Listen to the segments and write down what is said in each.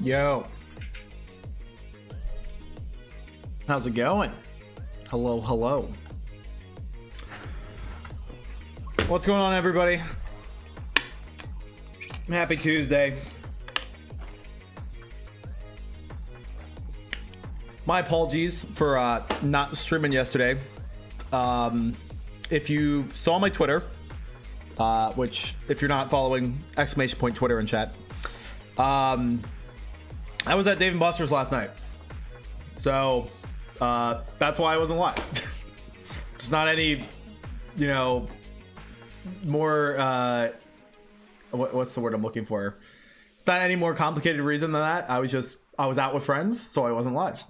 Yo. How's it going? Hello, hello. What's going on, everybody? Happy Tuesday. My apologies for not streaming yesterday. If you saw my Twitter, which if you're not following, exclamation point Twitter in chat, I was at Dave & Buster's last night. So that's why I wasn't live. There's not any, you know, more what's the word I'm looking for? It's not any more complicated reason than that. I was out with friends, so I wasn't live.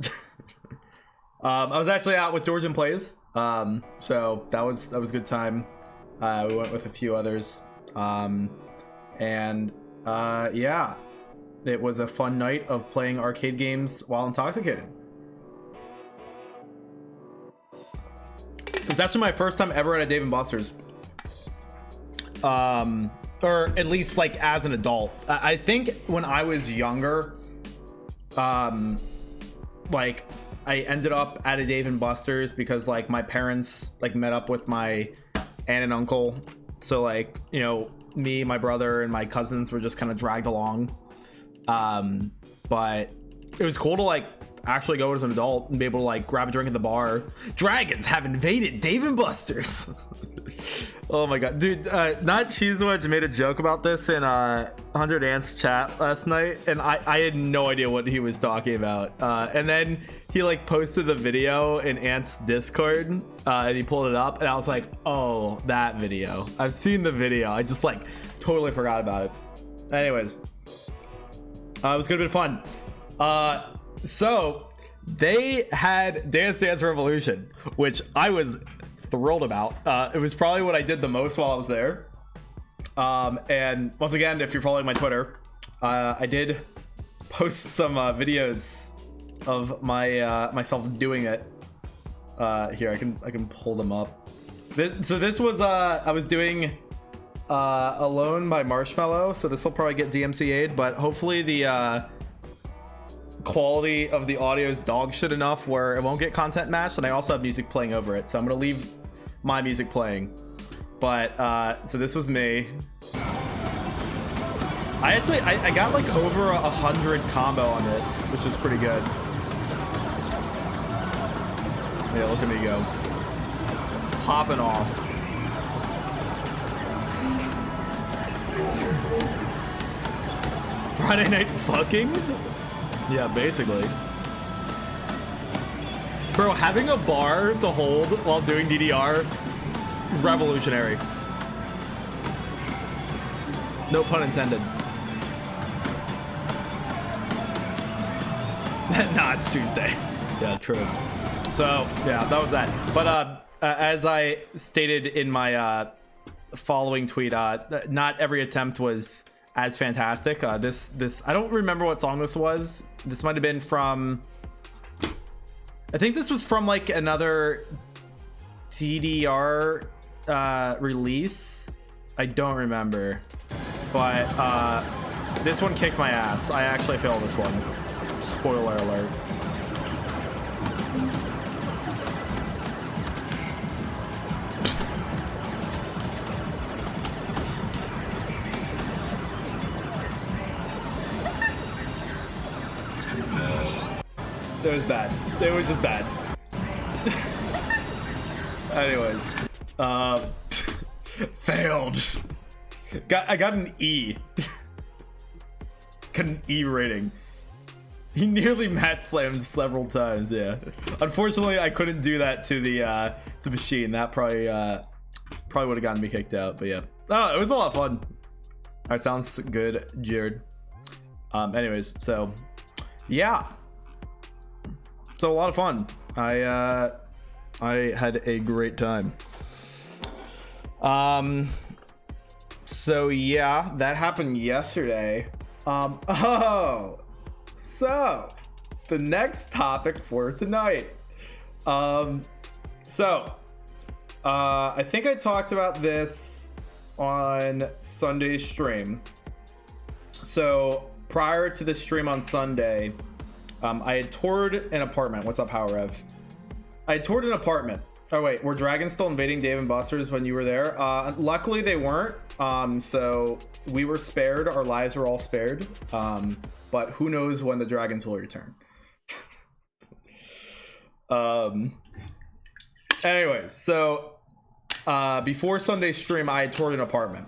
I was actually out with Dorjan Plays, so that was a good time. We went with a few others, and yeah, it was a fun night of playing arcade games while intoxicated. It was actually my first time ever at a Dave & Buster's. Or at least like as an adult. I think when I was younger, like I ended up at a Dave & Buster's because like my parents like met up with my aunt and uncle. So like, you know, me, my brother, and my cousins were just kind of dragged along. But it was cool to like actually go as an adult and be able to like grab a drink at the bar. Dragons have invaded Dave & Buster's. Oh my god, dude! Not Cheesewedge made a joke about this in 100 Ants chat last night, and I had no idea what he was talking about. And then he like posted the video in Ants Discord, and he pulled it up, and I was like, "Oh, that video! I've seen the video. I just like totally forgot about it." Anyways, it was a good bit of fun. So they had Dance Dance Revolution, which I was thrilled about. It was probably what I did the most while I was there. And once again, if you're following my Twitter, I did post some videos of my myself doing it. Here, I can pull them up. So this was I was doing Alone by Marshmello. So this will probably get DMCA'd, but hopefully the quality of the audio is dog shit enough where it won't get content matched, and I also have music playing over it, so I'm gonna leave my music playing. But so this was me. I got like over 100 combo on this, which is pretty good. Yeah, look at me go, popping off. Friday night fucking. Yeah, basically. Bro, having a bar to hold while doing DDR, revolutionary. No pun intended. Nah, it's Tuesday. Yeah, true. So, yeah, that was that. But as I stated in my following tweet, not every attempt was as fantastic. This I don't remember what song this was. This might have been from, I think this was from like another TDR release. I don't remember, but this one kicked my ass. I actually failed this one. Spoiler alert. It was bad. It was just bad. Anyways, failed. I got an E. Got an E rating. He nearly mat slammed several times. Yeah. Unfortunately, I couldn't do that to the machine. That probably would have gotten me kicked out. But yeah. Oh, it was a lot of fun. All right, sounds good, Jared. Anyways, so yeah. So a lot of fun. I had a great time. So yeah, that happened yesterday. So the next topic for tonight. I think I talked about this on Sunday's stream. So prior to the stream on Sunday, I had toured an apartment. What's up, Power Rev? I had toured an apartment. Oh wait, were dragons still invading Dave & Buster's when you were there? Luckily they weren't. So we were spared. Our lives were all spared. But who knows when the dragons will return. Anyways, so before Sunday's stream, I had toured an apartment.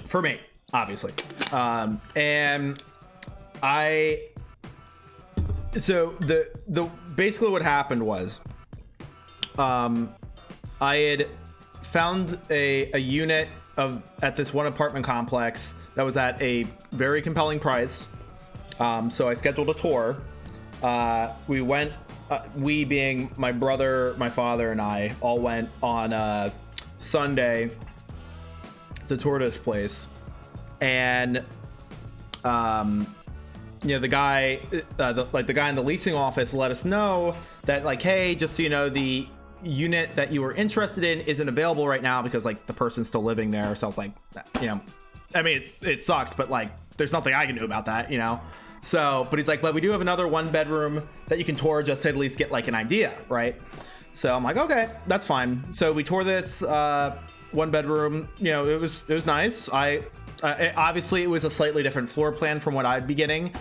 For me, obviously. And so the basically what happened was I had found a unit at this one apartment complex that was at a very compelling price. So I scheduled a tour. We went, we being my brother, my father, and I all went on Sunday to tour this place, and you know, the guy the guy in the leasing office let us know that, like, hey, just so you know, the unit that you were interested in isn't available right now because, like, the person's still living there or something like that. You know, I mean, it sucks, but, like, there's nothing I can do about that, you know. So, but he's like, but we do have another 1-bedroom that you can tour just to at least get, like, an idea, right? So I'm like, okay, that's fine. So we tore this 1-bedroom. You know, it was nice. Obviously it was a slightly different floor plan from what I'd be getting.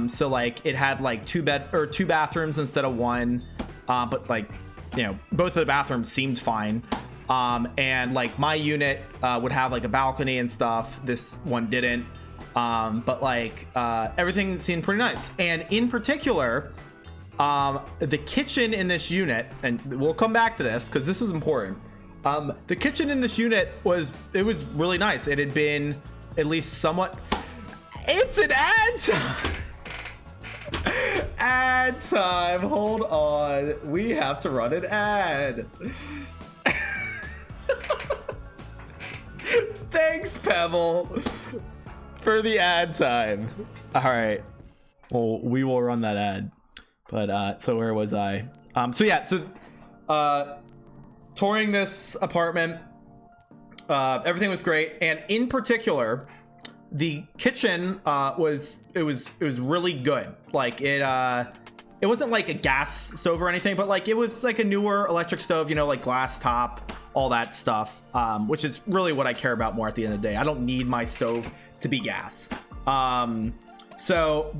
So, like, it had like 2 bathrooms instead of 1. But, like, you know, both of the bathrooms seemed fine. And, like, my unit would have, like, a balcony and stuff. This one didn't. But, like, everything seemed pretty nice. And in particular, the kitchen in this unit, and we'll come back to this because this is important. The kitchen in this unit was really nice. It had been at least somewhat. It's an ad time. Ad time. Hold on. We have to run an ad. Thanks, Pebble, for the ad time. All right. Well, we will run that ad. But so where was I? Touring this apartment, everything was great, and in particular, the kitchen was really good. Like, it wasn't like a gas stove or anything, but, like, it was like a newer electric stove, you know, like glass top, all that stuff, which is really what I care about more at the end of the day. I don't need my stove to be gas. So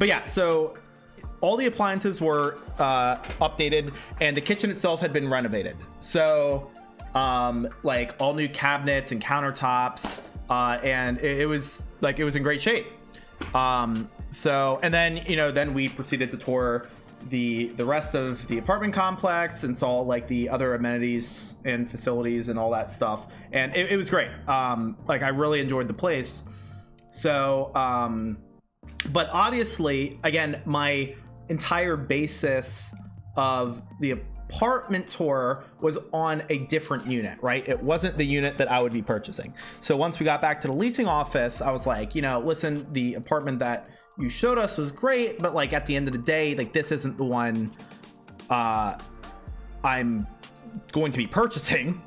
all the appliances were updated, and the kitchen itself had been renovated. So like, all new cabinets and countertops, and it was in great shape. So, and then, you know, then we proceeded to tour the rest of the apartment complex and saw, like, the other amenities and facilities and all that stuff, and it was great. Like, I really enjoyed the place. So but obviously, again, my entire basis of the apartment tour was on a different unit, right? It wasn't the unit that I would be purchasing. So once we got back to the leasing office, I was like, you know, listen, the apartment that you showed us was great, but, like, at the end of the day, like, this isn't the one I'm going to be purchasing.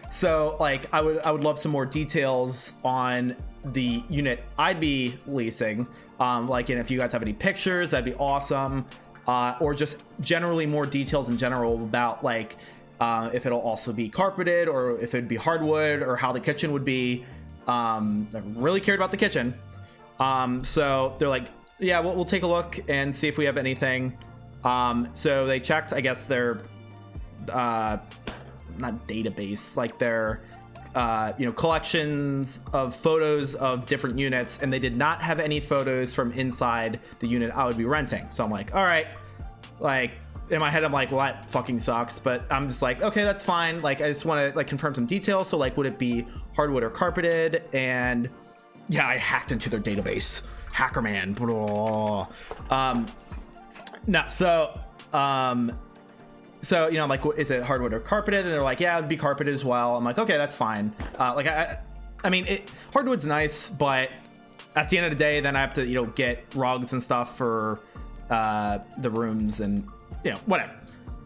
So, like, I would love some more details on the unit I'd be leasing. Like, and if you guys have any pictures, that'd be awesome. Or just generally more details in general about, like, if it'll also be carpeted or if it'd be hardwood or how the kitchen would be. I really cared about the kitchen. So they're like, yeah, we'll take a look and see if we have anything. So they checked, I guess, their not database, like their you know, collections of photos of different units, and they did not have any photos from inside the unit I would be renting. So I'm like, all right, like, in my head I'm like, well, that fucking sucks, but I'm just like, okay, that's fine. Like, I just want to, like, confirm some details. So, like, would it be hardwood or carpeted? And yeah, I hacked into their database, hacker man. So, you know, I'm like, is it hardwood or carpeted? And they're like, yeah, it'd be carpeted as well. I'm like, okay, that's fine. Like, I mean, hardwood's nice, but at the end of the day, then I have to, you know, get rugs and stuff for the rooms and, you know, whatever.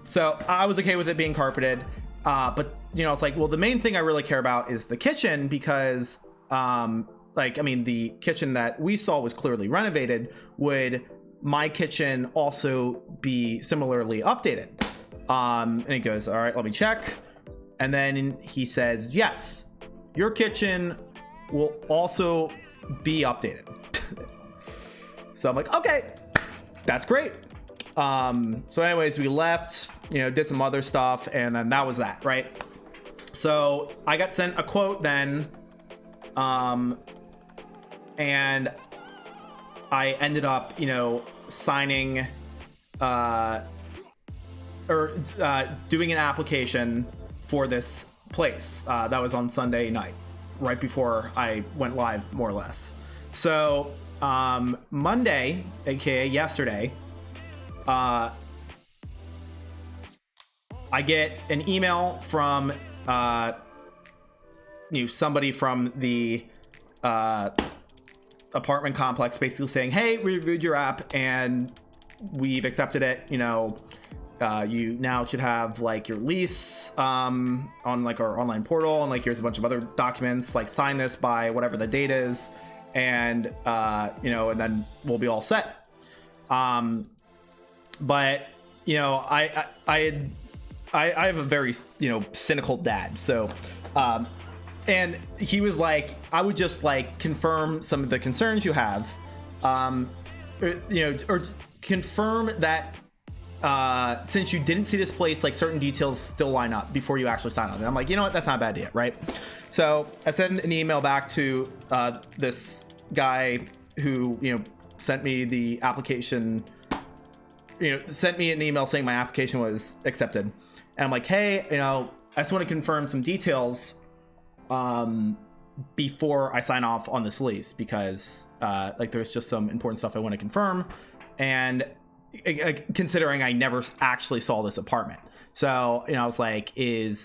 So I was okay with it being carpeted. But, you know, it's like, well, the main thing I really care about is the kitchen because, like, I mean, the kitchen that we saw was clearly renovated. Would my kitchen also be similarly updated? And he goes, all right, let me check. And then he says, yes, your kitchen will also be updated. So I'm like, okay, that's great. So anyways, we left, you know, did some other stuff, and then that was that, right? So I got sent a quote then, and I ended up, you know, signing, doing an application for this place. That was on Sunday night, right before I went live, more or less. So Monday, aka yesterday, I get an email from somebody from the apartment complex basically saying, hey, we reviewed your app and we've accepted it. You now should have like your lease on like our online portal, and like here's a bunch of other documents, like sign this by whatever the date is, and and then we'll be all set. But I have a very cynical dad, so and he was like, I would just like confirm some of the concerns you have, or confirm that since you didn't see this place, like certain details still line up before you actually sign on. And I'm like, you know what, that's not a bad idea, right? So I sent an email back to this guy who sent me the application, sent me an email saying my application was accepted, and I'm like, hey, I just want to confirm some details before I sign off on this lease, because like there's just some important stuff I want to confirm, and considering I never actually saw this apartment. So I was like, do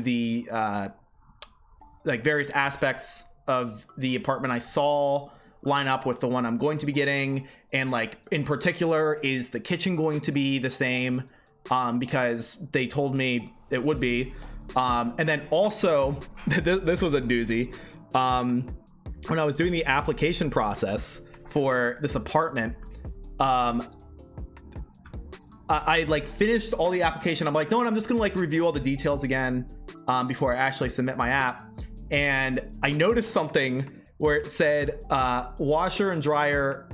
the like various aspects of the apartment I saw line up with the one I'm going to be getting, and like in particular, is the kitchen going to be the same, because they told me it would be. And then also this was a doozy. When I was doing the application process for this apartment, I like finished all the application. I'm like, no, I'm just gonna like review all the details again before I actually submit my app. And I noticed something where it said washer and dryer,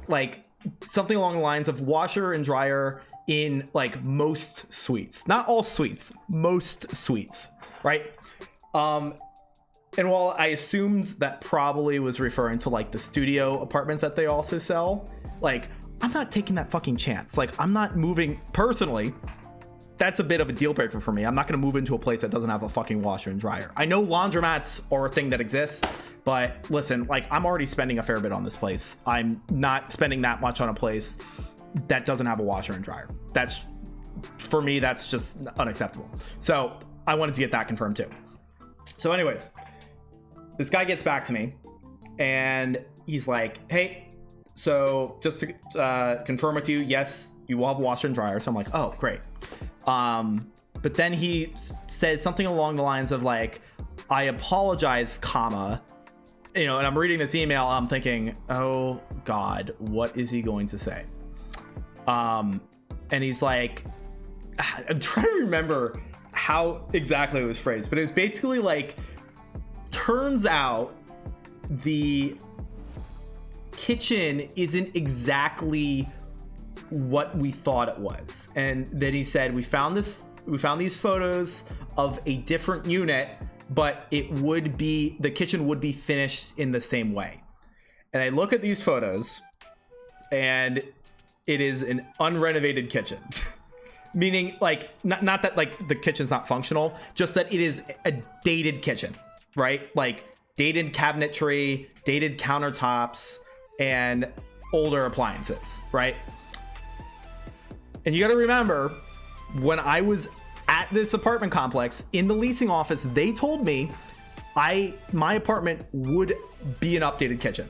like something along the lines of washer and dryer in like most suites, not all suites, most suites, right? And while I assumed that probably was referring to like the studio apartments that they also sell, like I'm not taking that fucking chance. Like I'm not moving personally. That's a bit of a deal breaker for me. I'm not going to move into a place that doesn't have a fucking washer and dryer. I know laundromats are a thing that exists, but listen, like I'm already spending a fair bit on this place. I'm not spending that much on a place that doesn't have a washer and dryer. That's, for me, that's just unacceptable. So I wanted to get that confirmed too. So anyways, this guy gets back to me and he's like, hey, so just to confirm with you, yes, you will have a washer and dryer. So I'm like, oh, great. But then he says something along the lines of like, I apologize, comma, and I'm reading this email, I'm thinking, oh God, what is he going to say? And he's like, I'm trying to remember how exactly it was phrased, but it was basically like, turns out the kitchen isn't exactly what we thought it was. And then he said, we found these photos of a different unit, but the kitchen would be finished in the same way. And I look at these photos and it is an unrenovated kitchen. Meaning like, not that like the kitchen's not functional, just that it is a dated kitchen, right? Like dated cabinetry, dated countertops, and older appliances, right? And you got to remember, when I was at this apartment complex in the leasing office, they told me my apartment would be an updated kitchen.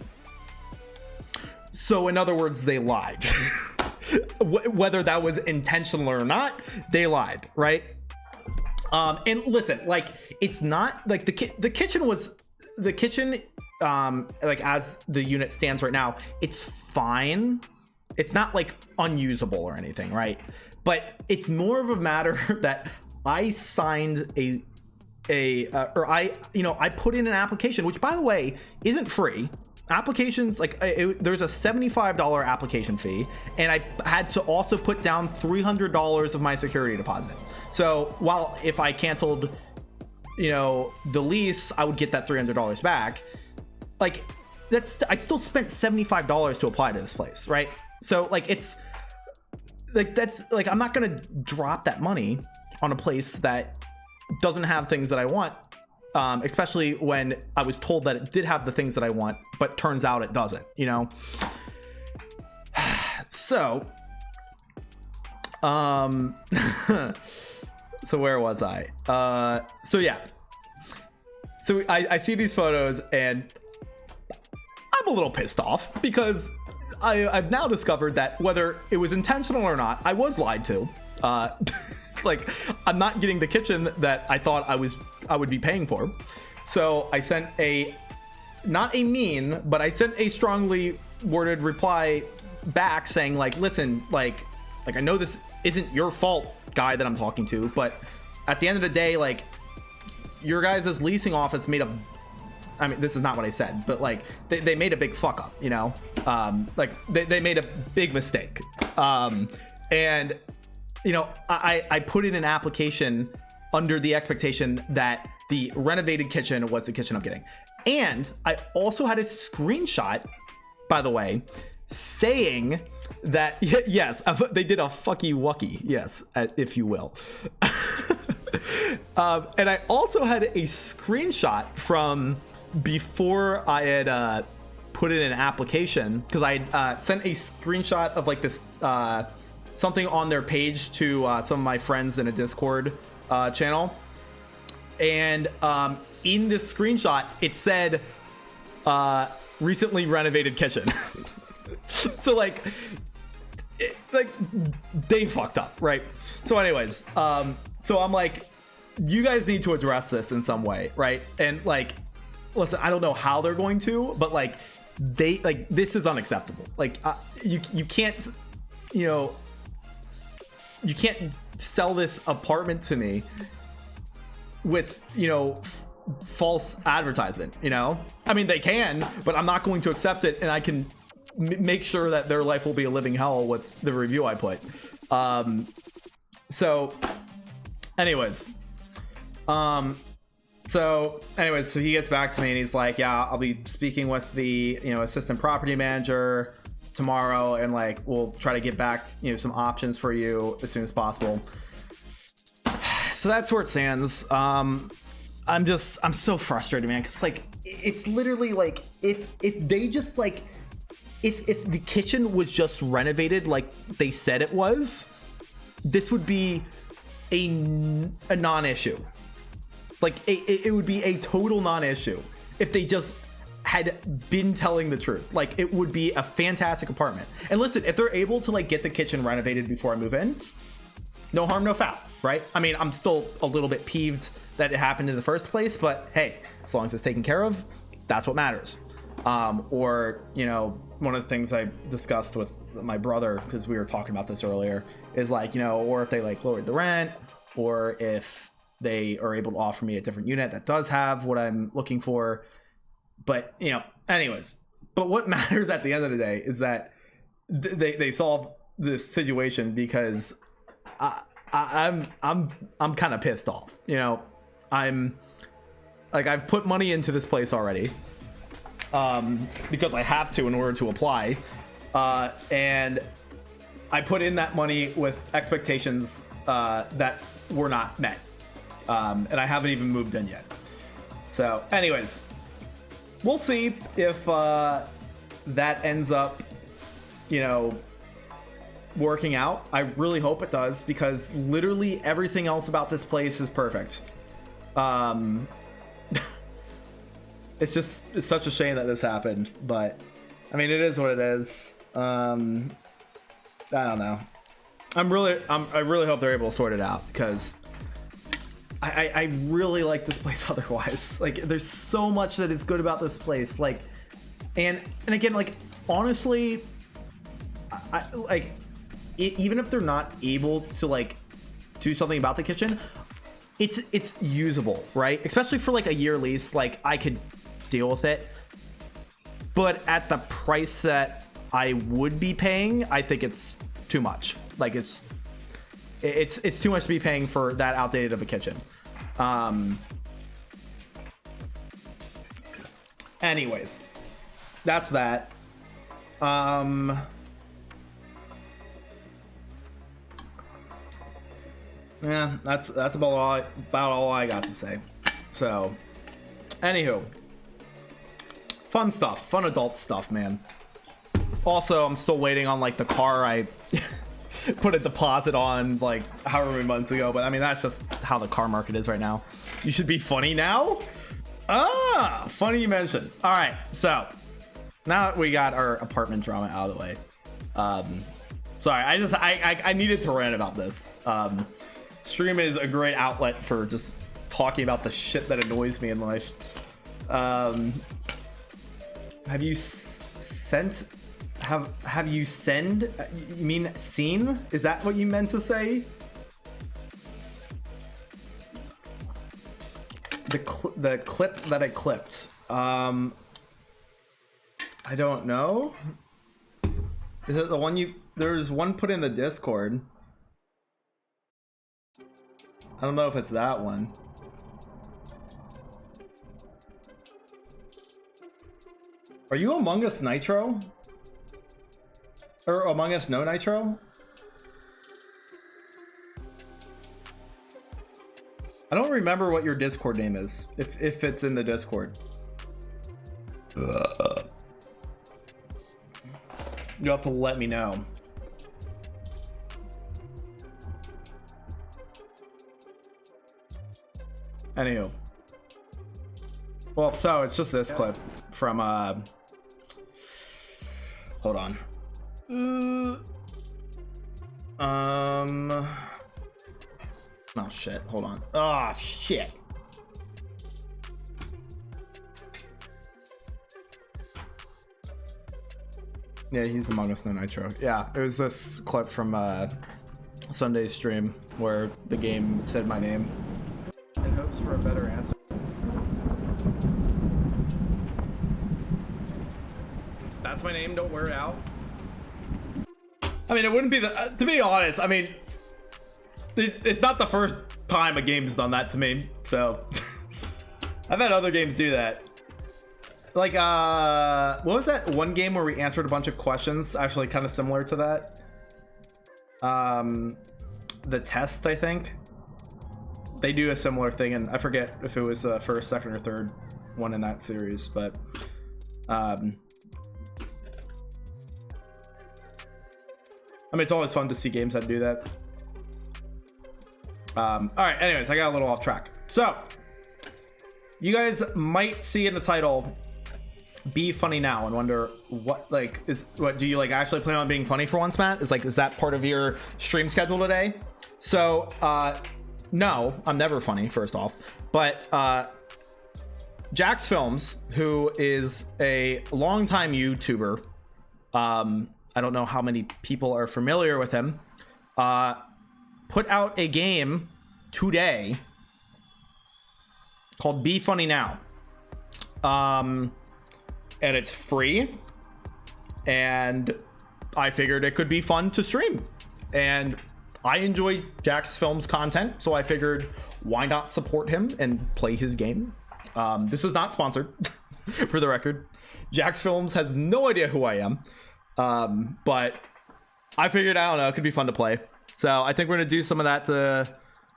So in other words, they lied. Whether that was intentional or not, they lied, right? And listen, like it's not like the kitchen, like as the unit stands right now, it's fine. It's not like unusable or anything, right? But it's more of a matter that I signed I put in an application, which by the way isn't free. Applications like there's a $75 application fee, and I had to also put down $300 of my security deposit. So while if I canceled, the lease, I would get that $300 back. Like I still spent $75 to apply to this place, right? So like it's like that's like I'm not gonna drop that money on a place that doesn't have things that I want. Especially when I was told that it did have the things that I want, but turns out it doesn't, So, So where was I? So yeah. So I see these photos and I'm a little pissed off because I've now discovered that whether it was intentional or not, I was lied to. Like, I'm not getting the kitchen that I thought I would be paying for. So I sent not a mean, but I sent a strongly worded reply back saying like, listen, like I know this isn't your fault, guy that I'm talking to, but at the end of the day, like, your guys' leasing office made a, I mean, this is not what I said, but like they made a big fuck up, you know? Like they made a big mistake. And you know, I put in an application under the expectation that the renovated kitchen was the kitchen I'm getting. And I also had a screenshot, by the way, saying that, yes, they did a fucky wucky, yes, if you will. And I also had a screenshot from before I had put in an application, because I sent a screenshot of like this something on their page to some of my friends in a Discord channel. And in this screenshot, it said recently renovated kitchen. So like they fucked up, right? So anyways, so I'm like, you guys need to address this in some way, right? And like, listen, I don't know how they're going to, but like this is unacceptable. Like you can't, you know, you can't sell this apartment to me with, you know, false advertisement, you know? I mean, they can, but I'm not going to accept it, and I can make sure that their life will be a living hell with the review I put. So anyways, so he gets back to me and he's like, yeah, I'll be speaking with the, you know, assistant property manager tomorrow, and like we'll try to get back, you know, some options for you as soon as possible. So that's where it stands. I'm so frustrated, man, because like it's literally like if they just like if the kitchen was just renovated like they said it was, this would be a non-issue. Like it would be a total non-issue if they just had been telling the truth. Like, it would be a fantastic apartment. And listen, if they're able to like get the kitchen renovated before I move in, no harm, no foul, right? I mean, I'm still a little bit peeved that it happened in the first place, but hey, as long as it's taken care of, that's what matters. Or, you know, one of the things I discussed with my brother, because we were talking about this earlier, is like, you know, or if they like lowered the rent, or if they are able to offer me a different unit that does have what I'm looking for. But, you know, anyways, but what matters at the end of the day is that they solve this situation, because I'm kind of pissed off. You know, I'm like, I've put money into this place already, because I have to in order to apply, and I put in that money with expectations that were not met, and I haven't even moved in yet. So anyways, we'll see if that ends up, you know, working out. I really hope it does, because literally everything else about this place is perfect. It's such a shame that this happened, but I mean, it is what it is. I don't know. I really hope they're able to sort it out, because I really like this place otherwise. Like, there's so much that is good about this place. Like, and again, like, honestly, I like it, even if they're not able to like do something about the kitchen, it's usable, right? Especially for like a year lease, like I could deal with it. But at the price that I would be paying, I think it's too much. Like, it's too much to be paying for that outdated of a kitchen. Anyways, that's that. Yeah, that's about all I got to say. So, anywho, fun stuff, fun adult stuff, man. Also, I'm still waiting on like the car I put a deposit on like however many months ago, but I mean that's just how the car market is right now. You should be funny now. Funny you mentioned. All right, so now that we got our apartment drama out of the way, sorry, I needed to rant about this. Stream is a great outlet for just talking about the shit that annoys me in life. Have you sent? Have you send? You mean seen? Is that what you meant to say? The clip that I clipped. I don't know. Is it the one you? There's one put in the Discord. I don't know if it's that one. Are you Among Us Nitro? Or Among Us No Nitro? I don't remember what your Discord name is, if it's in the Discord. You have to let me know. Anywho. Well, so it's just this clip from hold on. Oh shit, hold on. Oh shit. Yeah, he's Among Us No Nitro. Yeah, it was this clip from Sunday's stream where the game said my name in hopes for a better answer. That's my name, don't wear it out. I mean, it wouldn't be the to be honest, I mean, it's not the first time a game's done that to me, so I've had other games do that. Like what was that one game where we answered a bunch of questions actually kind of similar to that? The Test, I think. They do a similar thing, and I forget if it was the first, second, or third one in that series, but I mean, it's always fun to see games that do that. All right, anyways, I got a little off track. So, you guys might see in the title, Be Funny Now, and wonder what, like, do you, like, actually plan on being funny for once, Matt? Is that part of your stream schedule today? So, no, I'm never funny, first off. But, Jax Films, who is a longtime YouTuber, I don't know how many people are familiar with him, put out a game today called Be Funny Now. And it's free. And I figured it could be fun to stream. And I enjoy Jax Films content, so I figured why not support him and play his game. This is not sponsored, for the record. Jax Films has no idea who I am. But I figured, I don't know, it could be fun to play. So I think we're gonna do some of that to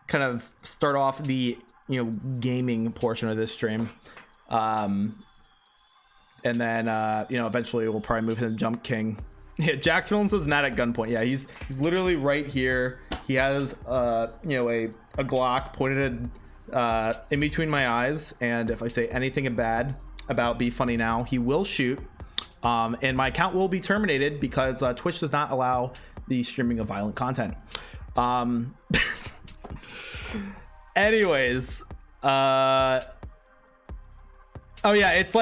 kind of start off the, you know, gaming portion of this stream. And then you know, eventually we'll probably move into Jump King. Yeah, Jax Films is mad at gunpoint. Yeah, he's literally right here. He has you know, a Glock pointed in between my eyes, and if I say anything bad about Be Funny Now, he will shoot. And my account will be terminated because Twitch does not allow the streaming of violent content. Anyways, oh yeah, it's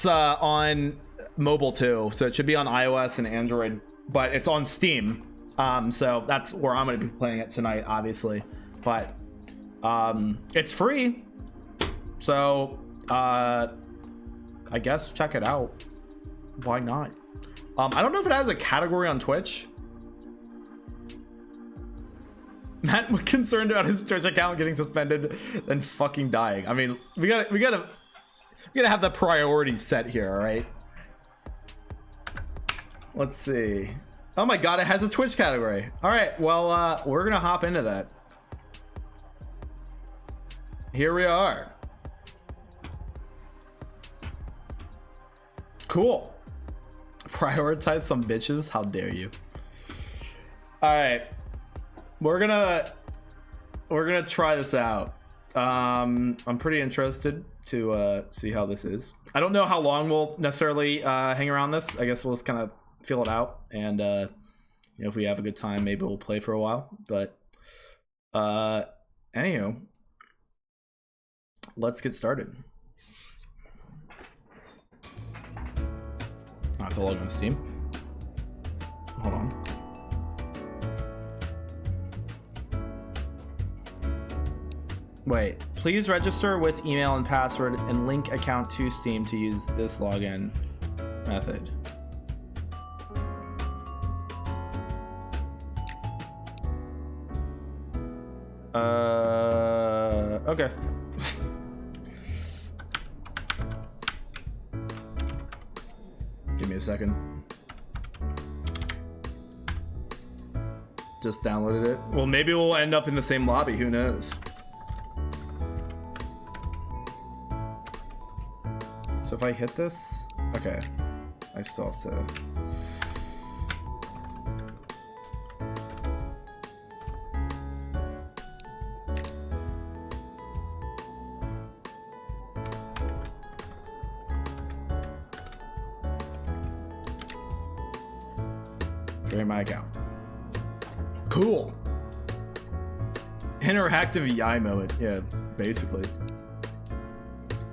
on mobile too, so it should be on iOS and Android, but it's on Steam. So that's where I'm going to be playing it tonight, obviously. But it's free, so I guess check it out. Why not? I don't know if it has a category on Twitch. Matt was concerned about his Twitch account getting suspended and fucking dying. I mean, we gotta have the priorities set here, all right? Let's see. Oh my god, it has a Twitch category. All right, well, we're gonna hop into that. Here we are. Cool. Prioritize some bitches? How dare you? All right, we're gonna try this out. I'm pretty interested to see how this is. I don't know how long we'll necessarily hang around this. I guess we'll just kind of feel it out, and you know, if we have a good time, maybe we'll play for a while. But anywho, let's get started. I have to log on Steam. Hold on. Wait, please register with email and password and link account to Steam to use this login method. Okay. Give me a second. Just downloaded it. Well, maybe we'll end up in the same lobby, who knows? So if I hit this, okay, I still have to. Create my account. Cool. Interactive EI mode, yeah, basically.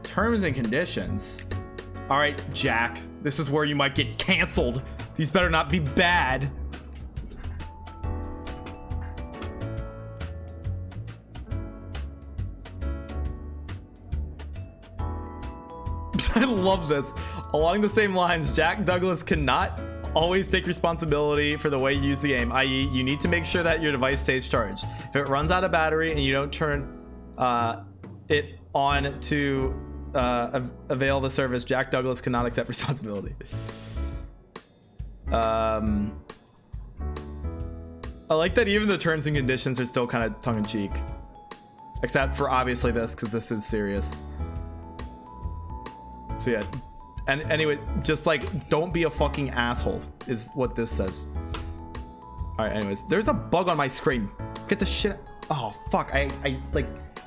Terms and conditions. All right, Jack, this is where you might get canceled. These better not be bad. I love this. Along the same lines, Jack Douglas cannot always take responsibility for the way you use the game, i.e. you need to make sure that your device stays charged. If it runs out of battery and you don't turn it on to avail the service, Jack Douglas cannot accept responsibility. I like that even the terms and conditions are still kind of tongue-in-cheek, except for obviously this, because this is serious. So yeah, and anyway, just like, don't be a fucking asshole is what this says. All right, anyways, there's a bug on my screen. Get the shit. Oh fuck, I like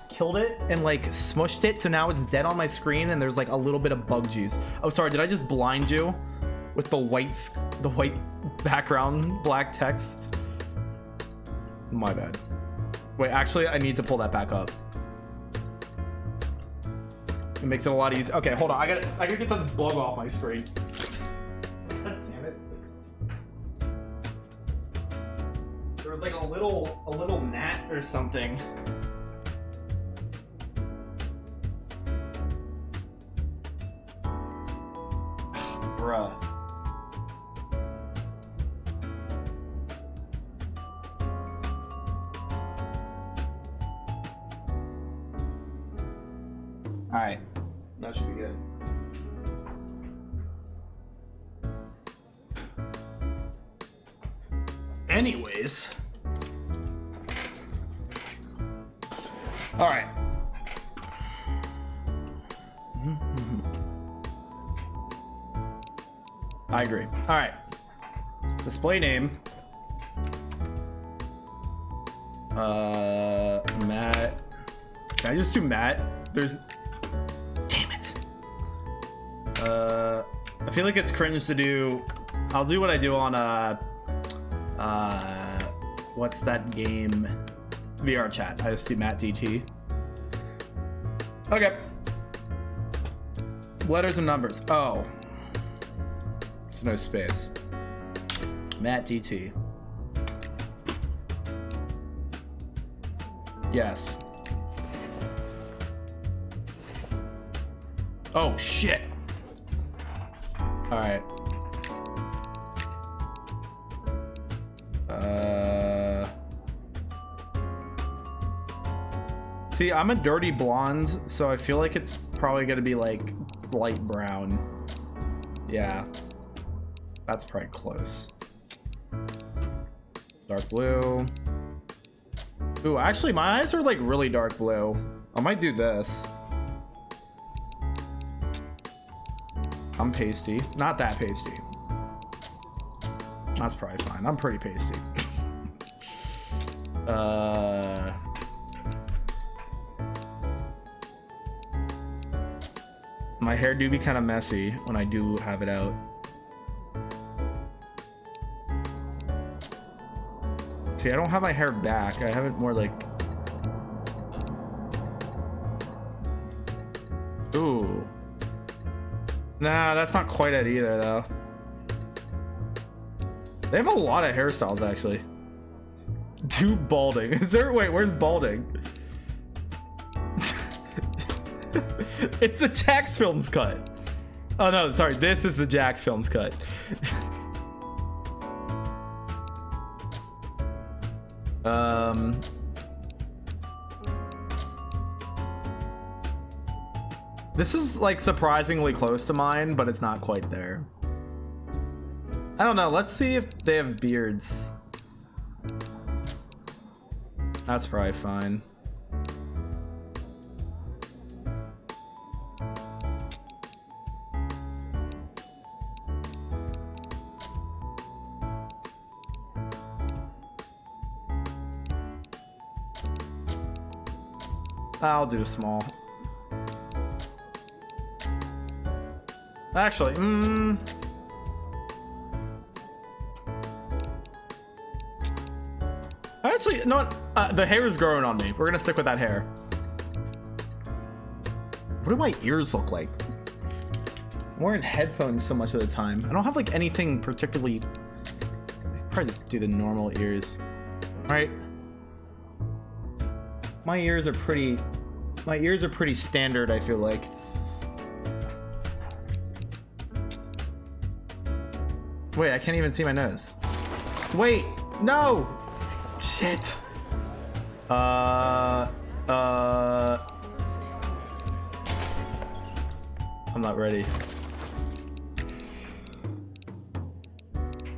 killed it and like smushed it, so now it's dead on my screen and there's like a little bit of bug juice. Oh, sorry, did I just blind you with the white background, black text? My bad. Wait, actually, I need to pull that back up. It makes it a lot easier. Okay, hold on. I gotta get this bug off my screen. God damn it. There was like a little gnat or something. Bruh. All right, that should be good. Anyways, all right. I agree. All right. Display name. Matt. Can I just do Matt? There's. Damn it. I feel like it's cringe to do. I'll do what I do on what's that game? VR chat. I just do Matt DT. Okay. Letters and numbers. Oh. There's no space. Matt DT. Yes. Oh shit. All right. See, I'm a dirty blonde, so I feel like it's probably gonna be like light brown. Yeah. That's probably close. Dark blue. Ooh, actually, my eyes are like really dark blue. I might do this. I'm pasty. Not that pasty. That's probably fine. I'm pretty pasty. My hair do be kind of messy when I do have it out. See, I don't have my hair back. I have it more like... Ooh. Nah, that's not quite it either, though. They have a lot of hairstyles, actually. Do balding. Is there... Wait, where's balding? It's the Jax Films cut. Oh, no, sorry. This is the Jax Films cut. This is like surprisingly close to mine, but it's not quite there. I don't know. Let's see if they have beards. That's probably fine. I'll do small. Actually, actually, no. The hair is growing on me. We're gonna stick with that hair. What do my ears look like? I'm wearing headphones so much of the time. I don't have like anything particularly. Probably just do the normal ears, right? My ears are pretty standard, I feel like. Wait, I can't even see my nose. Wait, no! Shit. I'm not ready.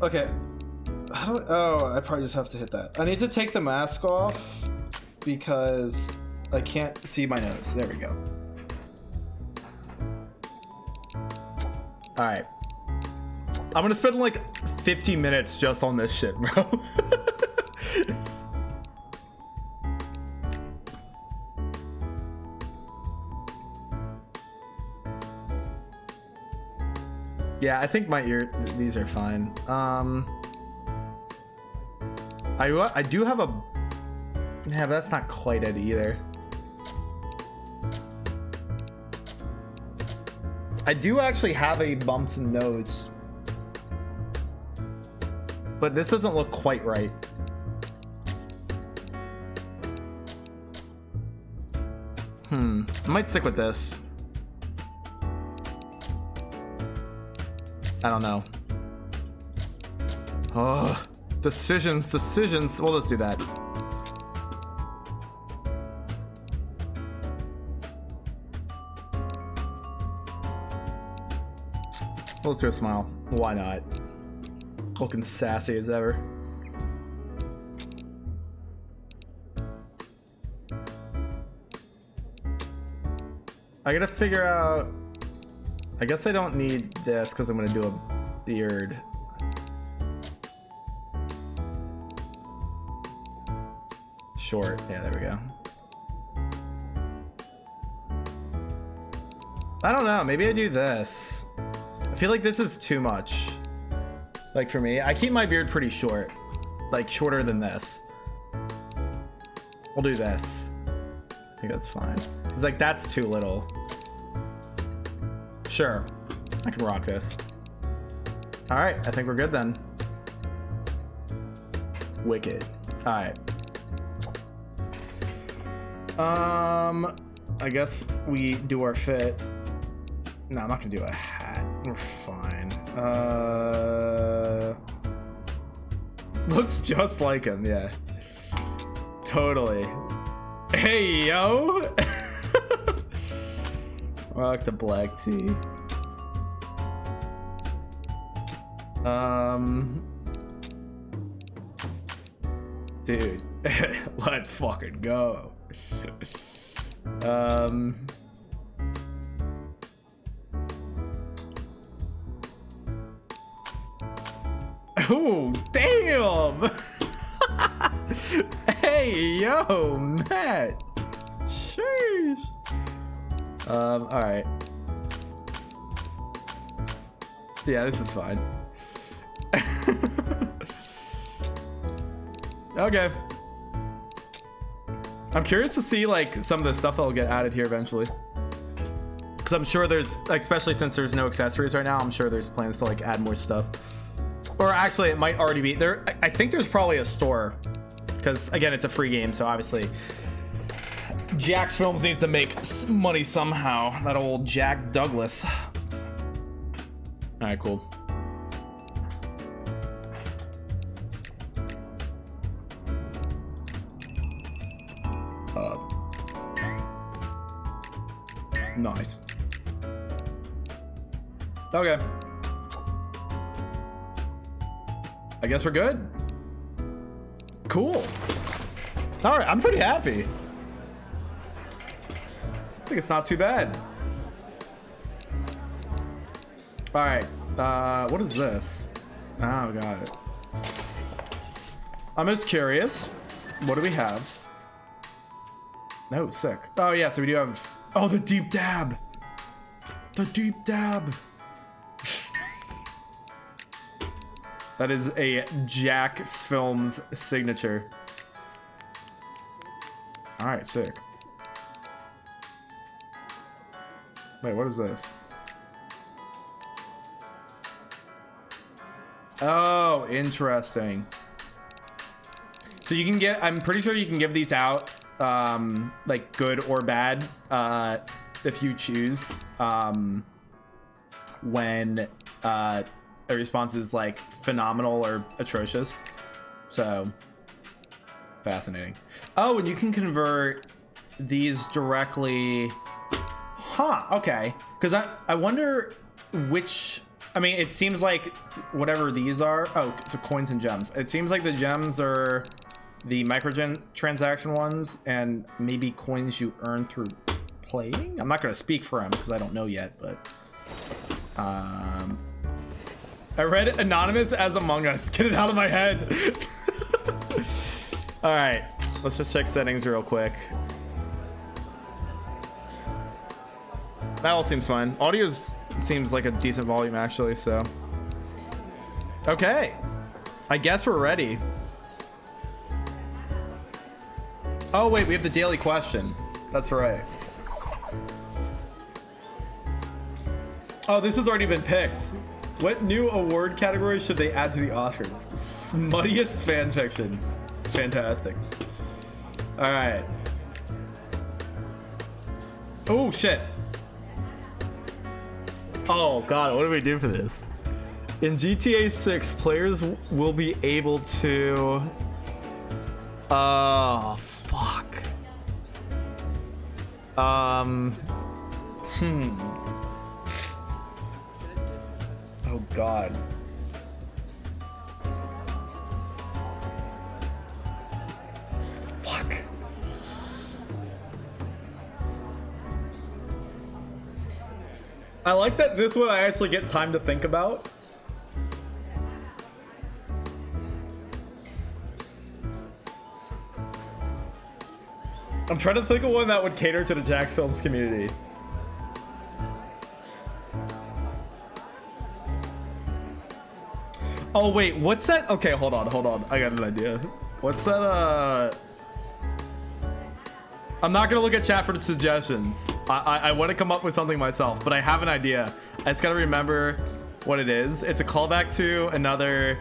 Okay. Oh, I probably just have to hit that. I need to take the mask off because I can't see my nose. There we go. All right. I'm gonna spend like 50 minutes just on this shit, bro. Yeah, I think my these are fine. I do have a... Yeah, but that's not quite it either. I do actually have a bumped nose. But this doesn't look quite right. I might stick with this. I don't know. Oh, decisions. Well, let's do that. Let's do a smile. Why not? Looking sassy as ever. I gotta figure out... I guess I don't need this because I'm gonna do a beard. Short. Yeah, there we go. I don't know. Maybe I do this. I feel like this is too much. Like for me, I keep my beard pretty short. Like shorter than this. We'll do this. I think that's fine. It's like, that's too little. Sure. I can rock this. All right, I think we're good then. Wicked. All right. I guess we do our fit. No, I'm not gonna do a hat. We're fine. Looks just like him, yeah. Totally. Hey, yo! Rock the black tee. Dude, let's fucking go. Oh, damn! Hey! Hey, yo, Matt. Sheesh. All right. Yeah, this is fine. Okay. I'm curious to see like some of the stuff that'll get added here eventually. Because I'm sure there's, like, especially since there's no accessories right now, I'm sure there's plans to like add more stuff. Or actually, it might already be there. I think there's probably a store. Because again, it's a free game, so obviously Jack's Films needs to make money somehow. That old Jack Douglas. All right, cool. Nice. Okay. I guess we're good. Cool. All right, I'm pretty happy. I think it's not too bad. All right, what is this? Oh, got it. I'm just curious. What do we have? No, sick. Oh yeah, so we do have, oh, the deep dab. The deep dab. That is a Jack's Films signature. All right, sick. Wait, what is this? Oh, interesting. So you can get, I'm pretty sure you can give these out, like good or bad, if you choose, when, a response is like phenomenal or atrocious. So fascinating. Oh, and you can convert these directly. Huh, okay. Because I wonder which, I mean, it seems like whatever these are. Oh, so coins and gems. It seems like the gems are the microtransaction ones, and maybe coins you earn through playing. I'm not going to speak for them because I don't know yet, but I read Anonymous as Among Us. Get it out of my head. All right, let's just check settings real quick. That all seems fine. Audio seems like a decent volume actually, so. Okay, I guess we're ready. Oh wait, we have the daily question. That's right. Oh, this has already been picked. What new award category should they add to the Oscars? Smuttiest fan fiction. Fantastic. All right. Oh shit. Oh god, what do we do for this? In GTA 6, players will be able to... Oh, fuck. Oh god. Fuck. I like that this one I actually get time to think about. I'm trying to think of one that would cater to the Jack's Films community. Oh wait, what's that? Okay, hold on. I got an idea. What's that? I'm not gonna look at chat for the suggestions. I want to come up with something myself, but I have an idea. I just gotta remember what it is. It's a callback to another.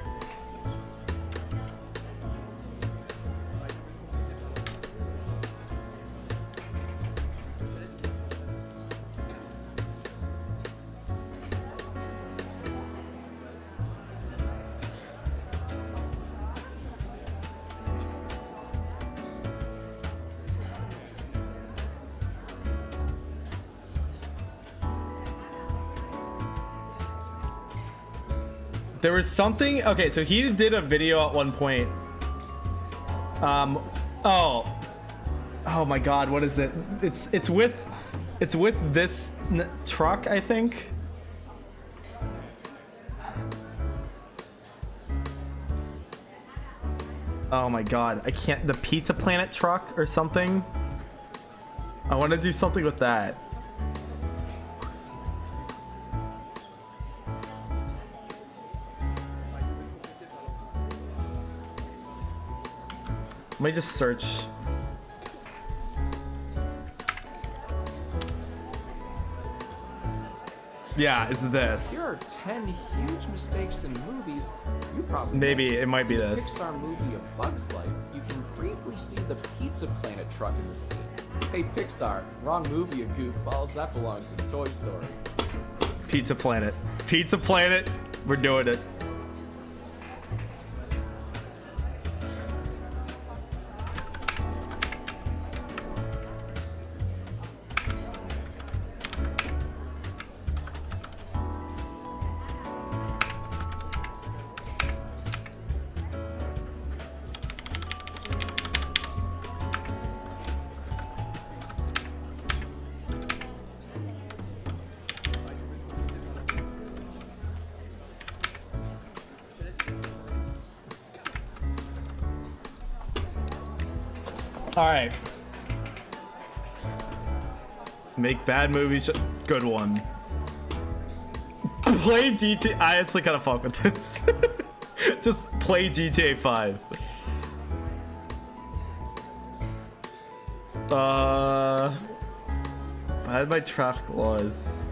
There was something. Okay, so he did a video at one point. Oh my god, what is it? It's with this truck, I think. Oh my god, I can't. The Pizza Planet truck or something? I want to do something with that. Let me just search. Yeah, it's this. Here are 10 huge mistakes in movies you probably Maybe missed. it might be In the this. Pixar movie A Bug's Life, you can briefly see the Pizza Planet truck in the scene. Hey Pixar, wrong movie, you goofballs. That belongs in Toy Story. Pizza Planet. Pizza Planet. We're doing it. All right. Make bad movies. Good one. Play GTA. I actually kind of fuck with this. Just play GTA 5. I had my traffic laws.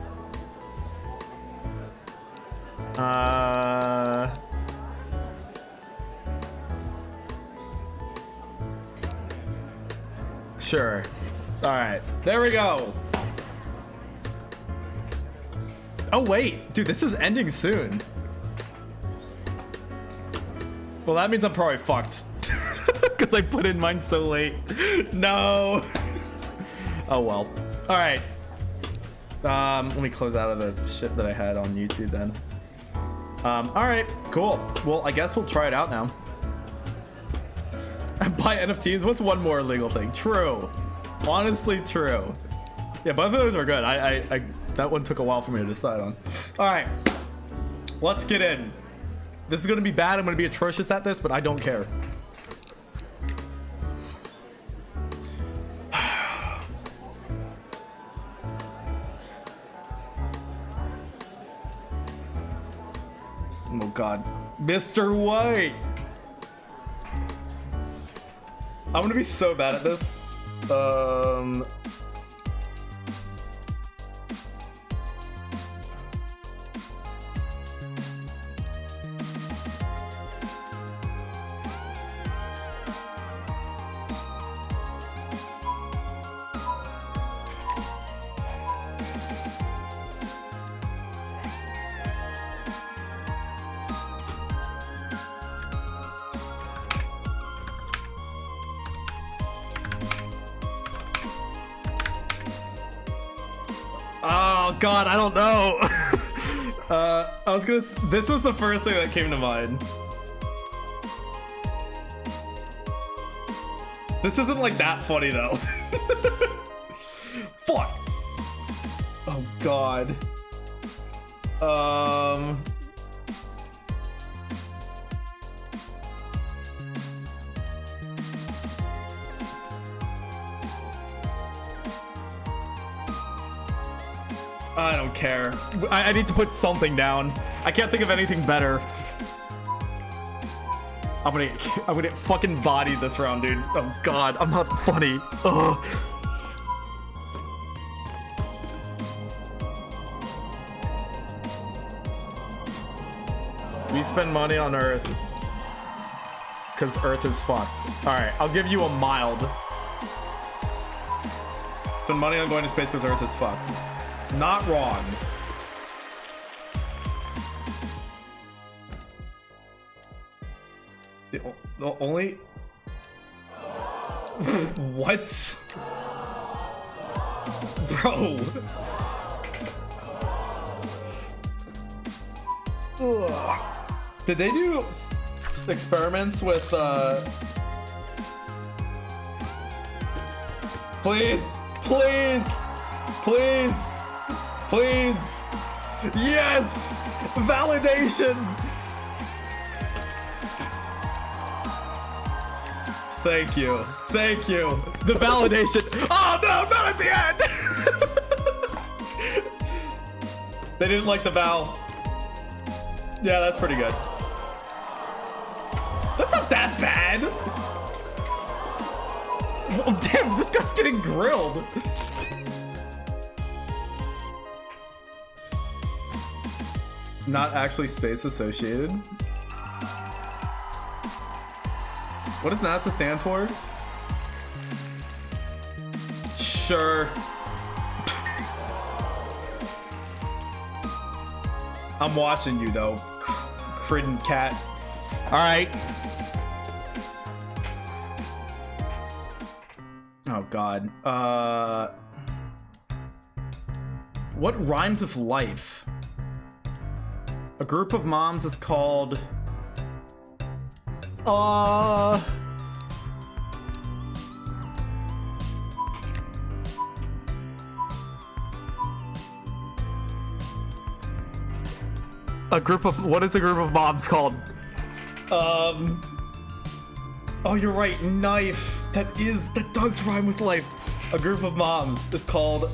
Sure. All right. There we go. Oh, wait. Dude, this is ending soon. Well, that means I'm probably fucked. Because I put in mine so late. No. Oh, well. All right. Let me close out of the shit that I had on YouTube then. All right. Cool. Well, I guess we'll try it out now. Buy NFTs? What's one more illegal thing? True. Honestly, true. Yeah, both of those are good. I that one took a while for me to decide on. All right. Let's get in. This is going to be bad. I'm going to be atrocious at this, but I don't care. Oh, God. Mr. White. I'm gonna be so bad at this. Oh God, I don't know. I was gonna. This was the first thing that came to mind. This isn't like that funny though. Fuck. Oh God. I don't care. I need to put something down. I can't think of anything better. I'm gonna fucking body this round, dude. Oh God, I'm not funny. Ugh. We spend money on Earth because Earth is fucked. All right, I'll give you a mild. Spend money on going to space because Earth is fucked. Not wrong. The only... What? Bro. Ugh. Did they do experiments with, Please! Please! Please! Please! Yes! Validation! Thank you. Thank you. The validation. Oh no, not at the end. They didn't like the vowel. Yeah, that's pretty good. That's not that bad. Oh, damn, this guy's getting grilled. Not actually space associated. What does NASA stand for? Sure. I'm watching you though, Cridden cat. All right. Oh God. What rhymes with life? A group of moms is called. What is a group of moms called? Oh, you're right. Knife. That does rhyme with life. A group of moms is called.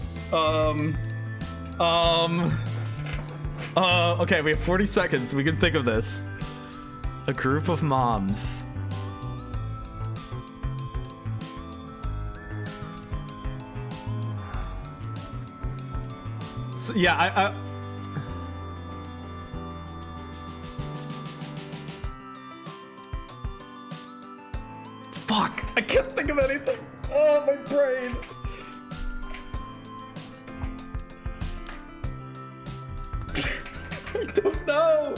Okay, we have 40 seconds. We can think of this. A group of moms. So, yeah, I Fuck! I can't think of anything. Oh, my brain. I don't know.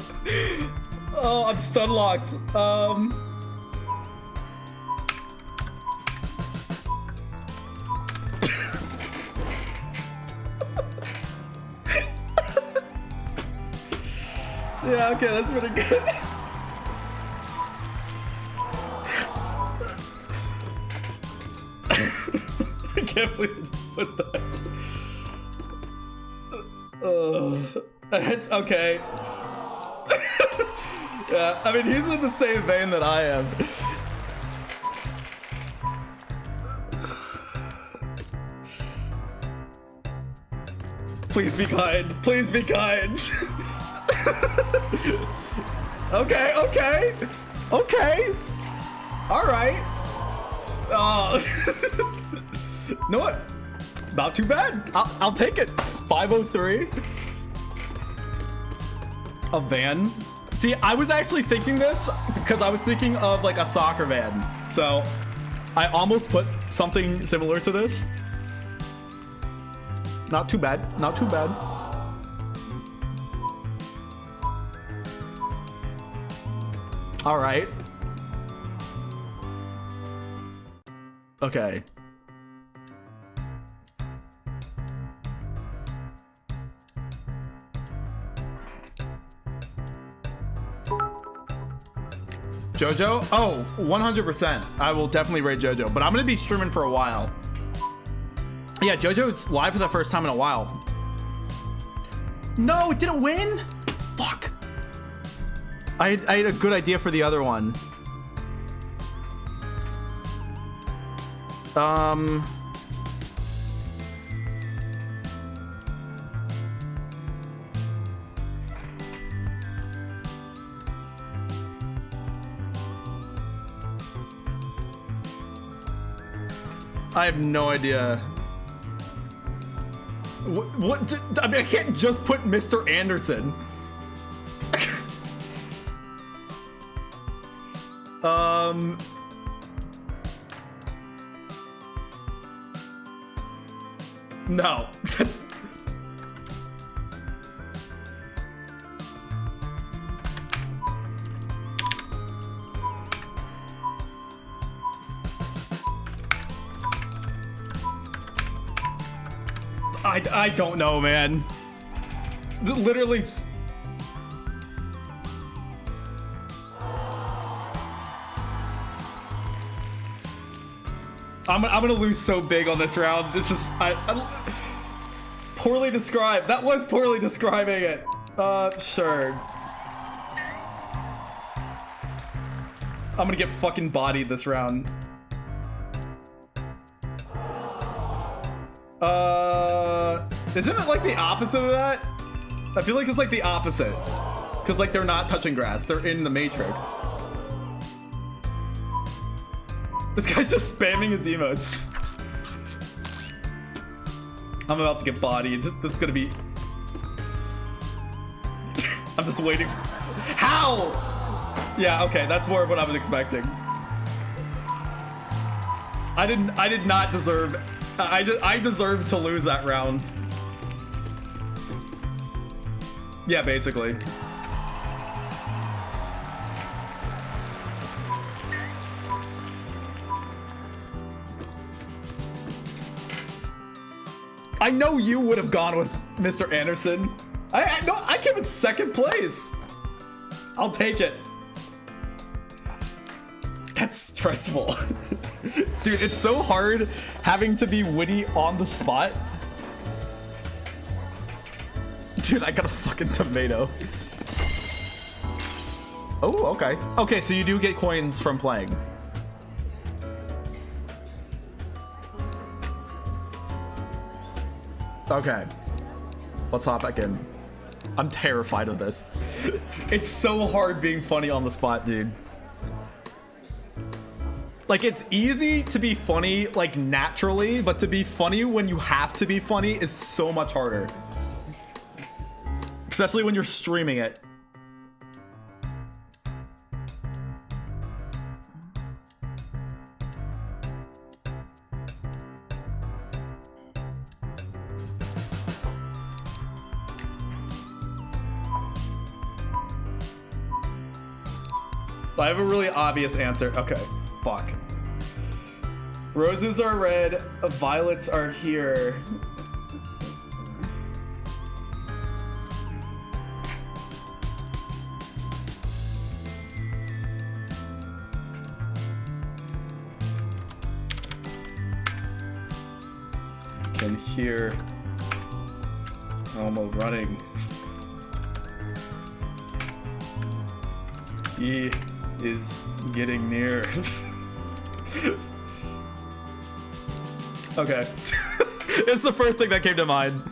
Oh, I'm stun locked. Yeah, okay, that's pretty good. I can't believe I just put that. Okay. Yeah, I mean, he's in the same vein that I am. Please be kind. Please be kind. Okay, okay. Okay. All right. You know what? Not too bad. I'll take it. 503. A van. See, I was actually thinking this because I was thinking of like a soccer van. So I almost put something similar to this. Not too bad. Not too bad. All right. Okay. JoJo? Oh, 100%. I will definitely rate JoJo, but I'm gonna be streaming for a while. Yeah, JoJo's live for the first time in a while. No, it didn't win? Fuck. I had a good idea for the other one. I have no idea. What? I mean, I can't just put Mr. Anderson. No. That's... I don't know, man. Literally. I'm gonna lose so big on this round. This is poorly described. That was poorly describing it. Sure. I'm gonna get fucking bodied this round. Isn't it like the opposite of that? I feel like it's like the opposite. Because like they're not touching grass, they're in the Matrix. This guy's just spamming his emotes. I'm about to get bodied. This is gonna be... I'm just waiting. How? Yeah, okay, that's more of what I was expecting. I did not deserve... I deserved to lose that round. Yeah, basically. I know you would have gone with Mr. Anderson. I came in second place. I'll take it. That's stressful. Dude, it's so hard having to be witty on the spot. Dude, I got a fucking tomato. Oh, okay. Okay, so you do get coins from playing. Okay. Let's hop back in. I'm terrified of this. It's so hard being funny on the spot, dude. Like, it's easy to be funny, like, naturally, but to be funny when you have to be funny is so much harder. Especially when you're streaming it. I have a really obvious answer. Okay, fuck. Roses are red, violets are here. Can hear Elmo running. He is getting near. Okay. It's the first thing that came to mind.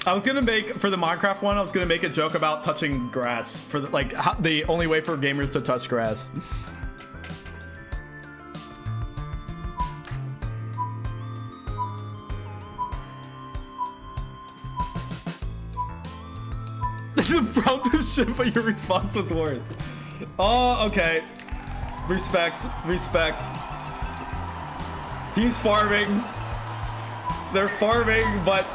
I was gonna make, for the Minecraft one, I was gonna make a joke about touching grass for the, like, the only way for gamers to touch grass. This is proud to shit, but your response was worse. Oh, okay. Respect, respect. He's farming. They're farming, but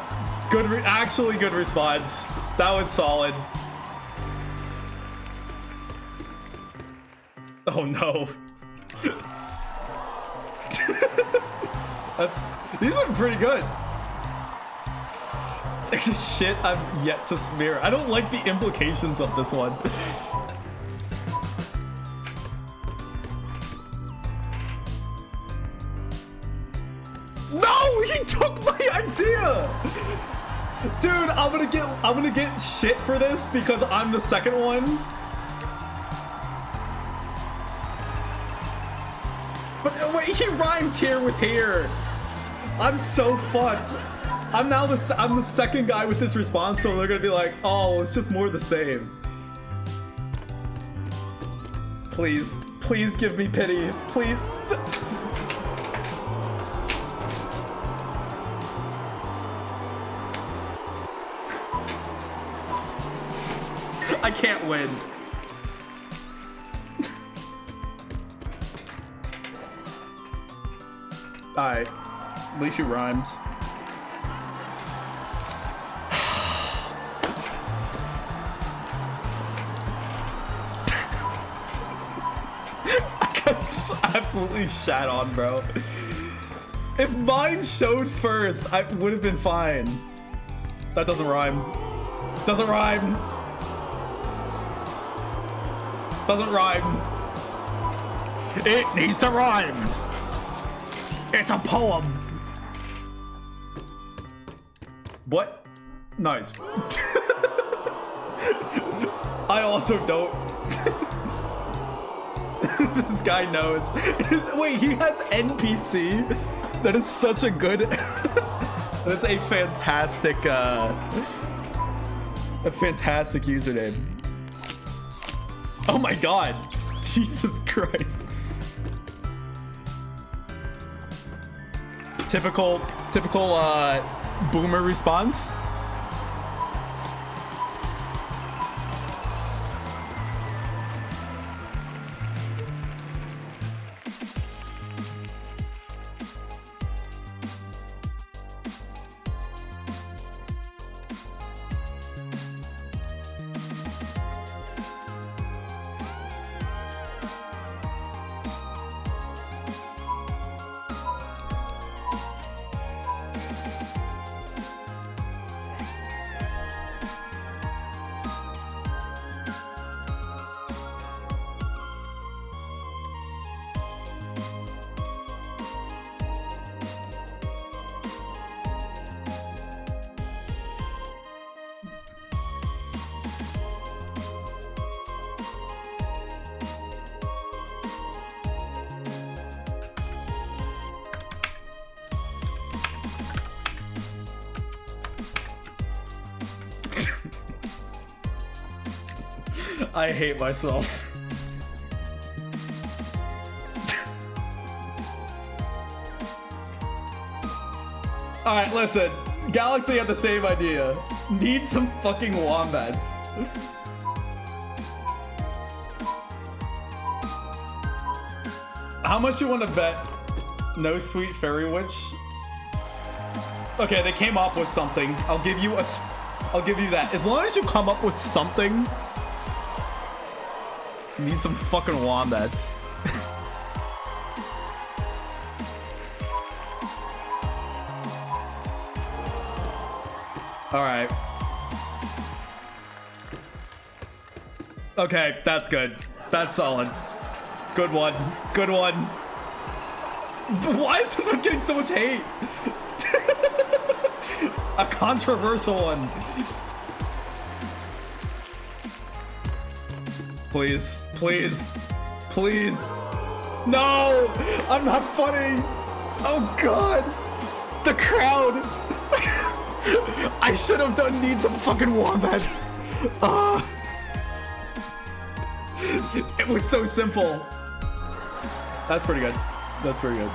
good, actually good response. That was solid. Oh no. These are pretty good. There's shit I've yet to smear. I don't like the implications of this one. No, he took my idea. Dude, I'm gonna get shit for this because I'm the second one. But wait, he rhymed here with here. I'm so fucked. I'm the second guy with this response, so they're gonna be like, oh, it's just more of the same. Please, please give me pity, please. I can't win. Alright, at least you rhymed. Absolutely shat on, bro. If mine showed first, I would have been fine. That doesn't rhyme. Doesn't rhyme. Doesn't rhyme. It needs to rhyme. It's a poem. What? Nice. I also don't. This guy knows. Wait, he has NPC? That is such a good. That's a fantastic username. Oh my god. Jesus Christ. Typical boomer response. I hate myself. Alright, listen. Galaxy had the same idea. Need some fucking wombats. How much you want to bet no sweet fairy witch? Okay, they came up with something. I'll give you that. As long as you come up with something. Need some fucking wombats. Alright. Okay, that's good. That's solid. Good one. Good one. Why is this one getting so much hate? A controversial one. Please, please, please. No! I'm not funny! Oh god! The crowd! I should have done need some fucking wombats! It was so simple. That's pretty good. That's pretty good.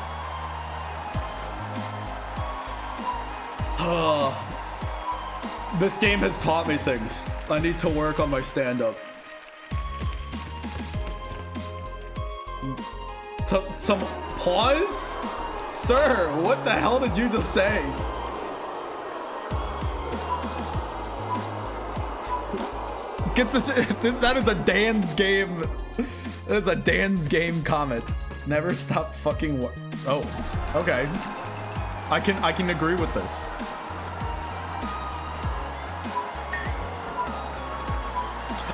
This game has taught me things. I need to work on my stand-up. Some pause? Sir, what the hell did you just say? Get this, that is a Dan's game. That is a Dan's game comment. Never stop fucking oh, okay. I can agree with this.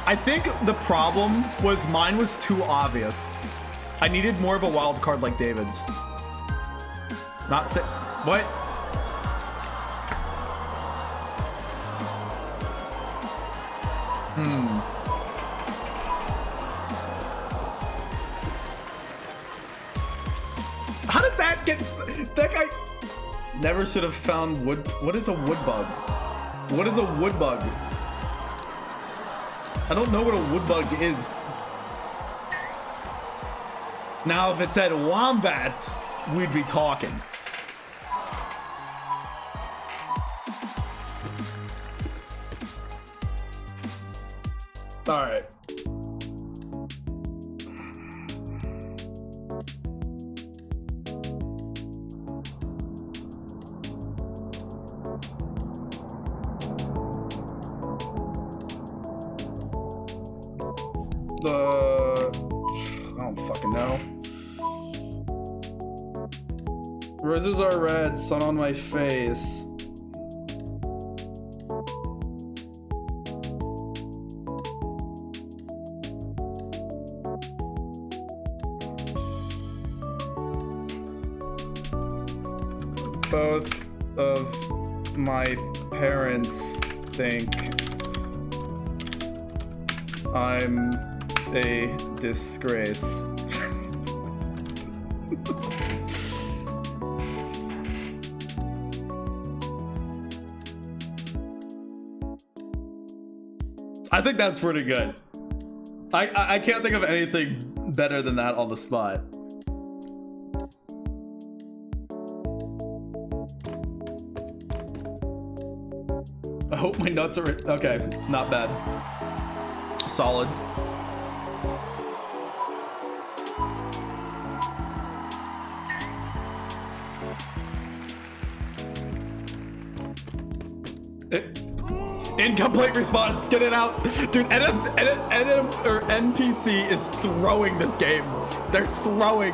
I think the problem was mine was too obvious. I needed more of a wild card like David's. Not say what? How did that get? That guy never should have found wood. What is a wood bug? What is a wood bug? I don't know what a wood bug is. Now, if it said wombats, we'd be talking. All right. I don't fucking know. Roses are red, sun on my face. Both of my parents think I'm a disgrace. I think that's pretty good. I can't think of anything better than that on the spot. I hope my nuts are okay. Not bad. Solid. Incomplete response. Get it out, dude. NPC is throwing this game. They're throwing.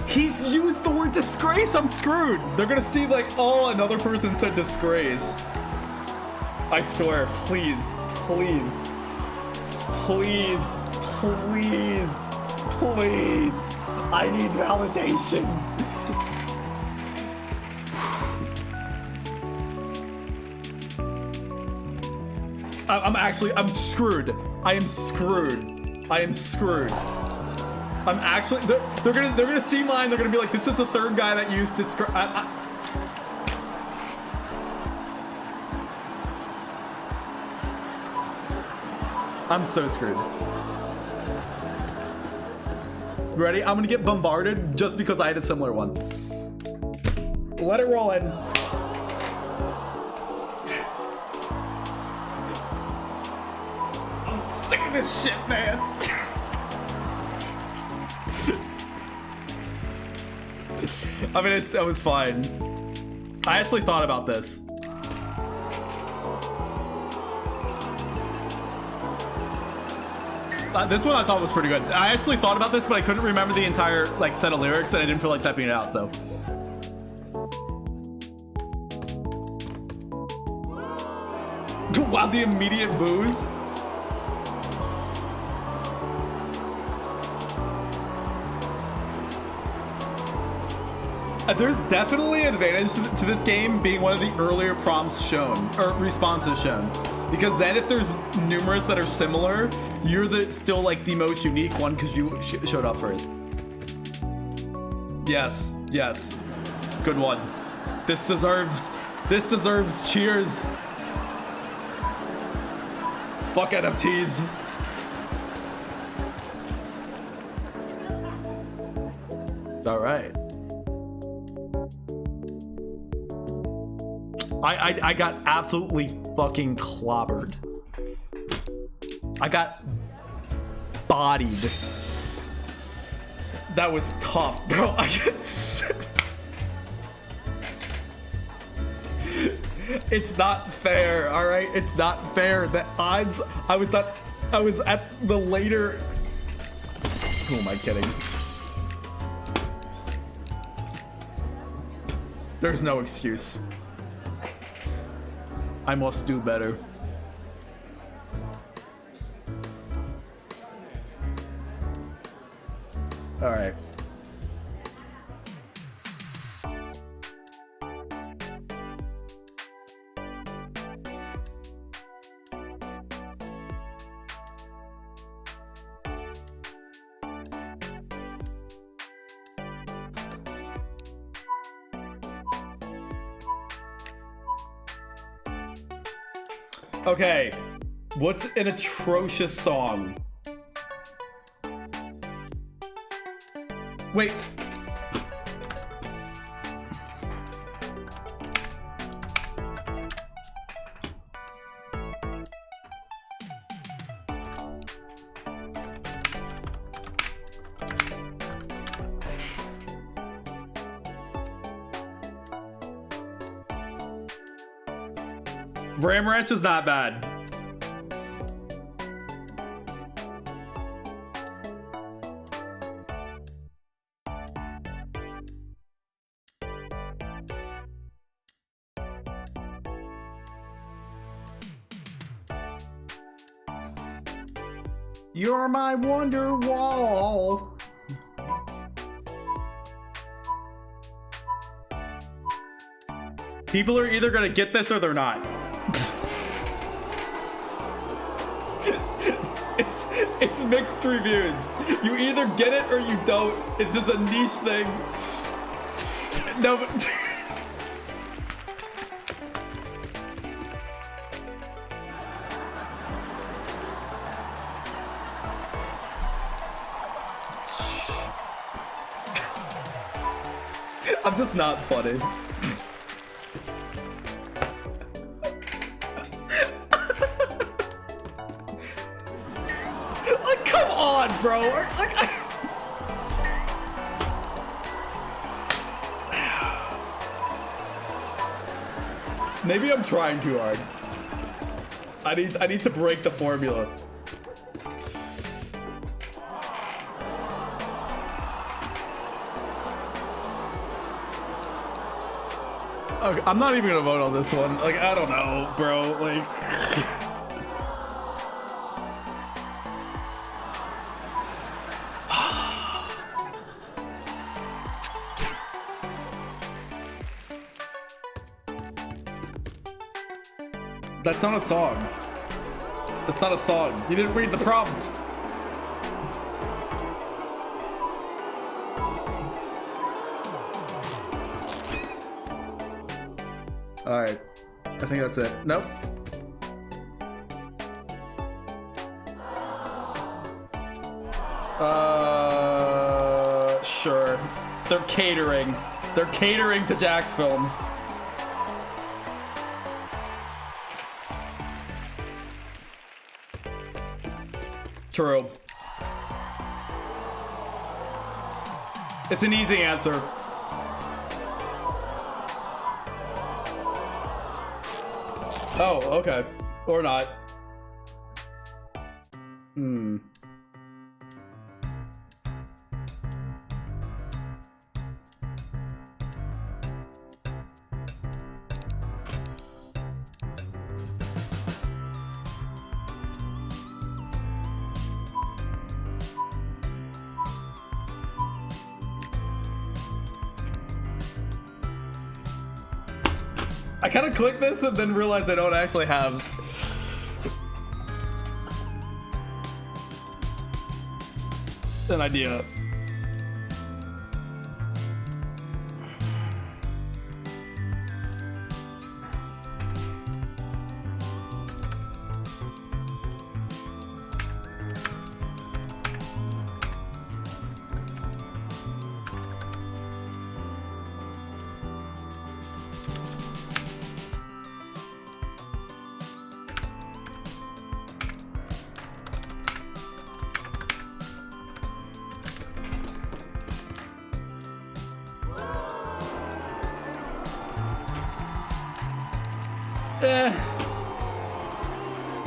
He's used the word disgrace. I'm screwed. They're gonna see like, oh, another person said disgrace. I swear. Please, please, please, please. Please, I need validation. I'm screwed. I am screwed. I am screwed. I'm actually, they're gonna see mine. They're gonna be like, this is the third guy that used disgrace. I'm so screwed. Ready? I'm gonna get bombarded just because I had a similar one. Let it roll in. I'm sick of this shit, man. I mean, it was fine. I actually thought about this. This one I thought was pretty good. I actually thought about this, but I couldn't remember the entire like set of lyrics, and I didn't feel like typing it out. So, wow, the immediate booze. There's definitely an advantage to this game being one of the earlier prompts shown or responses shown, because then if there's numerous that are similar, you're still like the most unique one because you showed up first. Yes, yes, good one. This deserves cheers. Fuck NFTs. All right. I got absolutely fucking clobbered. I got bodied. That was tough, bro. It's not fair, all right? It's not fair. The odds, I was at the later. Who am I kidding? There's no excuse. I must do better. All right. Okay, what's an atrocious song? Wait. Ram Ranch is not bad. You're my wonder wall. People are either gonna get this or they're It's mixed reviews. You either get it or you don't. It's just a niche thing. No, but I'm just not funny. Like, come on, bro. Like, maybe I'm trying too hard. I need to break the formula. Okay, I'm not even gonna vote on this one. Like, I don't know, bro. Like, that's not a song. That's not a song. You didn't read the prompt. All right, I think that's it. Nope. Sure. They're catering. They're catering to Jack's films. True. It's an easy answer. Oh, okay. Or not. I kind of clicked this and then realized I don't actually have an idea.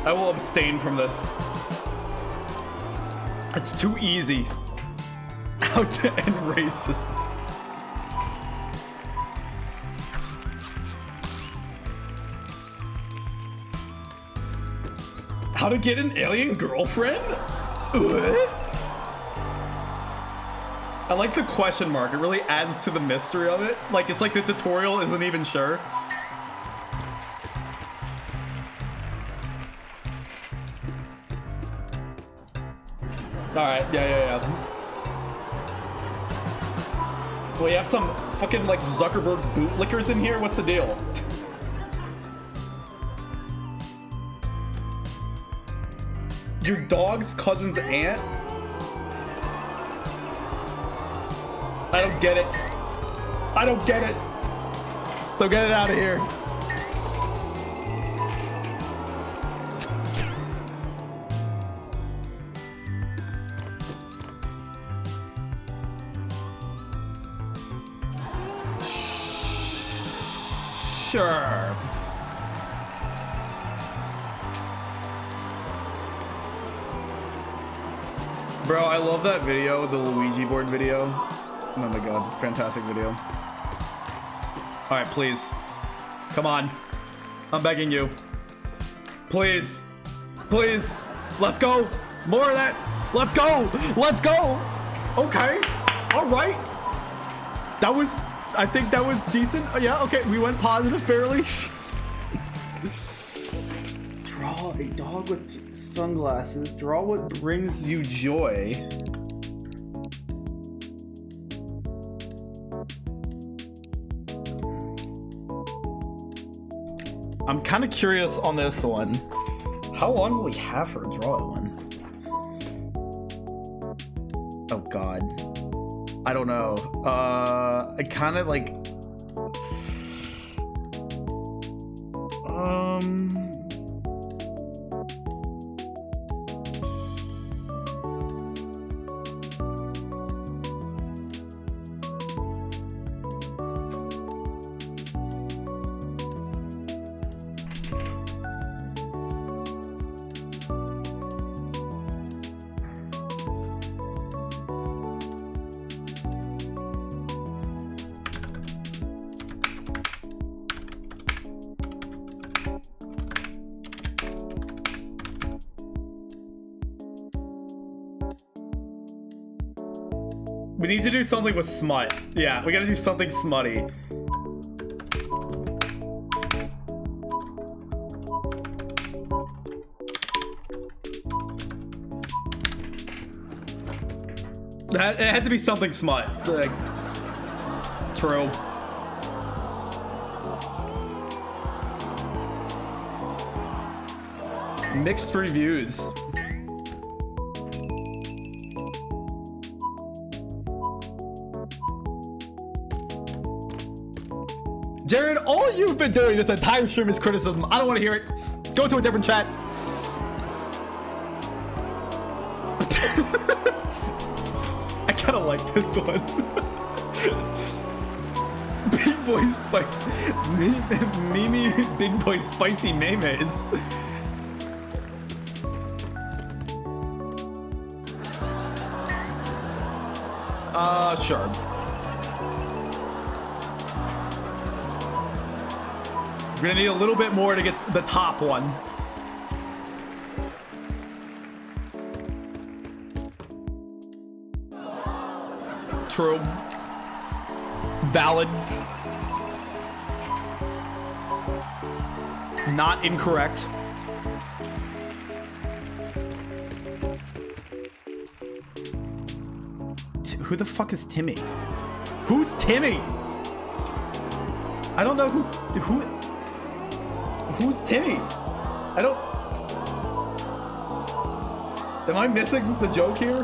I will abstain from this. It's too easy. How to end racism. How to get an alien girlfriend? I like the question mark. It really adds to the mystery of it. Like, it's like the tutorial isn't even sure. Alright, yeah. Well, you have some fucking, like, Zuckerberg bootlickers in here? What's the deal? Your dog's cousin's aunt? I don't get it. I don't get it. So get it out of here. Sure. Bro, I love that video, the Luigi board video. Oh my god, fantastic video. Alright, please. Come on. I'm begging you. Please. Please. Let's go. More of that. Let's go. Let's go. Okay. Alright. That was... I think that was decent. Yeah, okay. We went positive fairly. Draw a dog with sunglasses. Draw what brings you joy. I'm kind of curious on this one. How long will we have her draw that one? Oh god. I don't know. I kind of like... We need to do something with smut. Yeah, we gotta do something smutty. It had to be something smut. Like, true. Mixed reviews. Jared, all you've been doing this entire stream is criticism. I don't want to hear it. Go to a different chat. I kind of like this one. Big boy spicy. Mimi, big boy spicy memes. Sure. We're gonna need a little bit more to get the top one. True. Valid. Not incorrect. Who the fuck is Timmy? Who's Timmy? I don't know who's Timmy? I don't... Am I missing the joke here?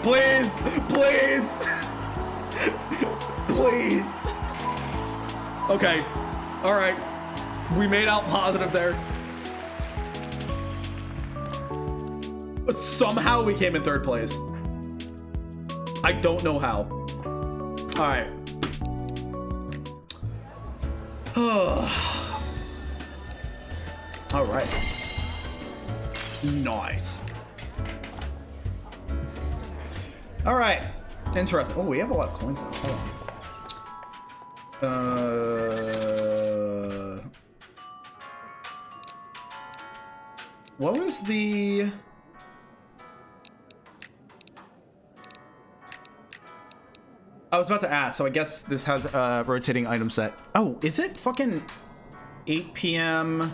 Please! Please! Please! Okay. Alright. We made out positive there. But somehow we came in third place. I don't know how. Alright. Alright. Nice. Alright. Interesting. Oh, we have a lot of coins now. Hold on. What was the... I was about to ask, so I guess this has a rotating item set. Oh, is it fucking 8 p.m.?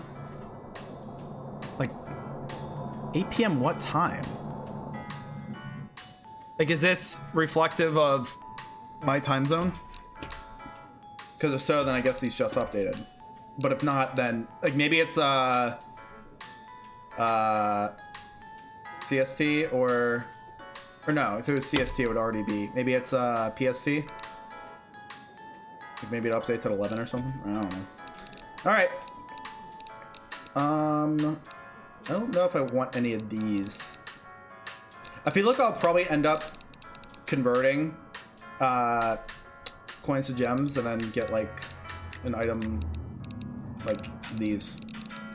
Like, 8 p.m. what time? Like, is this reflective of my time zone? Because if so, then I guess these just updated. But if not, then, like, maybe it's, CST or no, if it was CST, it would already be. Maybe it's PST. Maybe it updates at 11 or something. I don't know. All right. I don't know if I want any of these. I feel like I'll probably end up converting coins to gems and then get like an item like these.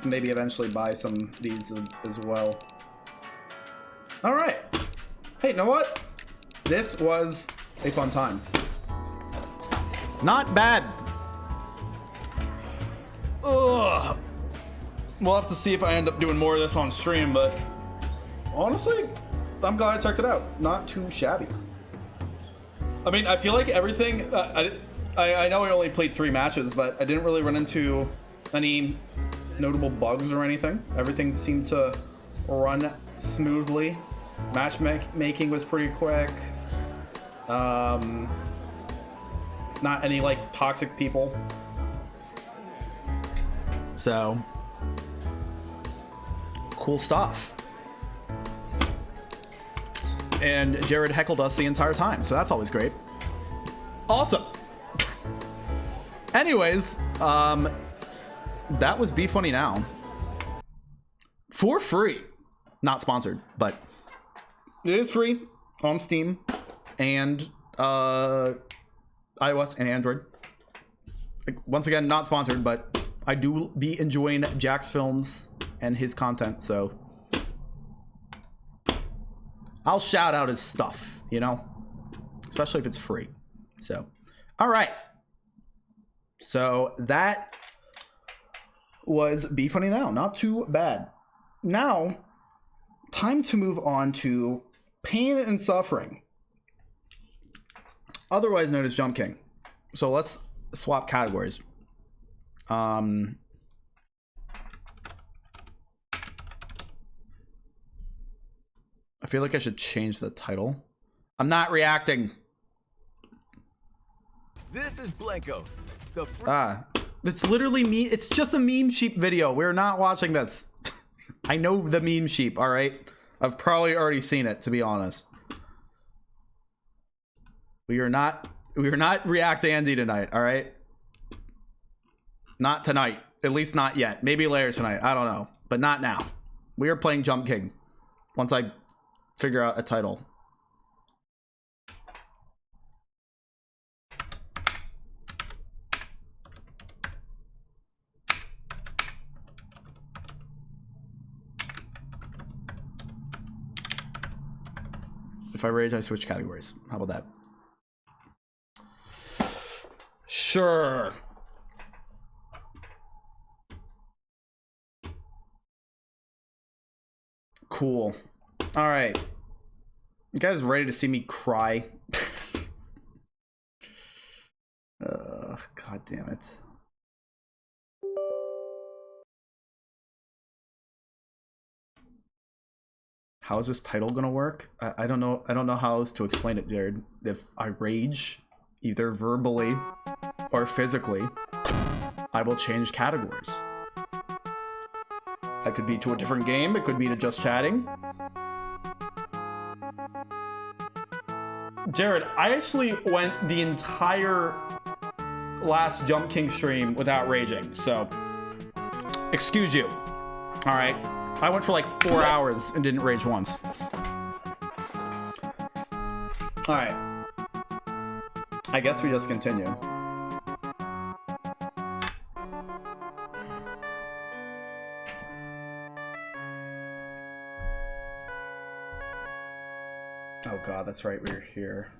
Maybe eventually buy some of these as well. All right. Hey, you know what? This was a fun time. Not bad. Ugh. We'll have to see if I end up doing more of this on stream, but honestly, I'm glad I checked it out. Not too shabby. I mean, I feel like everything... I know I only played 3 matches, but I didn't really run into any notable bugs or anything. Everything seemed to run smoothly. Matchmaking was pretty quick. Not any like toxic people. So cool stuff. And Jared heckled us the entire time, so that's always great. Awesome. Anyways, that was Be Funny Now. For free. Not sponsored, but it is free on Steam and iOS and Android. Once again, not sponsored, but I do be enjoying Jack's films and his content, so I'll shout out his stuff, you know, especially if it's free. So, all right. So that was Be Funny Now. Not too bad. Now, time to move on to Pain and Suffering, otherwise known as Jump King. So let's swap categories. I feel like I should change the title. I'm not reacting. This is Blankos. It's literally me. It's just a meme sheep video. We're not watching this. I know the meme sheep, all right? I've probably already seen it, to be honest. We are not React Andy tonight, all right? Not tonight. At least not yet. Maybe later tonight. I don't know. But not now. We are playing Jump King. Once I figure out a title. If I rage, I switch categories. How about that? Sure. Cool. All right. You guys ready to see me cry? God damn it. How is this title gonna work? I don't know. I don't know how else to explain it, Jared. If I rage, either verbally or physically, I will change categories. That could be to a different game. It could be to just chatting. Jared, I actually went the entire last Jump King stream without raging, so excuse you. All right. I went for like 4 hours and didn't rage once. All right. I guess we just continue. Oh God, that's right. We were here.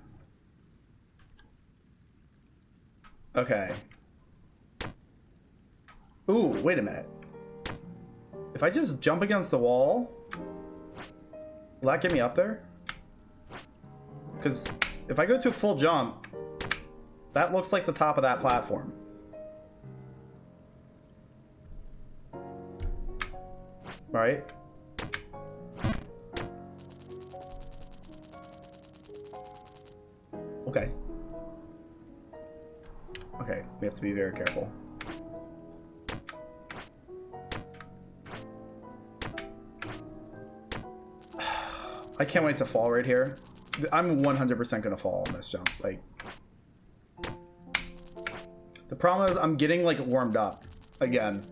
Okay. Ooh, wait a minute. If I just jump against the wall, will that get me up there? Because if I go to a full jump, that looks like the top of that platform. Right? Okay. Okay, we have to be very careful. I can't wait to fall right here. I'm 100% gonna fall on this jump. Like, the problem is I'm getting like warmed up again.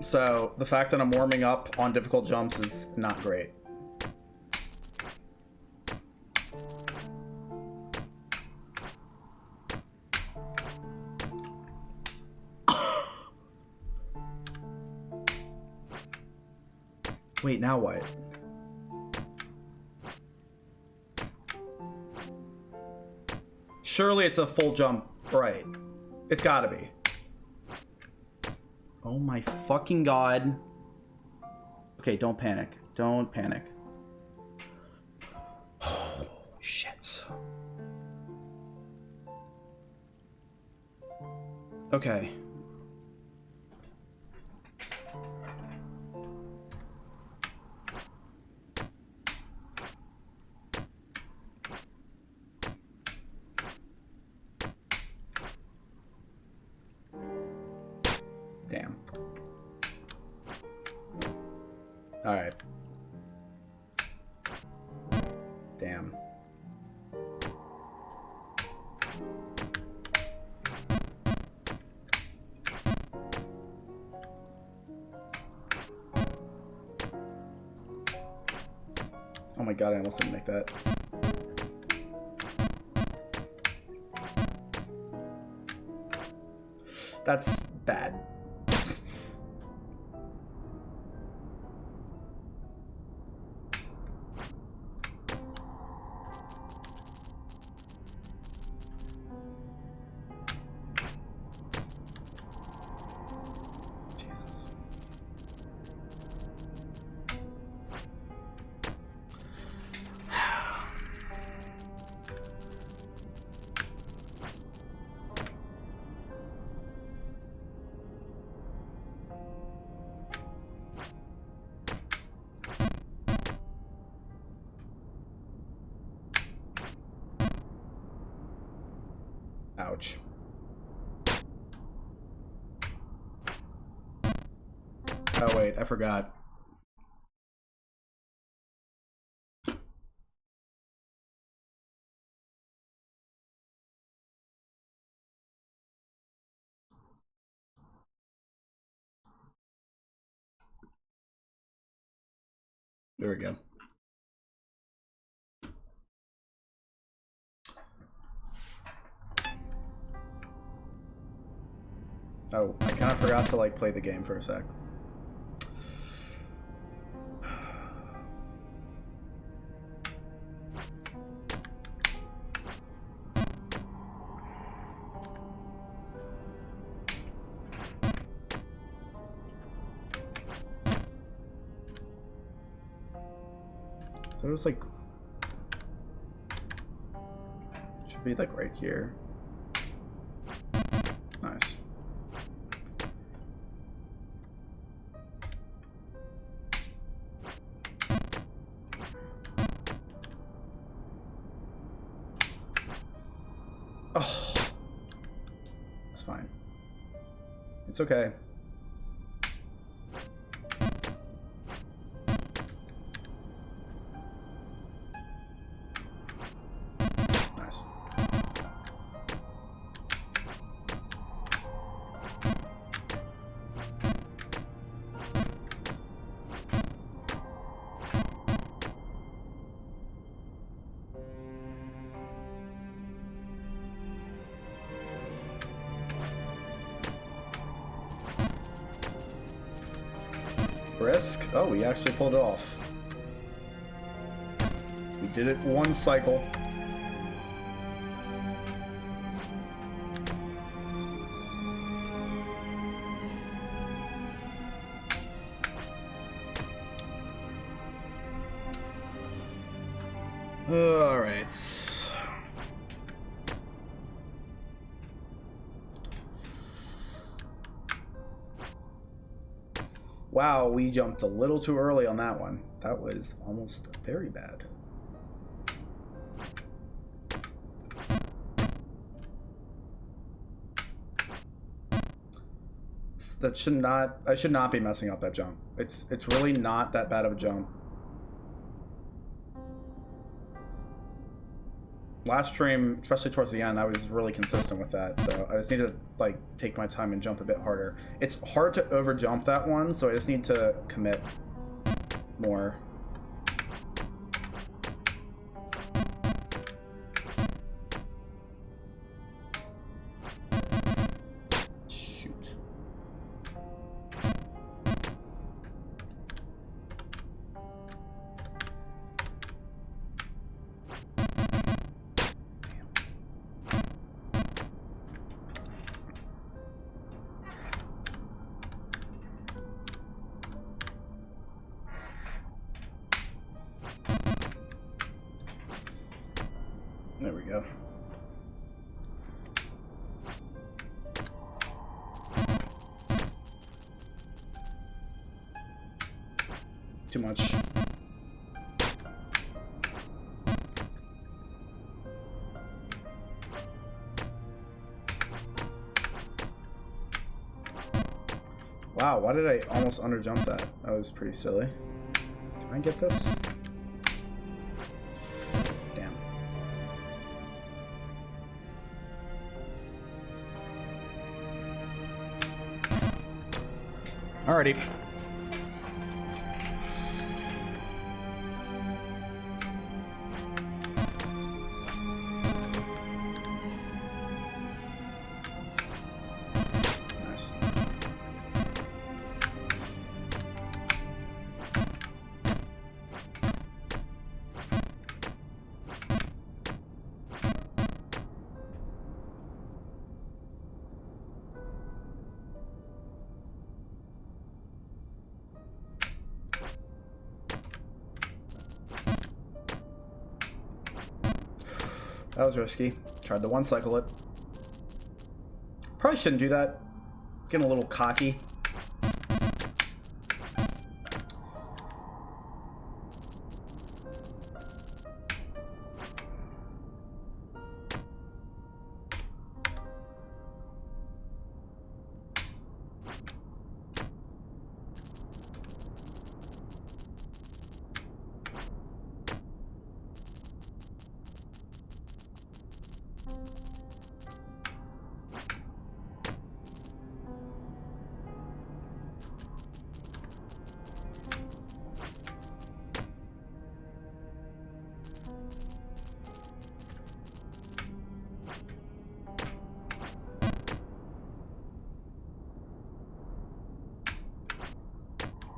So the fact that I'm warming up on difficult jumps is not great. Wait, now what? Surely it's a full jump, right? It's gotta be. Oh my fucking God. Okay, don't panic. Don't panic. Oh, shit. Okay. Damn. All right. Damn. Oh my god, I almost didn't make that. That's bad. Jesus. Ouch. Oh wait, I forgot. There we go. Oh, I kind of forgot to like play the game for a sec. So it was like, should be like right here. Nice. Oh, it's fine. It's okay. Nice. Brisk. Oh, we actually pulled it off. We did it one cycle. All right. Wow, we jumped a little too early on that one. That was almost very bad. That should not, I should not be messing up that jump. It's really not that bad of a jump. Last stream, especially towards the end, I was really consistent with that, so I just need to like take my time and jump a bit harder. It's hard to over jump that one, so I just need to commit more. Shoot. Too much. Wow, why did I almost underjump that? That was pretty silly. Can I get this? Damn. Alrighty. Nice. That was risky. Tried to one cycle it. Probably shouldn't do that. Getting a little cocky.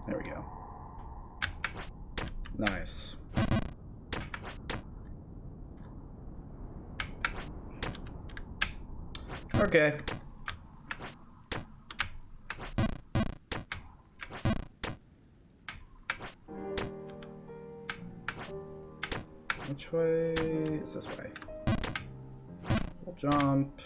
There we go. Nice. Okay. Which way is this way? Full jump.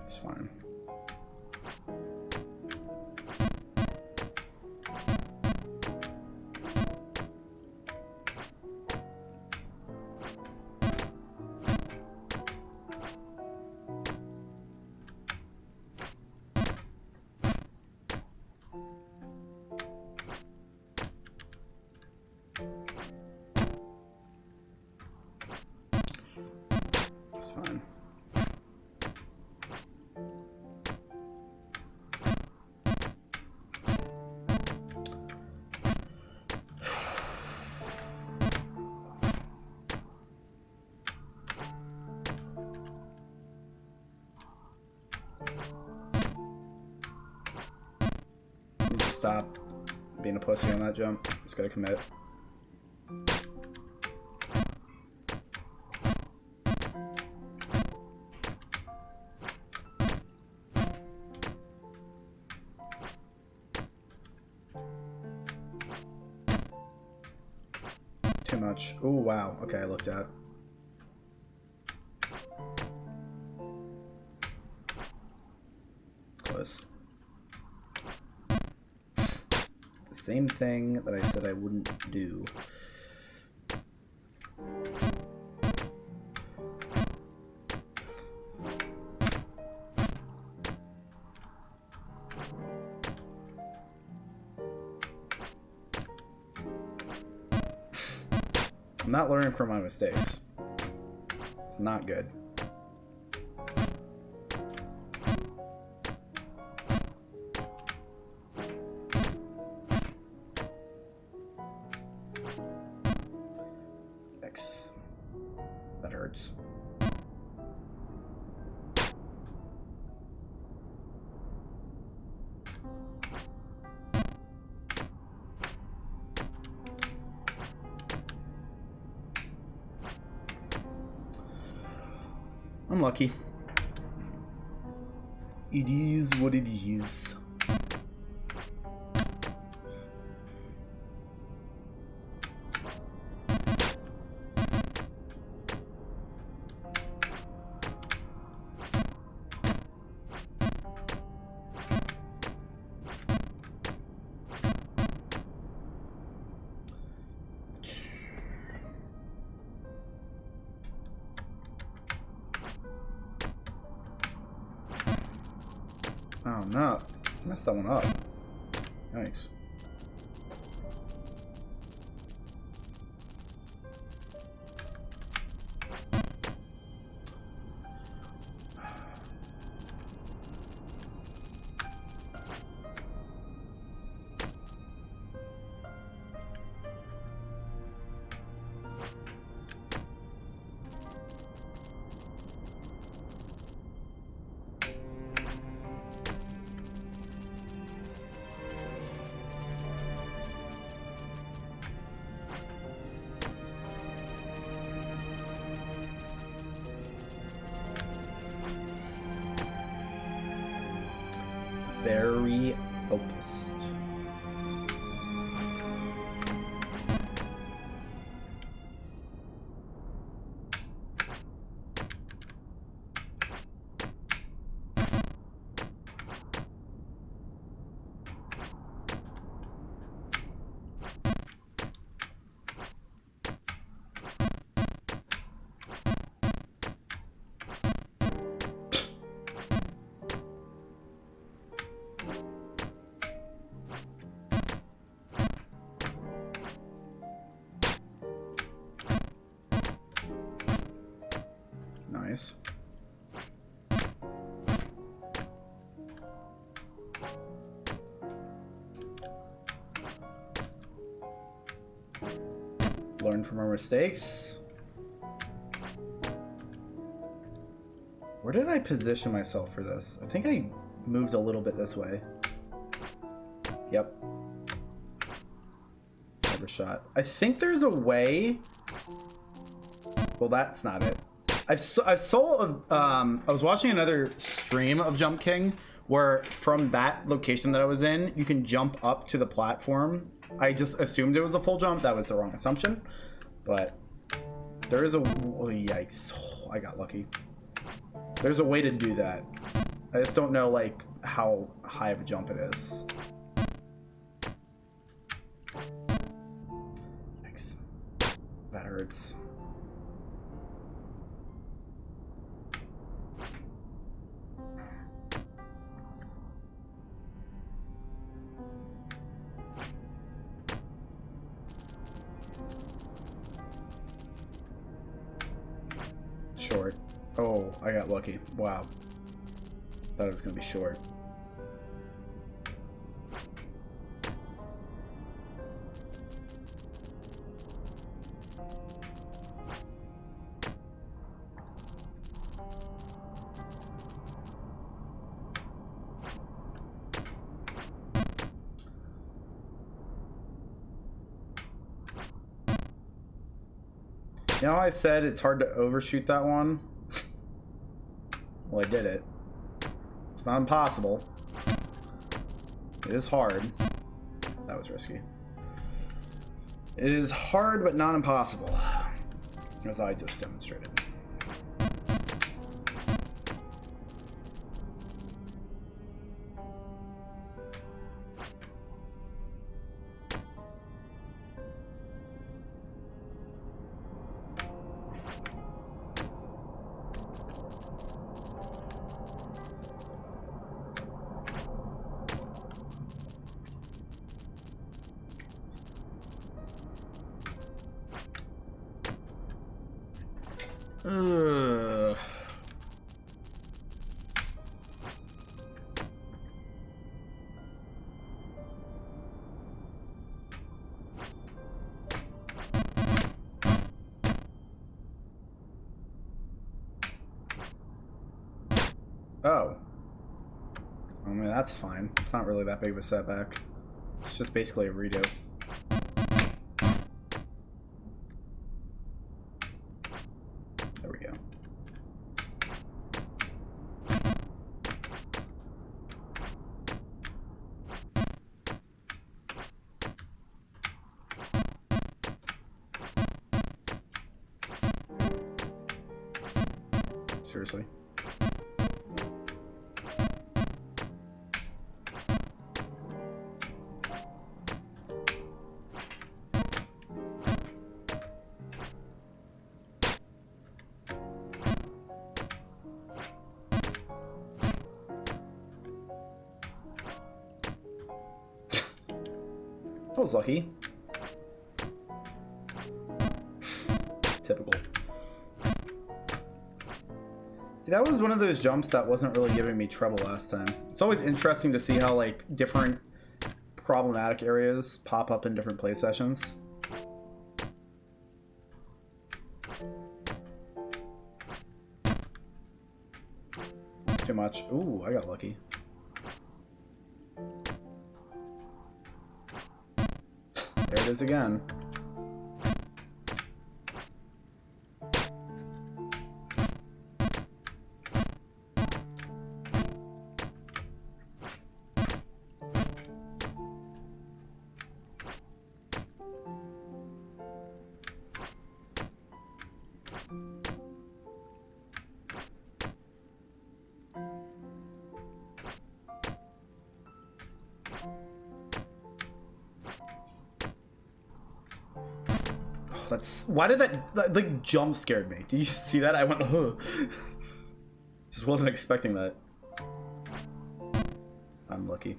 It's fine. It's fine. Need to stop being a pussy on that jump. Just gotta commit. Too much. Oh wow. Okay, I looked at. Close. The same thing that I said I wouldn't do. I'm not learning from my mistakes. It's not good. X. That hurts. Unlucky. It is what it is. Oh no. Messed that one up. Thanks. Very focused. Nice. Learn from our mistakes. Where did I position myself for this? I think I moved a little bit this way. Yep. Never shot. I think there's a way. Well, that's not it. I was watching another stream of Jump King where from that location that I was in, you can jump up to the platform. I just assumed it was a full jump. That was the wrong assumption. But there is a... Oh, yikes. Oh, I got lucky. There's a way to do that. I just don't know, like, how high of a jump it is. Yikes. That hurts. Short. Oh, I got lucky. Wow. Thought it was gonna be short. You know how I said it's hard to overshoot that one? Well, I did it. It's not impossible. It is hard. That was risky. It is hard, but not impossible. As I just demonstrated. Ugh. Oh. I mean, that's fine. It's not really that big of a setback. It's just basically a redo. There we go. Seriously. That was lucky. Typical. See, that was one of those jumps that wasn't really giving me trouble last time. It's always interesting to see how, like, different problematic areas pop up in different play sessions. Too much. Ooh, I got lucky. There it is again. That's why did that like jump scared me? Did you see that? I went, oh. Just wasn't expecting that. I'm lucky.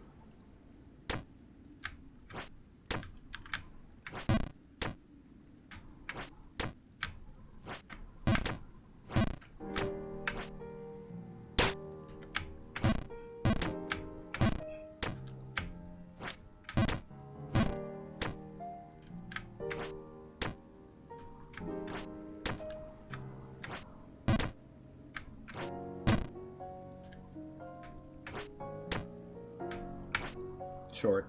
Short.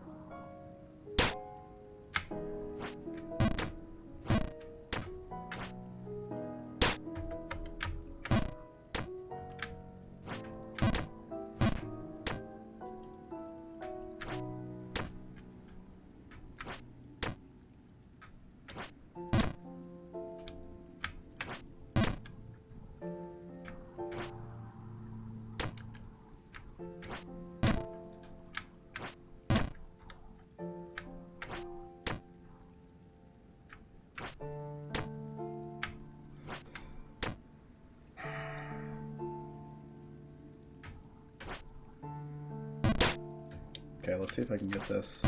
Okay, let's see if I can get this.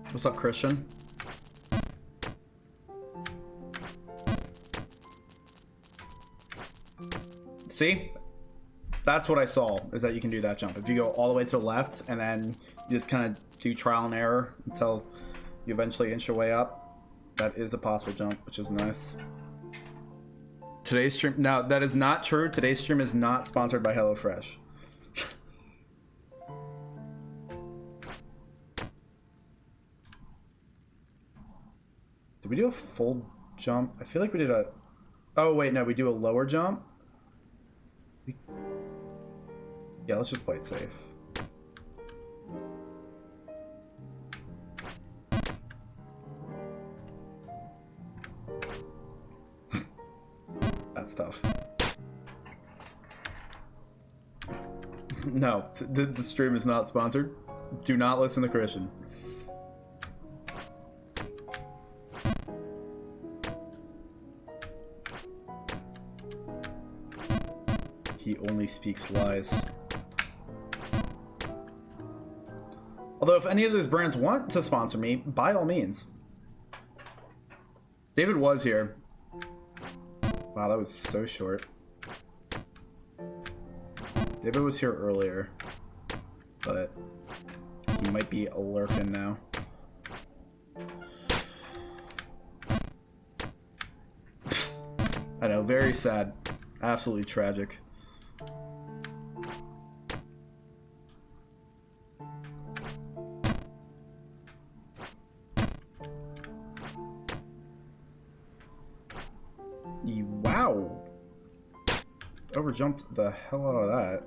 What's up, Christian? See? That's what I saw, is that you can do that jump. If you go all the way to the left, and then you just kind of do trial and error until you eventually inch your way up, that is a possible jump, which is nice. Today's stream... Now, that is not true. Today's stream is not sponsored by HelloFresh. Did we do a full jump? I feel like we did a... Oh, wait, no, we do a lower jump? Yeah, let's just play it safe. That's tough. No, the stream is not sponsored. Do not listen to Christian. He only speaks lies. Although if any of those brands want to sponsor me, by all means. David was here. Wow, that was so short. David was here earlier, but he might be lurking now. I know, very sad. Absolutely tragic. Wow. Overjumped the hell out of that.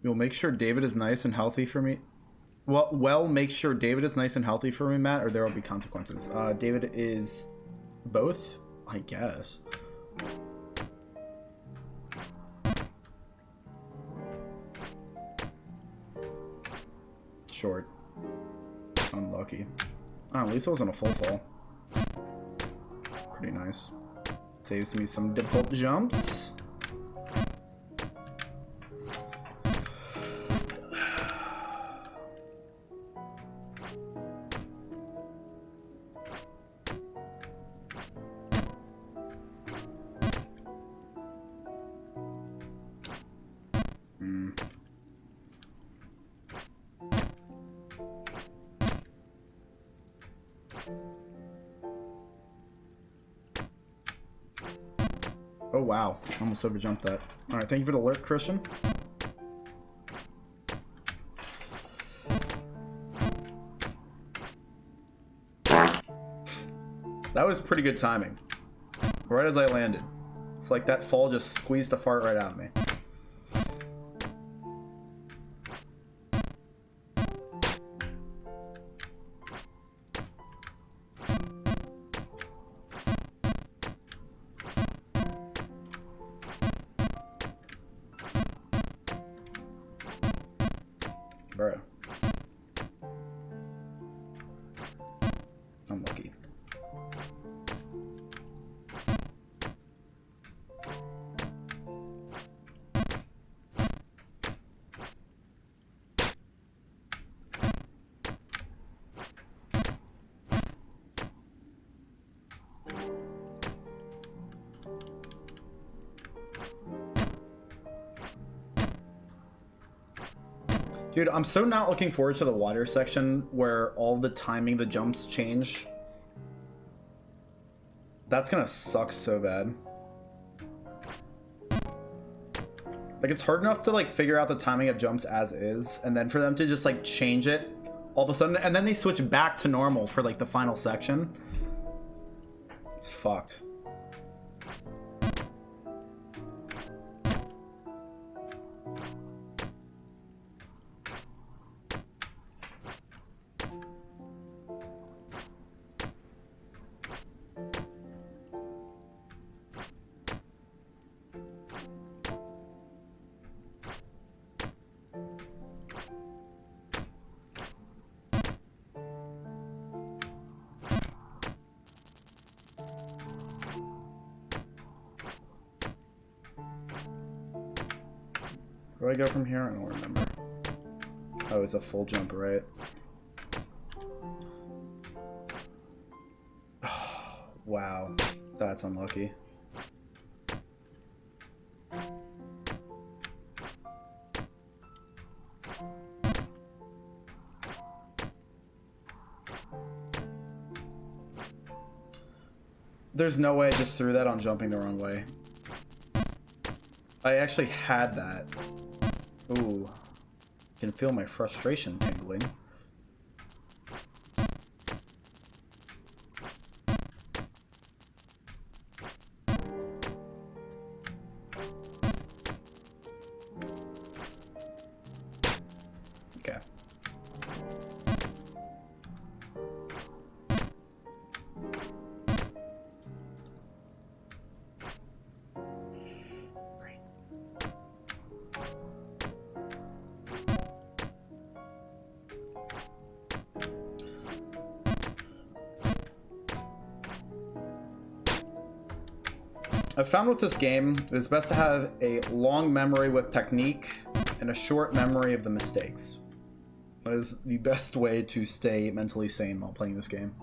You'll make sure David is nice and healthy for me. Well, make sure David is nice and healthy for me, Matt, or there will be consequences. David is both, I guess. short. Unlucky. Oh, at least it wasn't a full fall. Pretty nice. Saves me some difficult jumps. Oh wow, almost overjumped that. Alright, thank you for the alert, Christian. That was pretty good timing. Right as I landed. It's like that fall just squeezed a fart right out of me. Bro. Unlucky. Dude, I'm so not looking forward to the water section where all the timing the jumps change. That's gonna suck so bad. Like, it's hard enough to, like, figure out the timing of jumps as is, and then for them to just, like, change it all of a sudden, and then they switch back to normal for, like, the final section. It's fucked. Where do I go from here? I don't remember. Oh, it's a full jump, right? Wow, that's unlucky. There's no way I just threw that on jumping the wrong way. I actually had that. Ooh. Can feel my frustration tingling. Okay. I've found with this game, it is best to have a long memory with technique and a short memory of the mistakes. That is the best way to stay mentally sane while playing this game.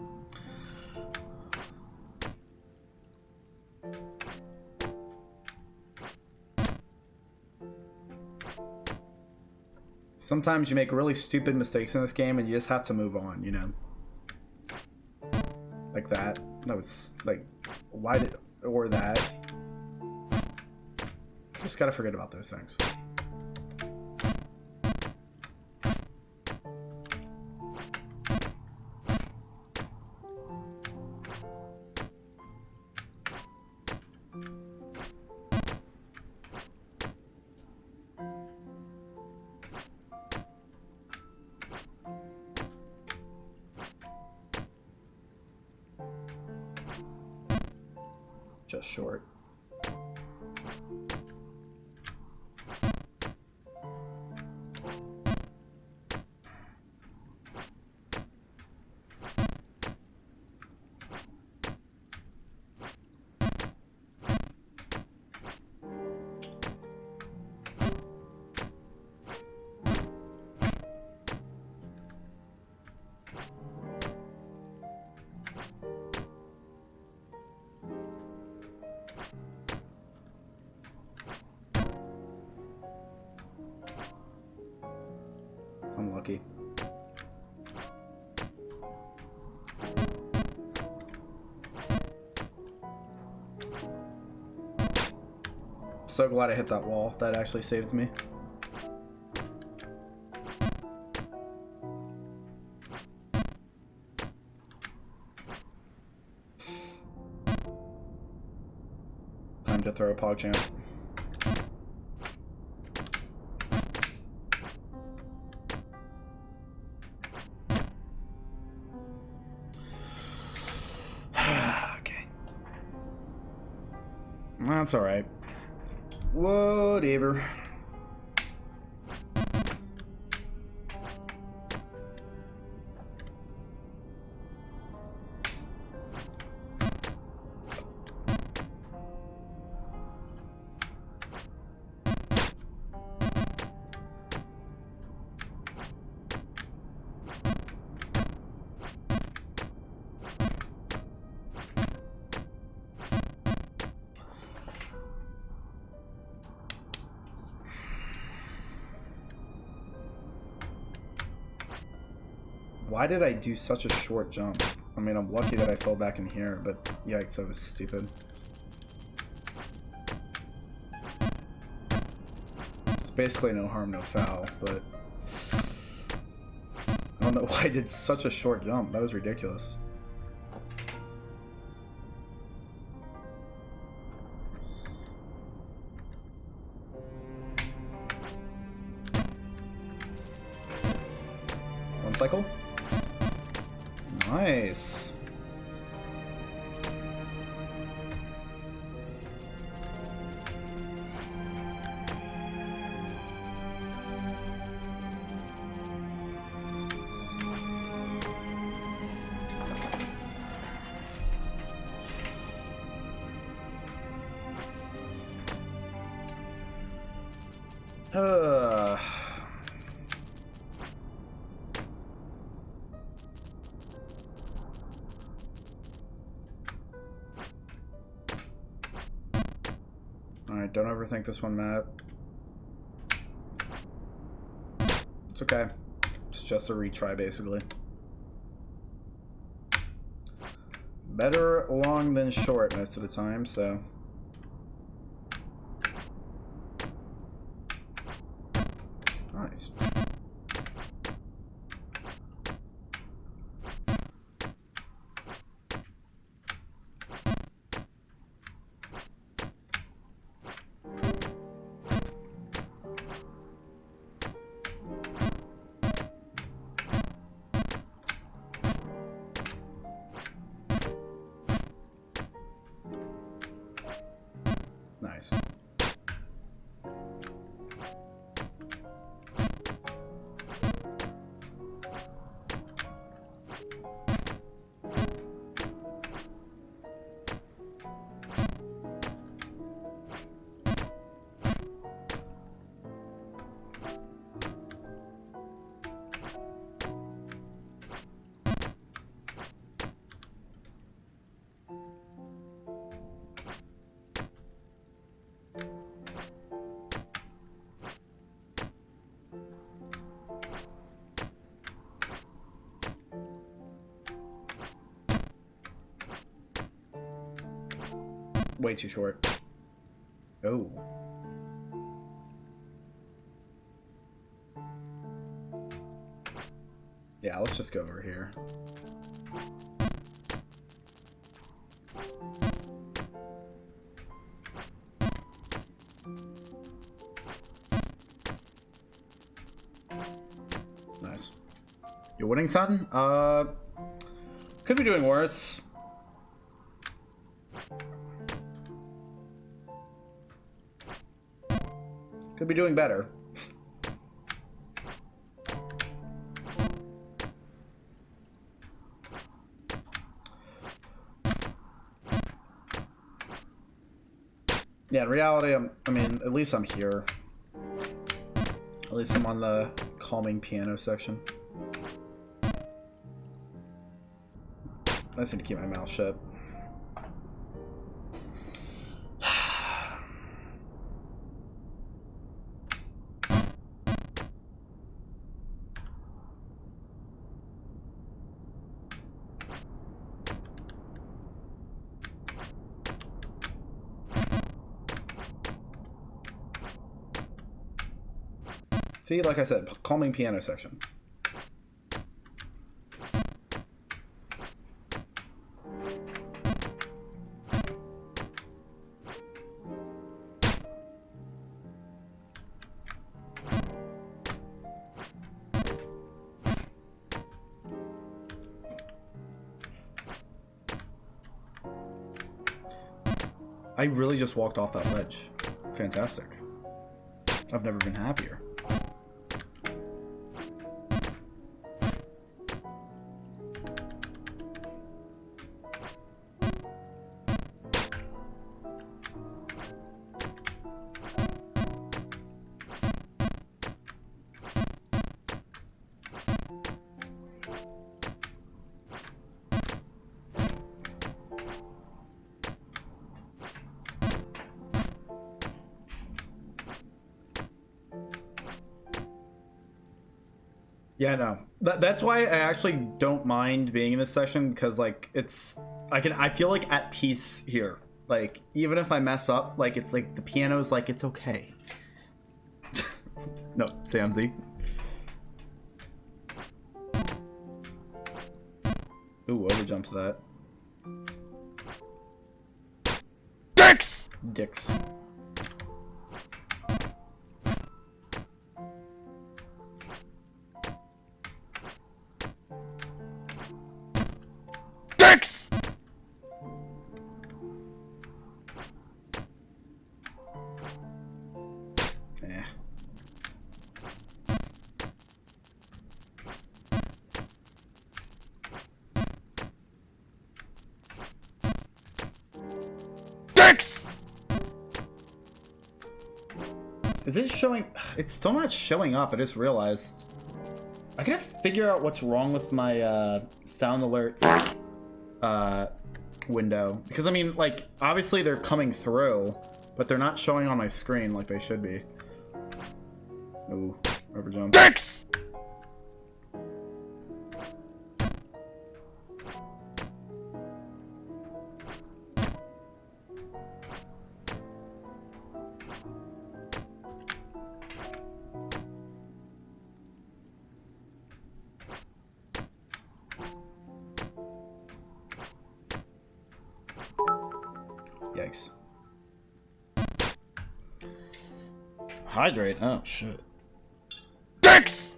Sometimes you make really stupid mistakes in this game and you just have to move on, you know? Like that. That was, like, why did... or that. Just gotta forget about those things. Just short. lucky. So glad I hit that wall. That actually saved me. Time to throw a PogChamp. Okay. That's alright. Whatever. Why did I do such a short jump? I mean, I'm lucky that I fell back in here, but yikes, that was stupid. It's basically no harm, no foul, but I don't know why I did such a short jump. That was ridiculous. One cycle. Nice. Alright, don't overthink this one, Matt. It's okay. It's just a retry, basically. Better long than short most of the time, so... Nice. Nice. Way too short. Oh. Yeah, let's just go over here. Nice. You're winning, son? Could be doing worse. Could be doing better. Yeah, in reality, I mean, at least I'm here. At least I'm on the calming piano section. I just need to keep my mouth shut. See, like I said, calming piano section. I really just walked off that ledge. Fantastic. I've never been happier. Yeah, no. That's why I actually don't mind being in this section, because like I feel like at peace here. Like even if I mess up, like it's like the piano's like it's okay. No, Samzy. Ooh, overjump to that. Dicks! Dicks. Dicks! Eh. Dicks! Is it showing? It's still not showing up. I just realized. I gotta figure out what's wrong with my sound alerts window, because I mean, like, obviously they're coming through, but they're not showing on my screen like they should be. Ooh, overjump. Dicks! Yikes. Hydrate. Oh shit. Dicks!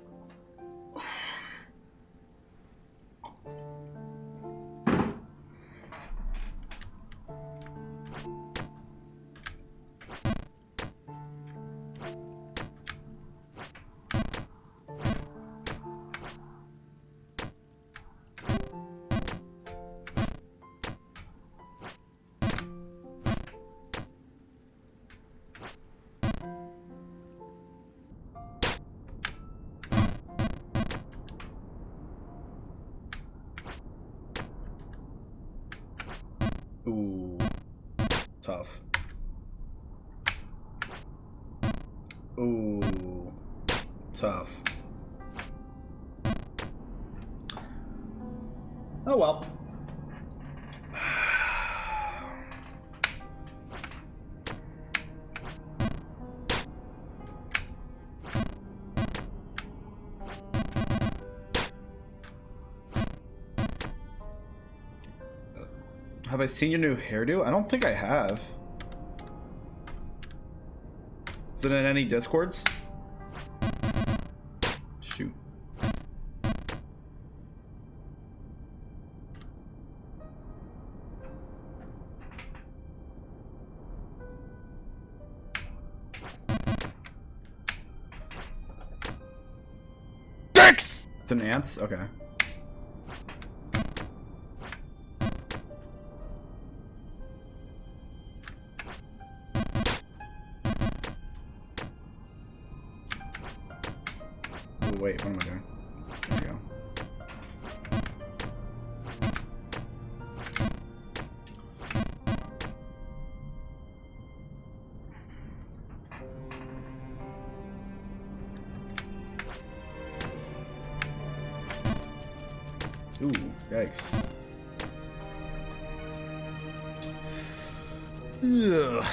Ooh, tough. Ooh, tough. Oh well. Have I seen your new hairdo? I don't think I have. Is it in any Discords? Shoot. Dicks! It's an ants? Okay. Ooh, wait, what am I doing? There we go. Ooh, yikes. Ugh.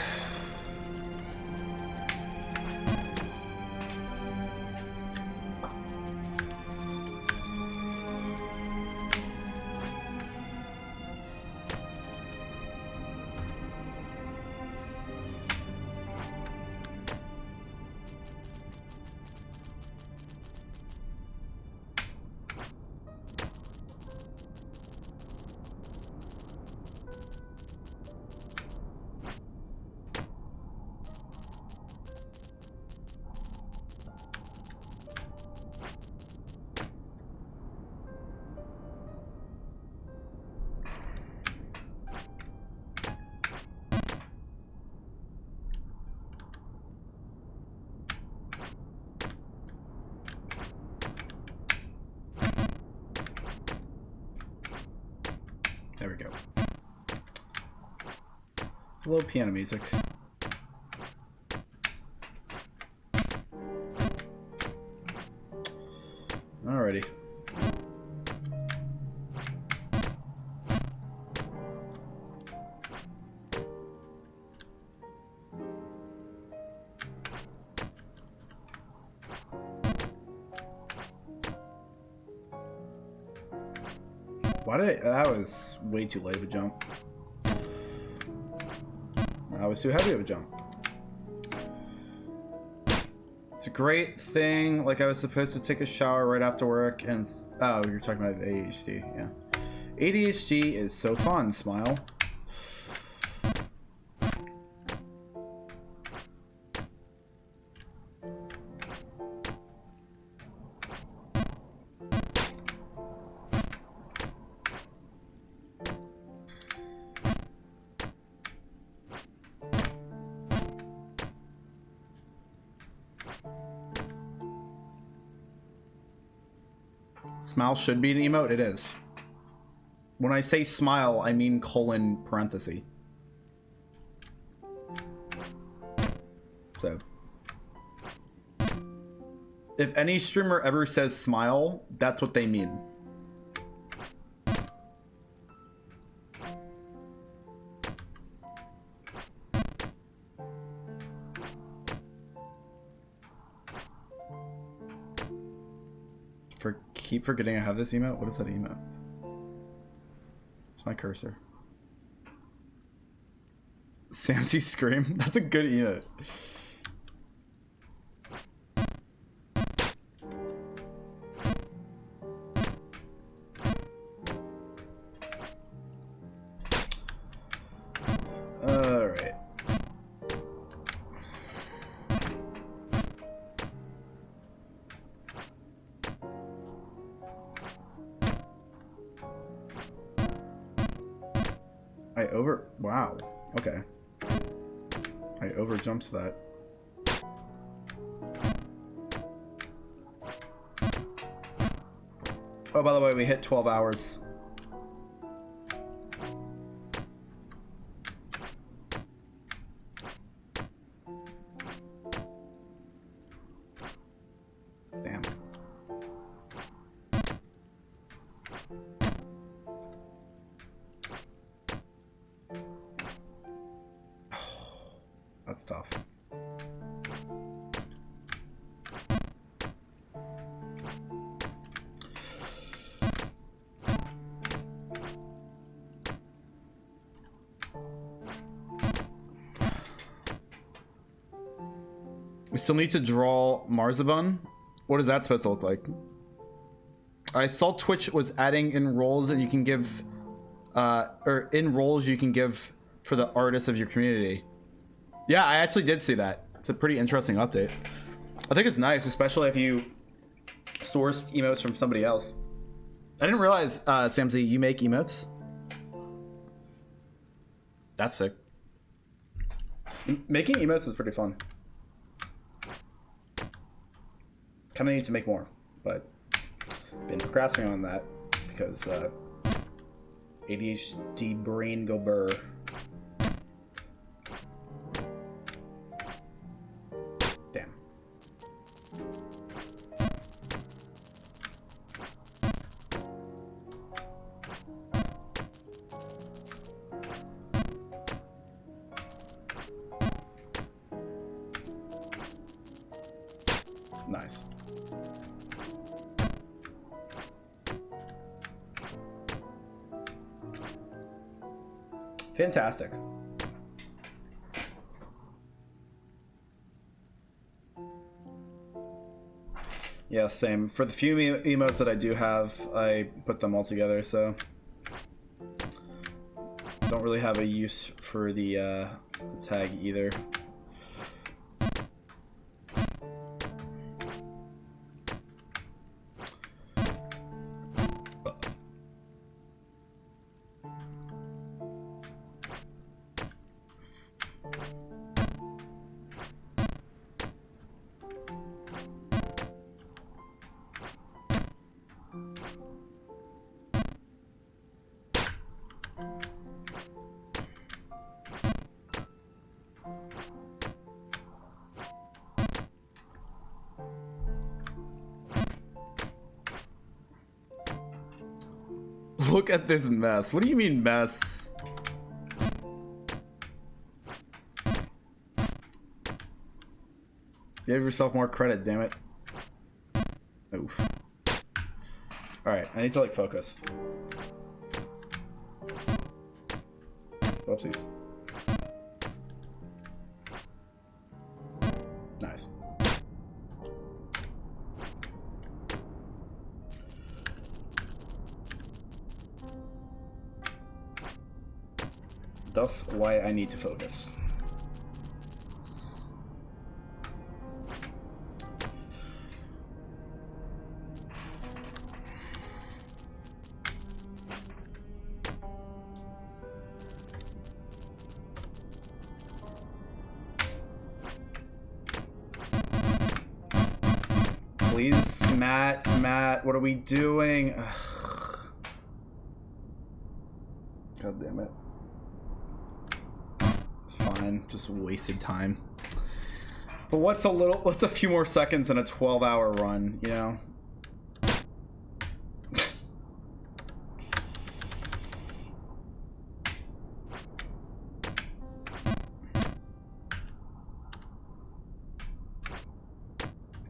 There we go. A little piano music. Alrighty. That was way too late of a jump. That was too heavy of a jump. It's a great thing. Like, I was supposed to take a shower right after work and... Oh, you're talking about ADHD, yeah. ADHD is so fun, Smile. Smile should be an emote. It is. When I say smile, I mean colon parenthesis. So, if any streamer ever says smile, that's what they mean. Keep forgetting I have this emote. What is that emote? It's my cursor. Samsy Scream. That's a good emote. All right. Wow. Okay. I overjumped that. Oh, by the way, we hit 12 hours. Damn. That's tough. We still need to draw Marzipan. What is that supposed to look like? I saw Twitch was adding in roles that you can give, or in roles you can give for the artists of your community. Yeah, I actually did see that. It's a pretty interesting update. I think it's nice, especially if you sourced emotes from somebody else. I didn't realize, Samsy, you make emotes? That's sick. Making emotes is pretty fun. Kind of need to make more, but been procrastinating on that because ADHD brain go burr. Damn. Nice. Fantastic. Yeah, same. For the few emotes that I do have, I put them all together, so don't really have a use for the tag either. Look at this mess. What do you mean mess? Give yourself more credit, damn it. Oof. Alright, I need to like focus. Whoopsies. Nice. Thus, why I need to focus. Please, Matt, what are we doing? Ugh. God damn it. It's fine, just wasted time. But what's a few more seconds in a 12-hour run, you know?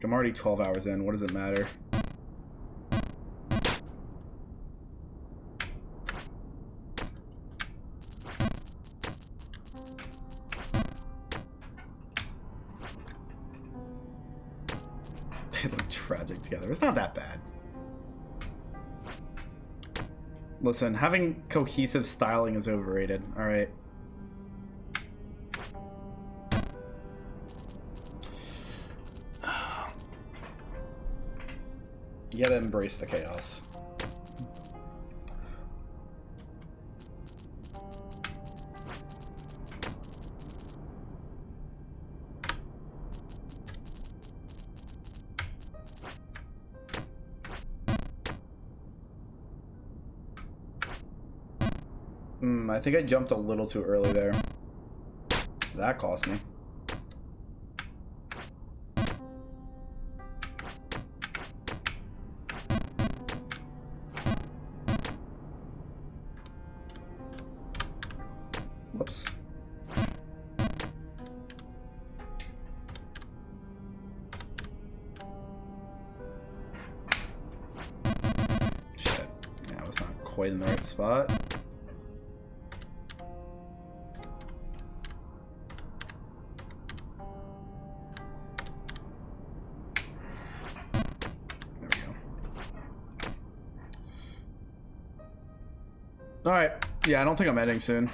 I'm already 12 hours in. What does it matter? They look tragic together. It's not that bad. Listen, having cohesive styling is overrated. All right. You gotta embrace the chaos. I think I jumped a little too early there. That cost me. Whoops. Shit. Yeah, I was not quite in the right spot. There we go. Alright. Yeah, I don't think I'm ending soon.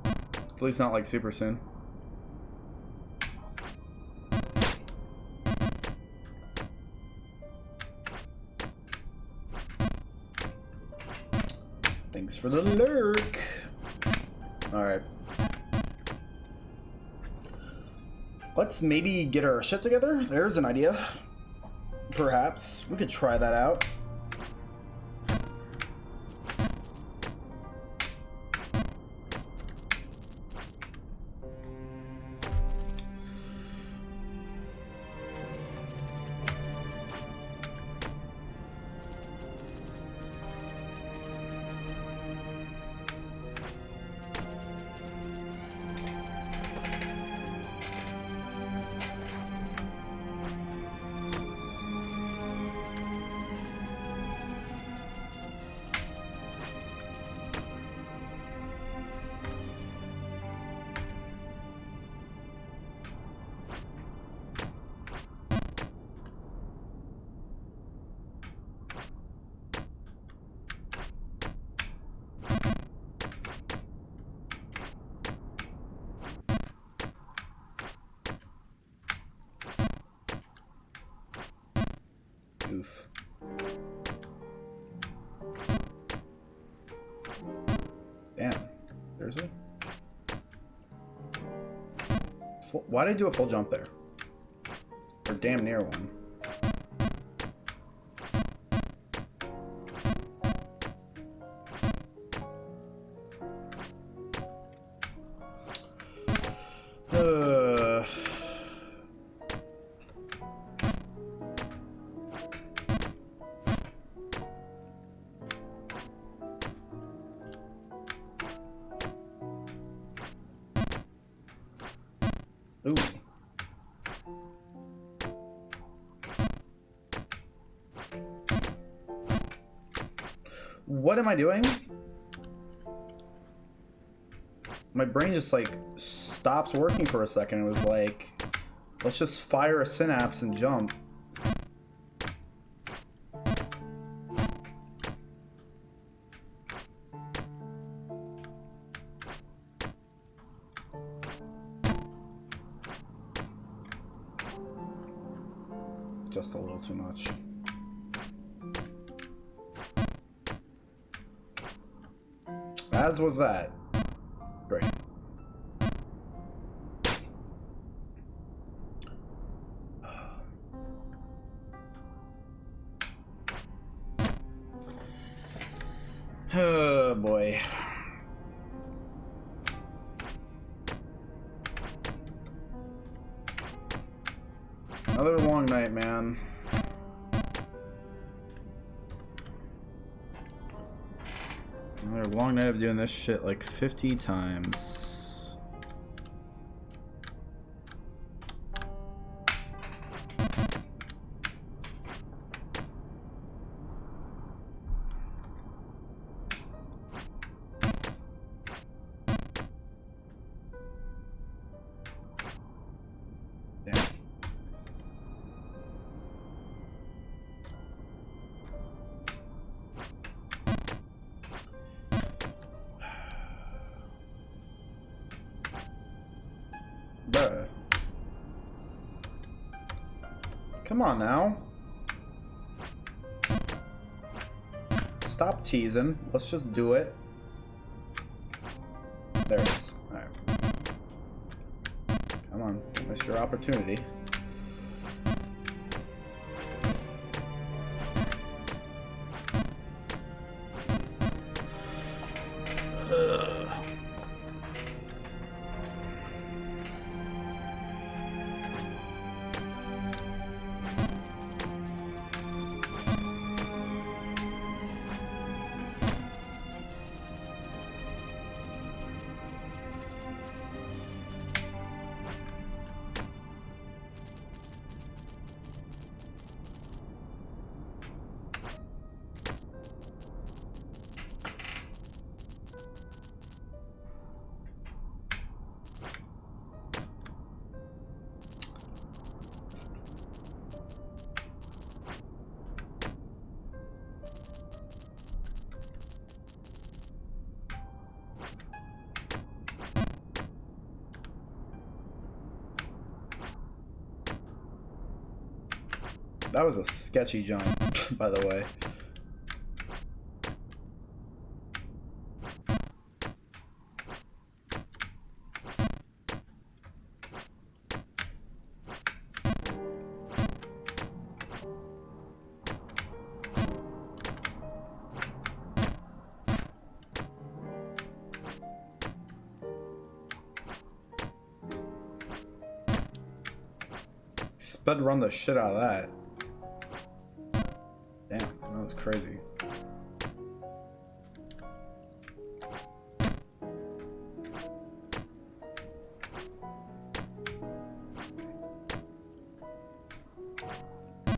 At least not like super soon. Thanks for the lurk. Alright. Let's maybe get our shit together. There's an idea. Perhaps. We could try that out. Oof. Damn. Seriously? Why did I do a full jump there? Or damn near one. Ooh. What am I doing? My brain just like stopped working for a second. It was like, let's just fire a synapse and jump. Just a little too much. As was that. Great. Oh boy. Another long night, man. Another long night of doing this shit like 50 times. Damn. Bruh. Come on now. Stop teasing. Let's just do it. There it is. Alright. Come on. Miss your opportunity. That was a sketchy jump, by the way. Spud run the shit out of that. Damn, that was crazy.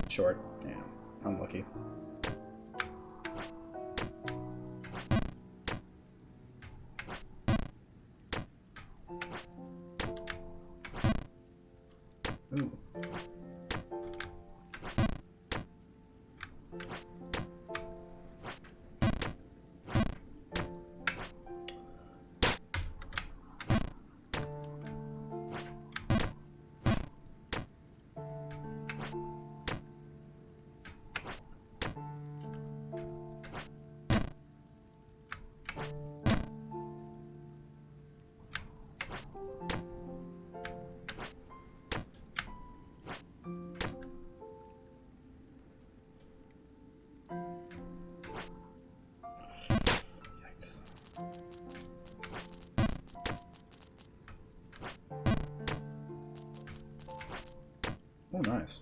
Short. Damn, unlucky. Ooh. Yikes. Oh, nice.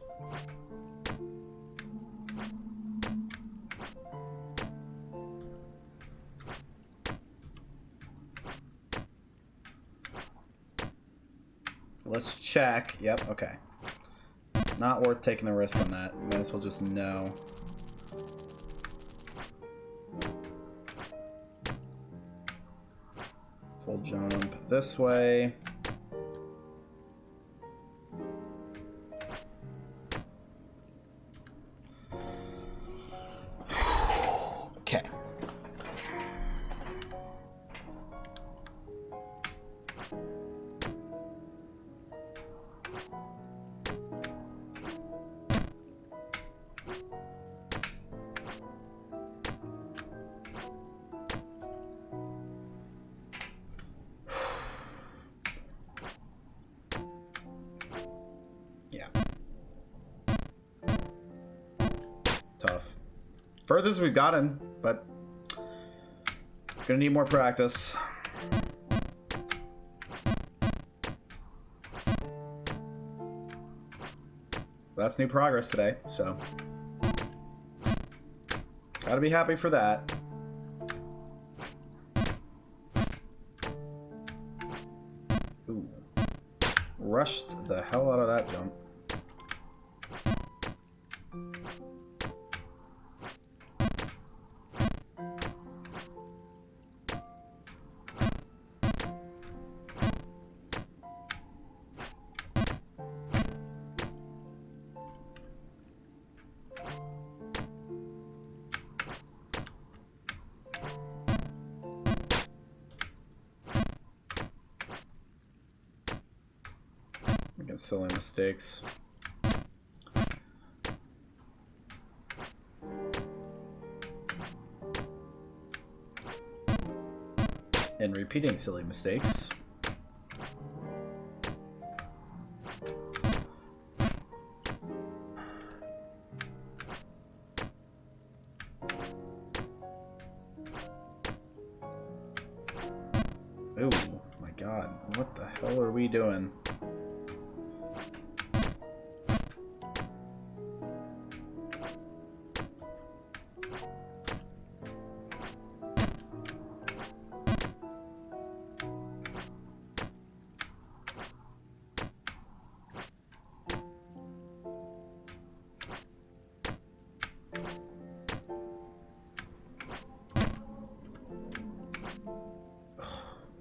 Let's check. Yep, okay. Not worth taking the risk on that. Might as well just know. Full jump this way. Okay. Yeah. Tough. Furthest we've gotten, but gonna need more practice. That's new progress today, so gotta be happy for that. Ooh. Rushed the hell out of that jump. Making silly mistakes. And repeating silly mistakes. Oh my god, what the hell are we doing?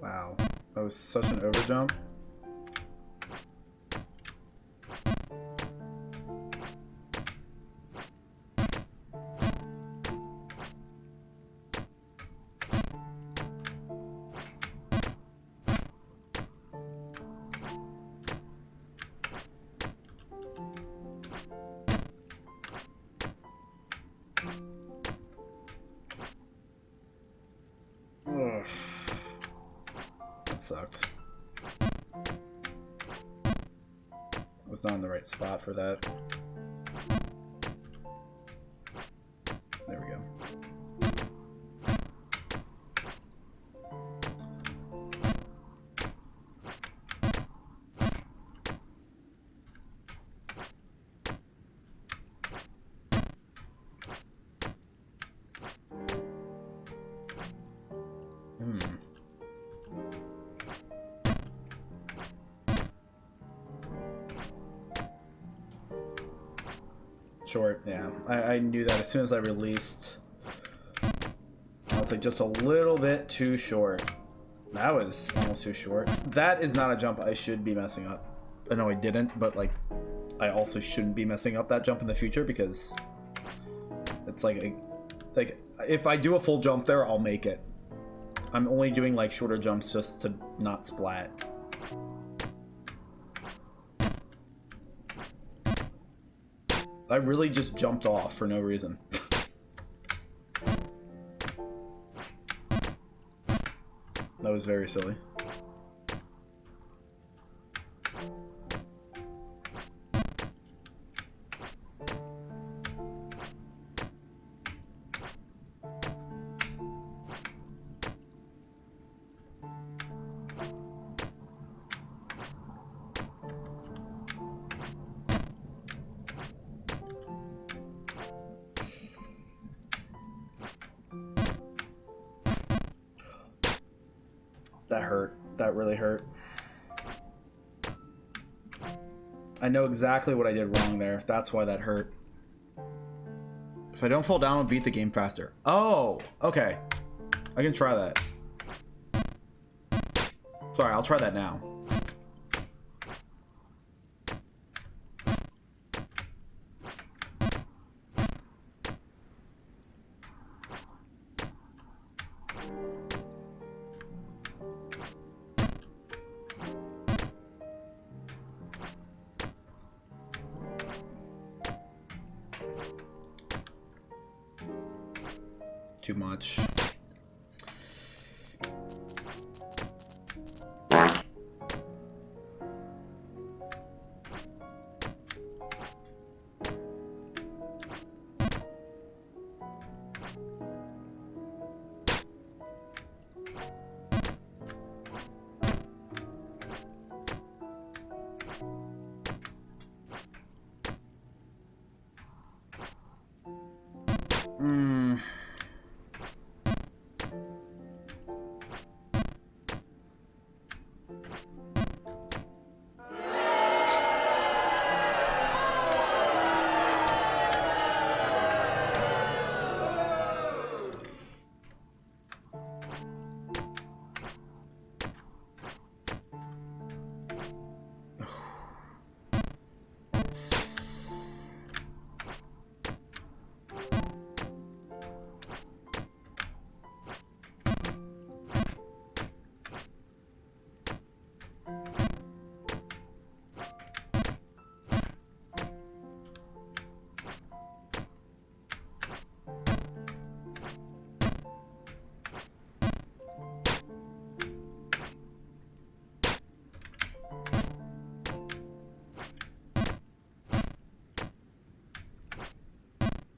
Wow, that was such an overjump. Ugh. That sucked. I was not in the right spot for that. There we go. Short, yeah. I knew that as soon as I released. I was like just a little bit too short. That was almost too short. That is not a jump I should be messing up. I know I didn't, but like I also shouldn't be messing up that jump in the future because it's like if I do a full jump there, I'll make it. I'm only doing like shorter jumps just to not splat. I really just jumped off for no reason. That was very silly. That hurt. That really hurt. I know exactly what I did wrong there. That's why that hurt. If I don't fall down, I'll beat the game faster. Oh, okay. I can try that. Sorry, I'll try that now. Too much.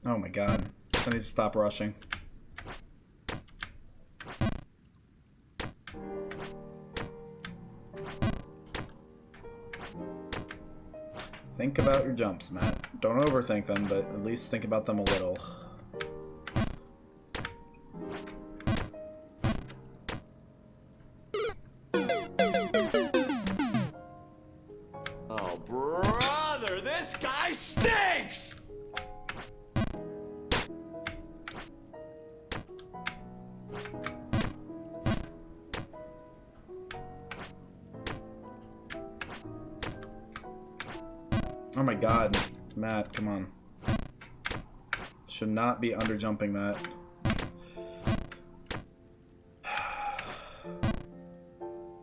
Oh my god. I need to stop rushing. Think about your jumps, Matt. Don't overthink them, but at least think about them a little. Oh, brother, this guy stinks! Oh my god. Matt, come on. Should not be underjumping that.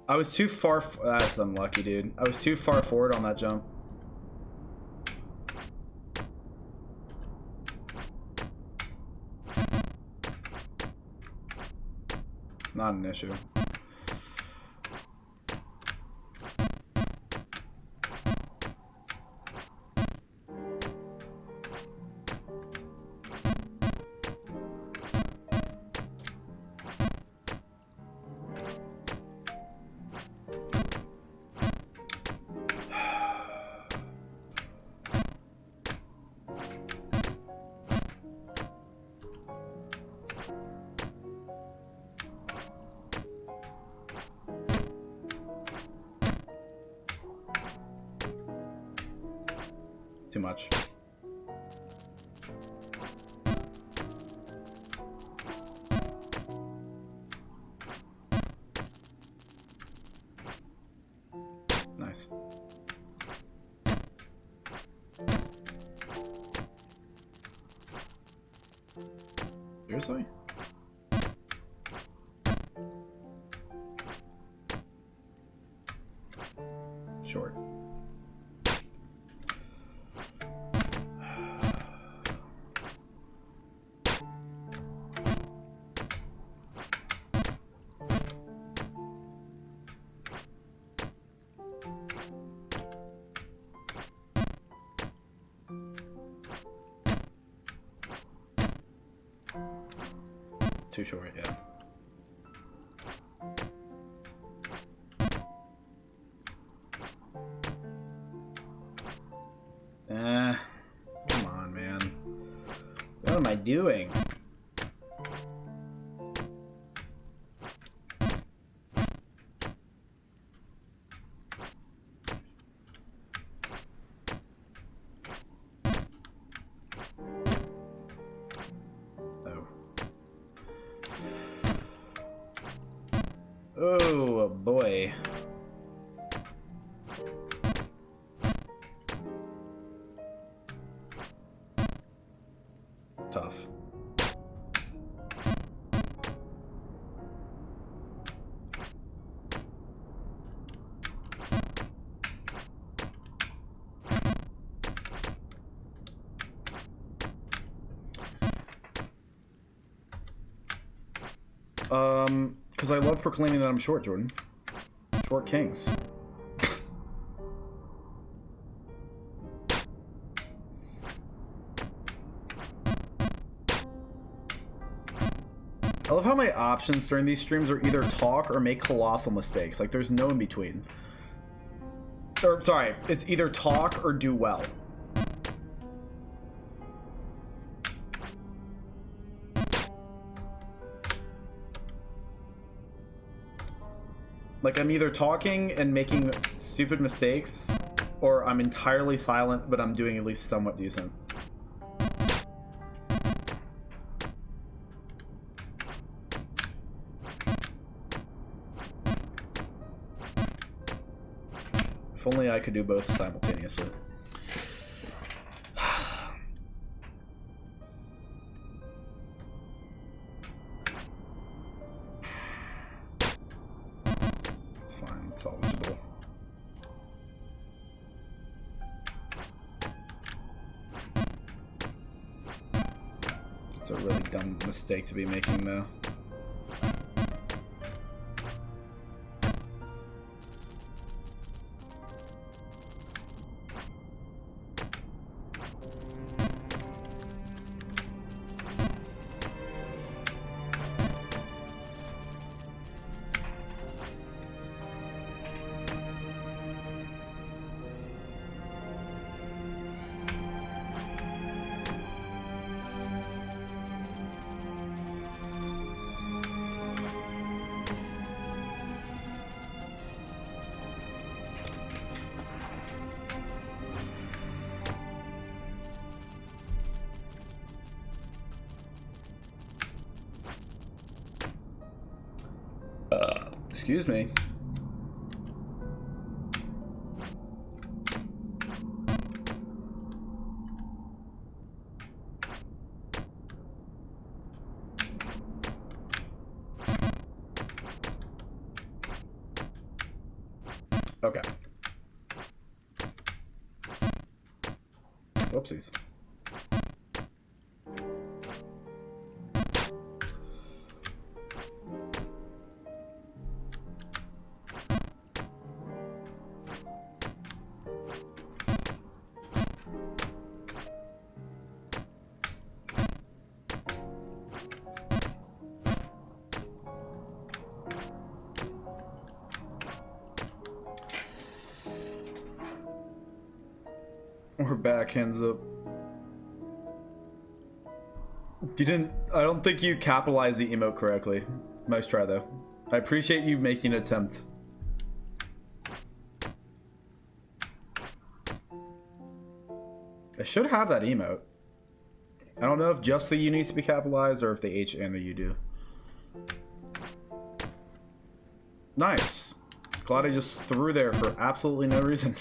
I was too far. That's unlucky, dude. I was too far forward on that jump. Not an issue. Too much. Nice. Seriously? Short. Too short, yeah. Come on, man. What am I doing? Oh boy. Tough. Because I love proclaiming that I'm short, Jordan. Short kings. I love how my options during these streams are either talk or make colossal mistakes. Like, there's no in between. Or, sorry, it's either talk or do well. Like, I'm either talking and making stupid mistakes, or I'm entirely silent, but I'm doing at least somewhat decent. If only I could do both simultaneously. It's fine, it's salvageable. It's a really dumb mistake to be making, though. Excuse me. Okay. Whoopsies. We're back, hands up. You didn't... I don't think you capitalized the emote correctly. Nice try, though. I appreciate you making an attempt. I should have that emote. I don't know if just the U needs to be capitalized or if the H and the U do. Nice. Glad I just threw there for absolutely no reason.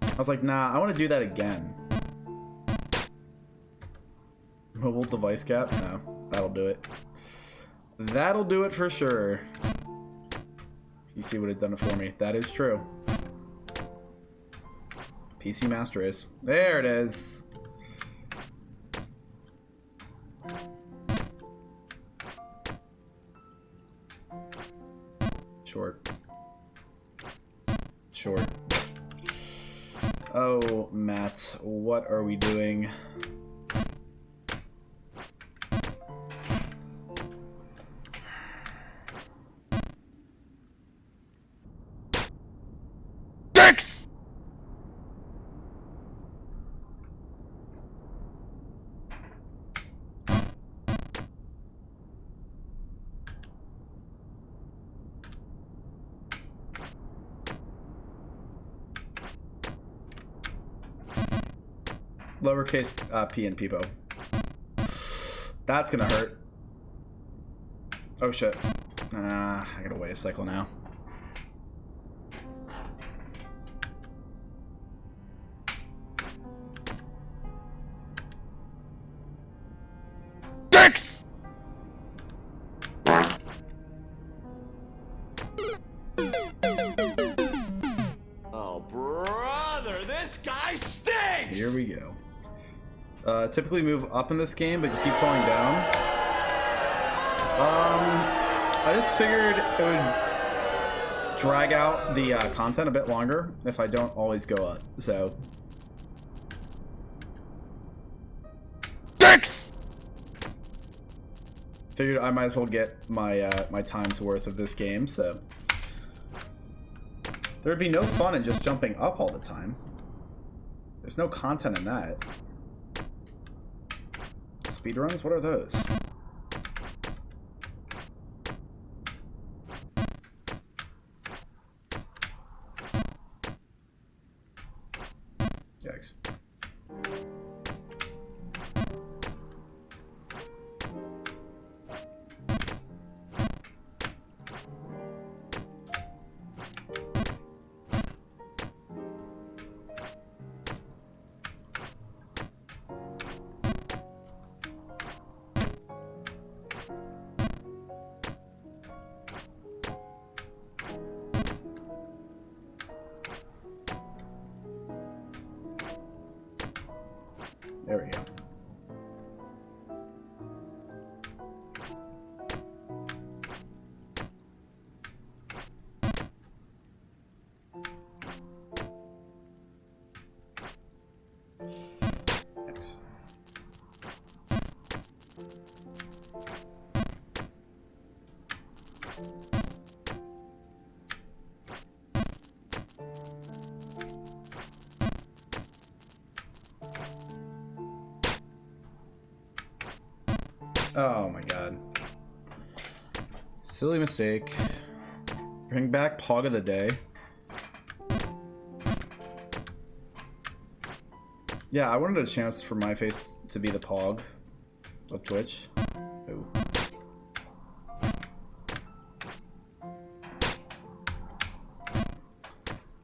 I was like, nah, I want to do that again. Mobile device cap? No, that'll do it. That'll do it for sure. PC would have done it for me. That is true. PC Master Race. There it is. Short. Short. Oh, Matt, what are we doing? Dicks! Lowercase p and peepo. That's gonna hurt. Oh shit. I gotta wait a cycle now. Dicks! Oh, brother, this guy stinks! Here we go. Typically move up in this game, but you keep falling down. I just figured it would drag out the content a bit longer if I don't always go up, so. Dicks! Figured I might as well get my my time's worth of this game, so. There'd be no fun in just jumping up all the time. There's no content in that. Speedruns? What are those? Yikes. There we go. Thanks. Oh my god. Silly mistake. Bring back Pog of the Day. Yeah, I wanted a chance for my face to be the Pog of Twitch. Ooh.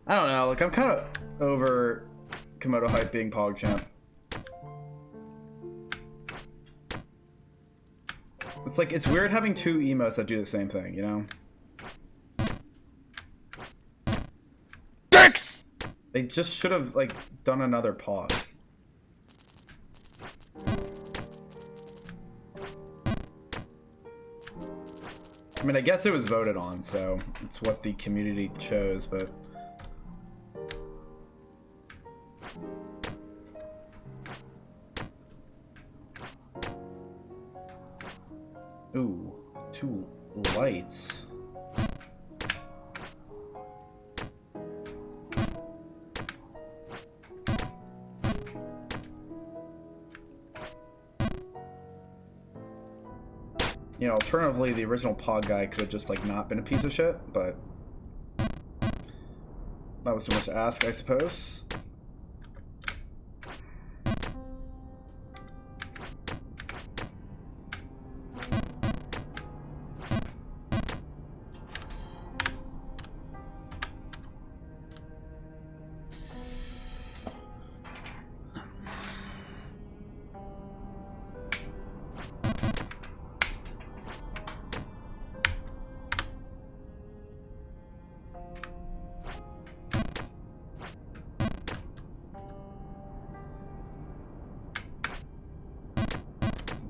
I don't know, like I'm kind of over Komodo Hype being Pog champ. It's like, it's weird having two emotes that do the same thing, you know? Dicks! They just should have, like, done another Pog. I mean, I guess it was voted on, so it's what the community chose, but... Ooh, two lights. You know, alternatively, the original Pog guy could have just, like, not been a piece of shit, but... that was too much to ask, I suppose.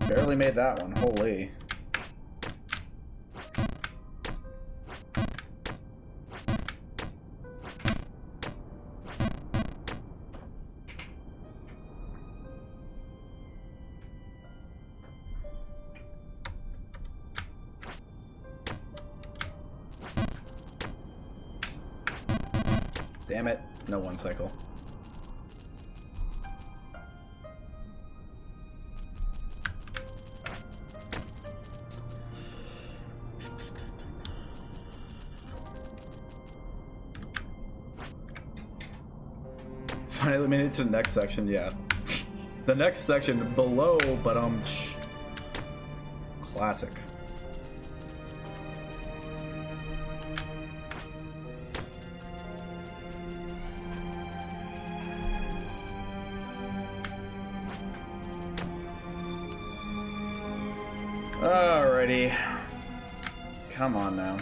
Barely made that one, holy. Damn it, no one cycle. Finally made it to the next section, yeah. The next section below, but classic. Samsy. Come on now.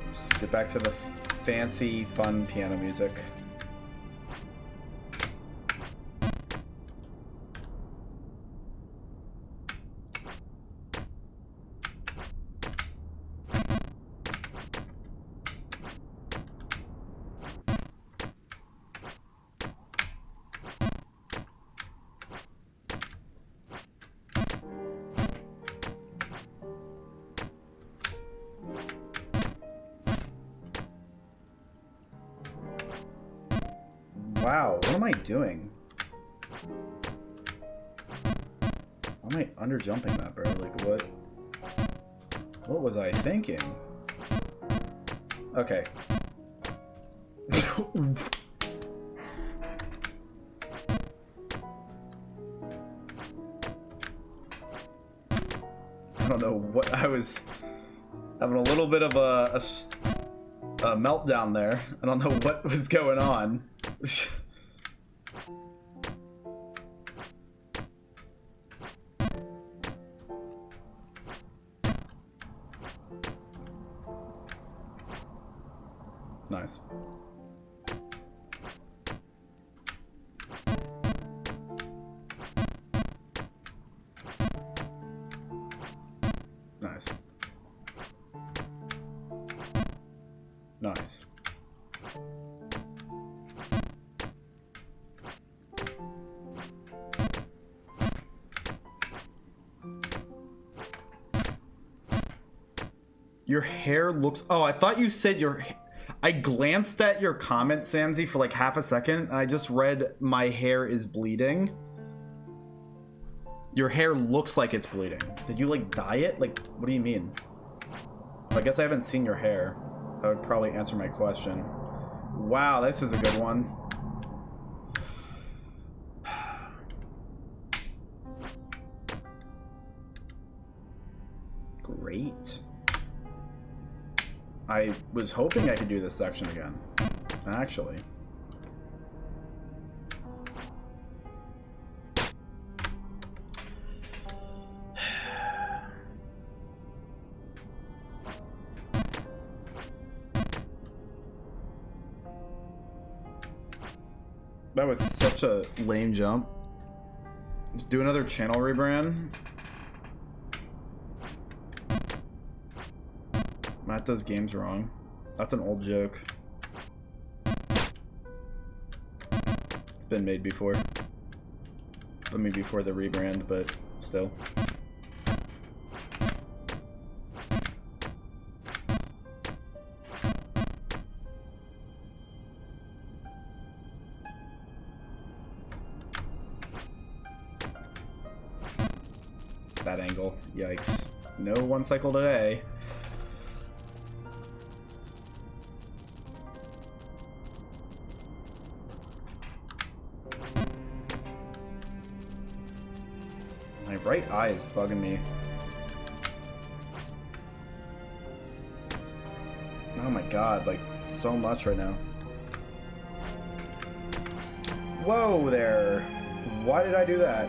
Let's get back to the fancy, fun piano music. Wow, what am I doing? Why am I underjumping that, bro? Like, what was I thinking? Okay. I don't know what I was having a little bit of a meltdown there. I don't know what was going on. Nice. Nice. Nice. Your hair looks... Oh, I thought you said your... I glanced at your comment, Samsy, for like half a second, and I just read, my hair is bleeding. Your hair looks like it's bleeding. Did you, like, dye it? Like, what do you mean? I guess I haven't seen your hair. That would probably answer my question. Wow, this is a good one. Great. I was hoping I could do this section again, actually. That was such a lame jump. Let's do another channel rebrand. Matt does games wrong. That's an old joke. It's been made before. I mean, before the rebrand, but still. That angle. Yikes. No one cycle today. My right eye is bugging me. Oh my god, like so much right now. Whoa there. Why did I do that?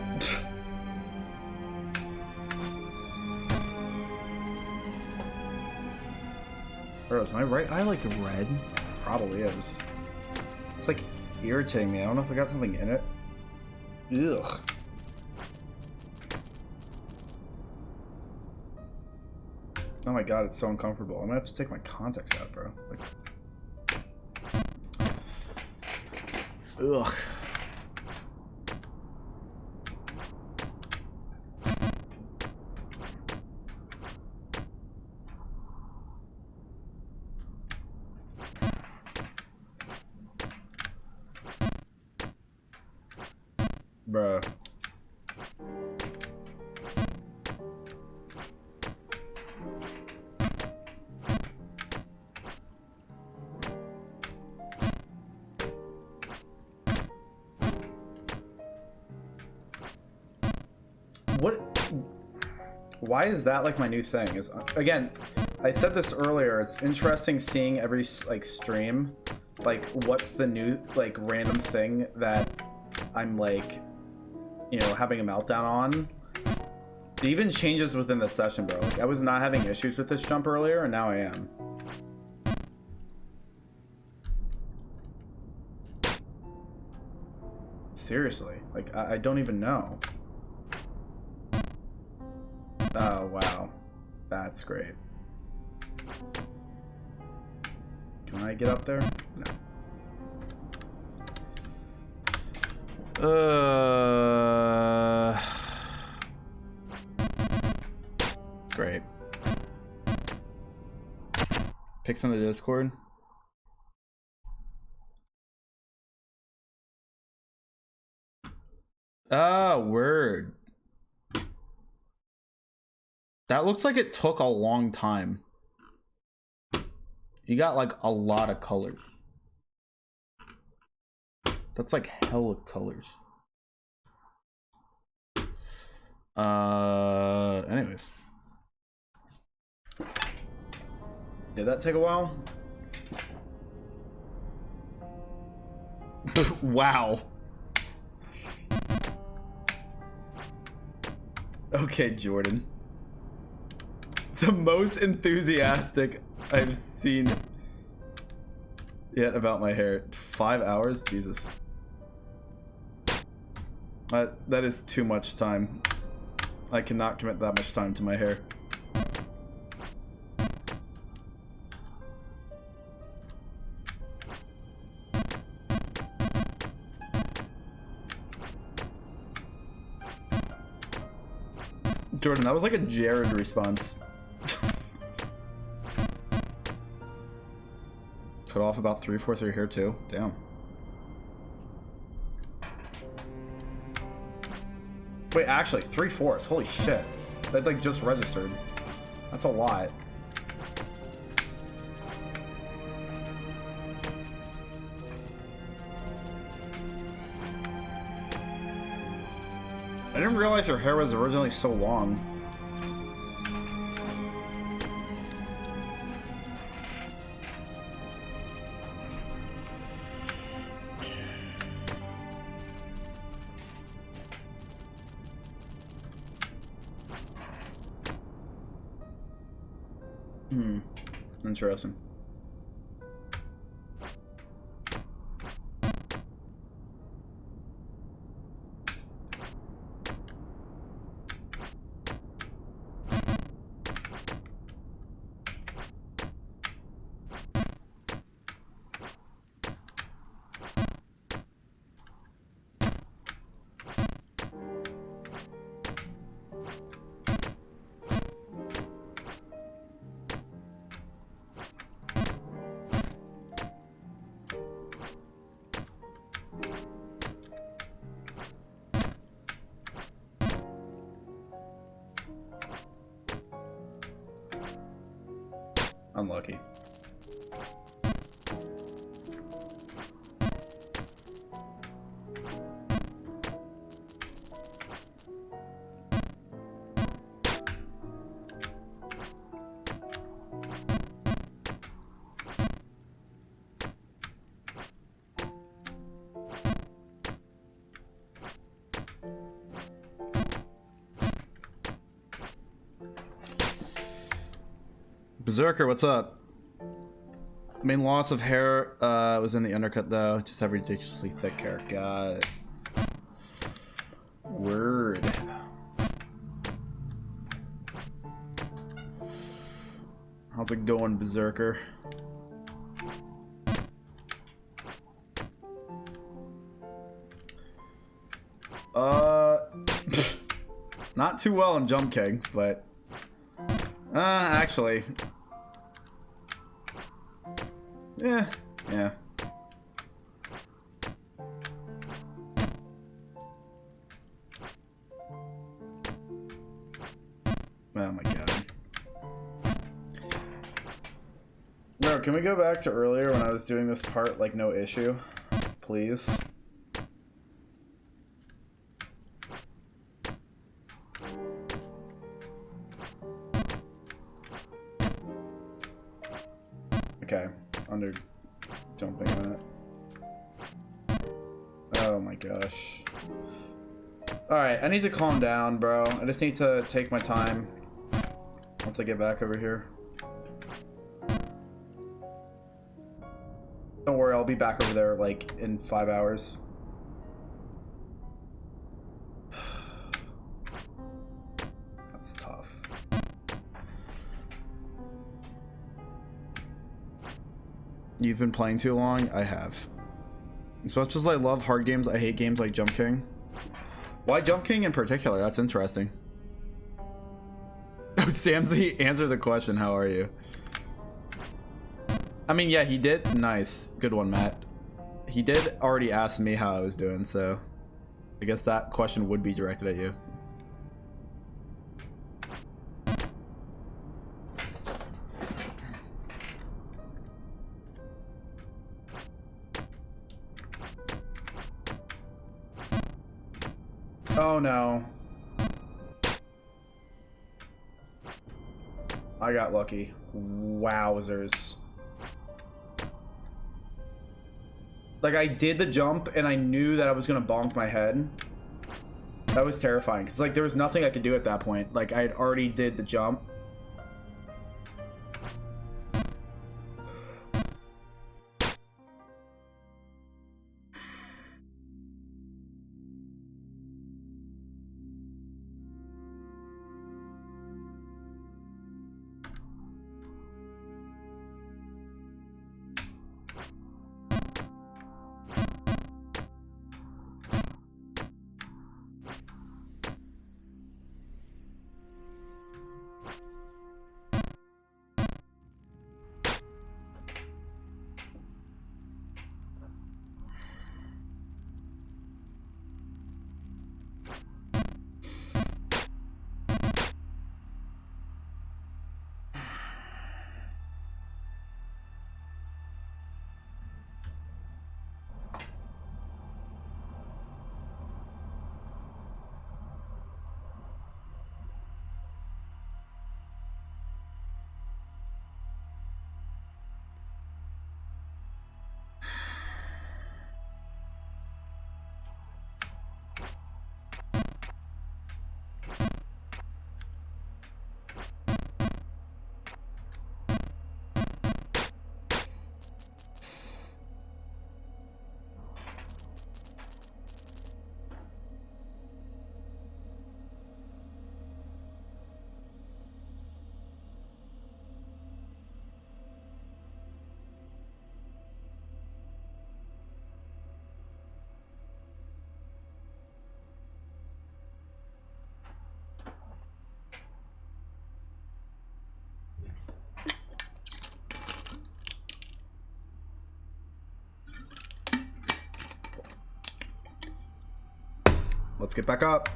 Bro, is my right eye like red? Probably is. It's like irritating me. I don't know if I got something in it. Ugh. Oh my god, it's so uncomfortable. I'm gonna have to take my contacts out, bro. Like... Ugh. Bruh. What? Why is that like my new thing? Is again, I said this earlier. It's interesting seeing every like stream, like what's the new like random thing that I'm like, you know, having a meltdown on. It even changes within the session, bro. Like, I was not having issues with this jump earlier, and now I am. Seriously, like, I don't even know. Oh, wow. That's great. Can I get up there? No. Great. Picks on the Discord. Ah, word. That looks like it took a long time. You got like a lot of colors. That's like hella colors. Anyways. Did that take a while? Wow. Okay, Jordan. The most enthusiastic I've seen yet about my hair. 5 hours? Jesus. That is too much time. I cannot commit that much time to my hair. Jordan, that was like a Jared response. Cut off about 3/4 of your hair too. Damn. Wait, actually, 3/4. Holy shit. That like just registered. That's a lot. I didn't realize your hair was originally so long. Interesting. Unlucky. Berserker, what's up? Main loss of hair was in the undercut though. Just have ridiculously thick hair. Got it. Word. How's it going, Berserker? Not too well in Jump King, but actually, yeah. Oh my god. Bro, can we go back to earlier when I was doing this part like no issue? Please. Okay, under jumping that. Oh my gosh. Alright, I need to calm down, bro. I just need to take my time once I get back over here. Don't worry, I'll be back over there, like, in 5 hours. That's tough. You've been playing too long? I have. As much as I love hard games, I hate games like Jump King. Why Jump King in particular? That's interesting. Oh, Samsy, answer the question. How are you? I mean, yeah, he did. Nice. Good one, Matt. He did already ask me how I was doing, so I guess that question would be directed at you. Oh no. I got lucky. Wowzers. Like, I did the jump and I knew that I was gonna bonk my head. That was terrifying because, like, there was nothing I could do at that point. Like, I had already did the jump. Let's get back up.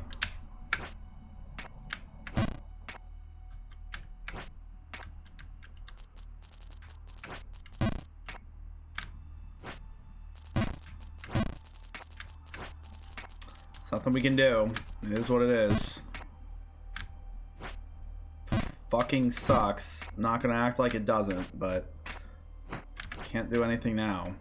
Something we can do. It is what it is. Fucking sucks. Not gonna act like it doesn't, but can't do anything now.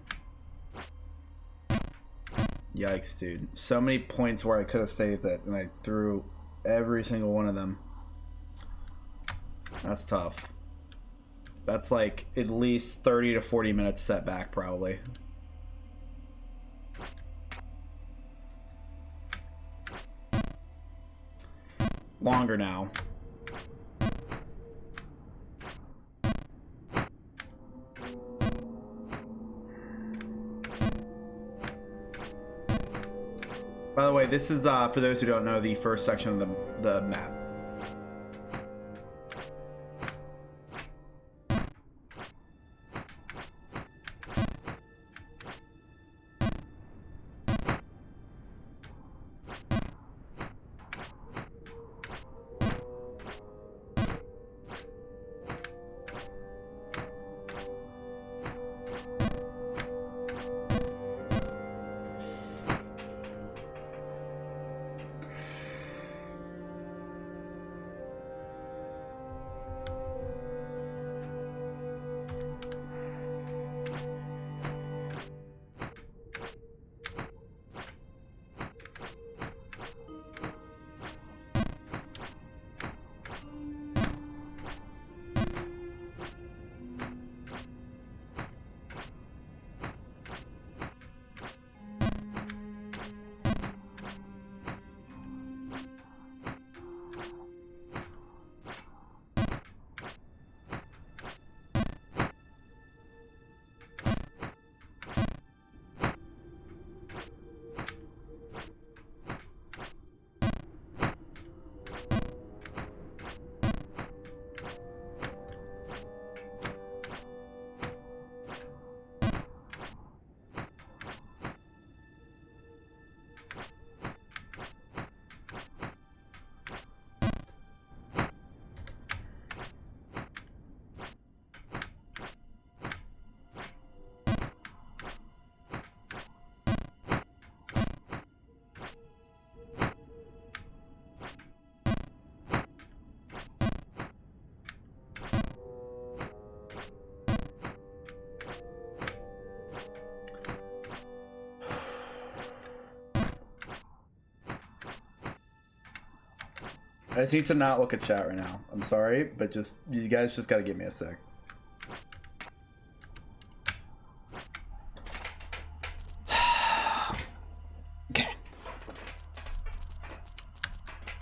Yikes, dude. So many points where I could have saved it, and I threw every single one of them. That's tough. That's like at least 30 to 40 minutes setback, probably. Longer now. By the way, this is, for those who don't know, the first section of the map. I just need to not look at chat right now. I'm sorry, but just you guys just gotta give me a sec. Okay.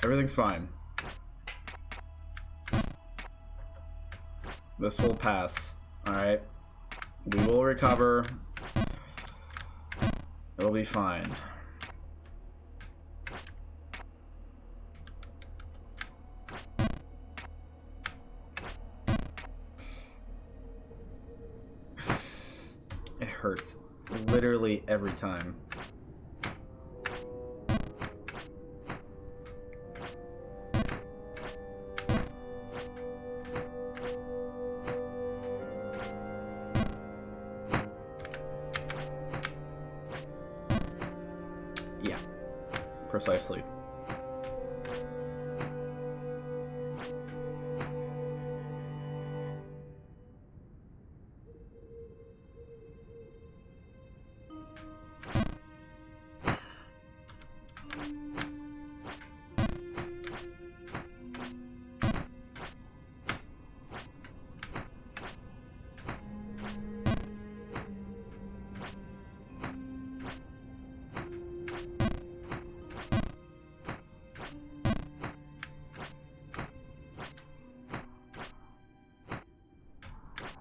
Everything's fine. This will pass. Alright. We will recover. It'll be fine. It hurts literally every time. Yeah, precisely.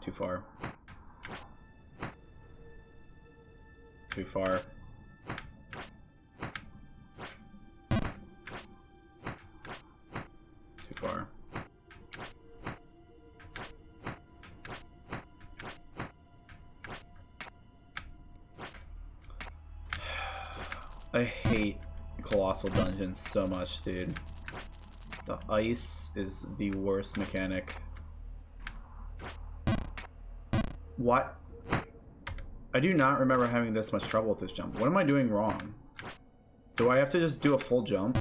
Too far. Too far. Too far. I hate Colossal Dungeons so much, dude. The ice is the worst mechanic. What? I do not remember having this much trouble with this jump. What am I doing wrong? Do I have to just do a full jump?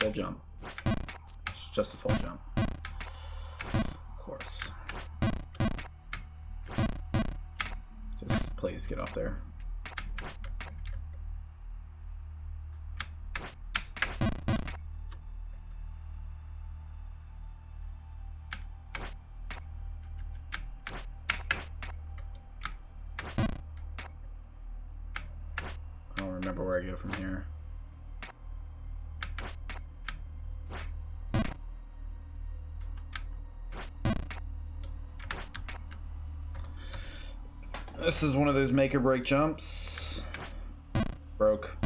Full jump. It's just a full jump. Of course. Just please get up there. I don't remember where I go from here. This is one of those make or break jumps. Broke.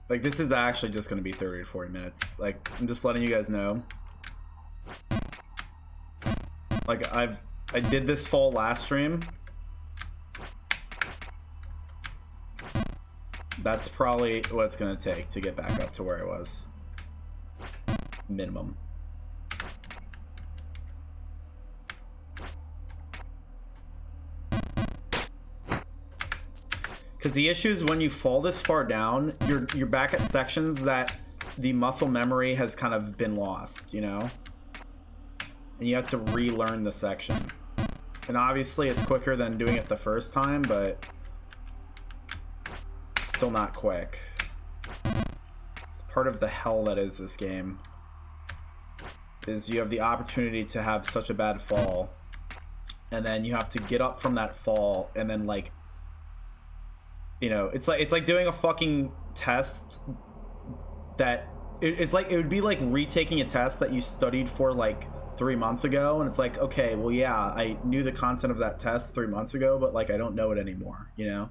Like, this is actually just going to be 30 to 40 minutes. Like, I'm just letting you guys know. Like, I did this full last stream. That's probably what it's going to take to get back up to where I was. Minimum. Because the issue is when you fall this far down, you're back at sections that the muscle memory has kind of been lost, you know? And you have to relearn the section. And obviously it's quicker than doing it the first time, but still not quick. It's part of the hell that is this game. Is you have the opportunity to have such a bad fall, and then you have to get up from that fall, and then, like, you know, it's like doing a fucking test that it's like it would be like retaking a test that you studied for like 3 months ago, and it's like, okay, well, yeah, I knew the content of that test 3 months ago, but like I don't know it anymore, you know?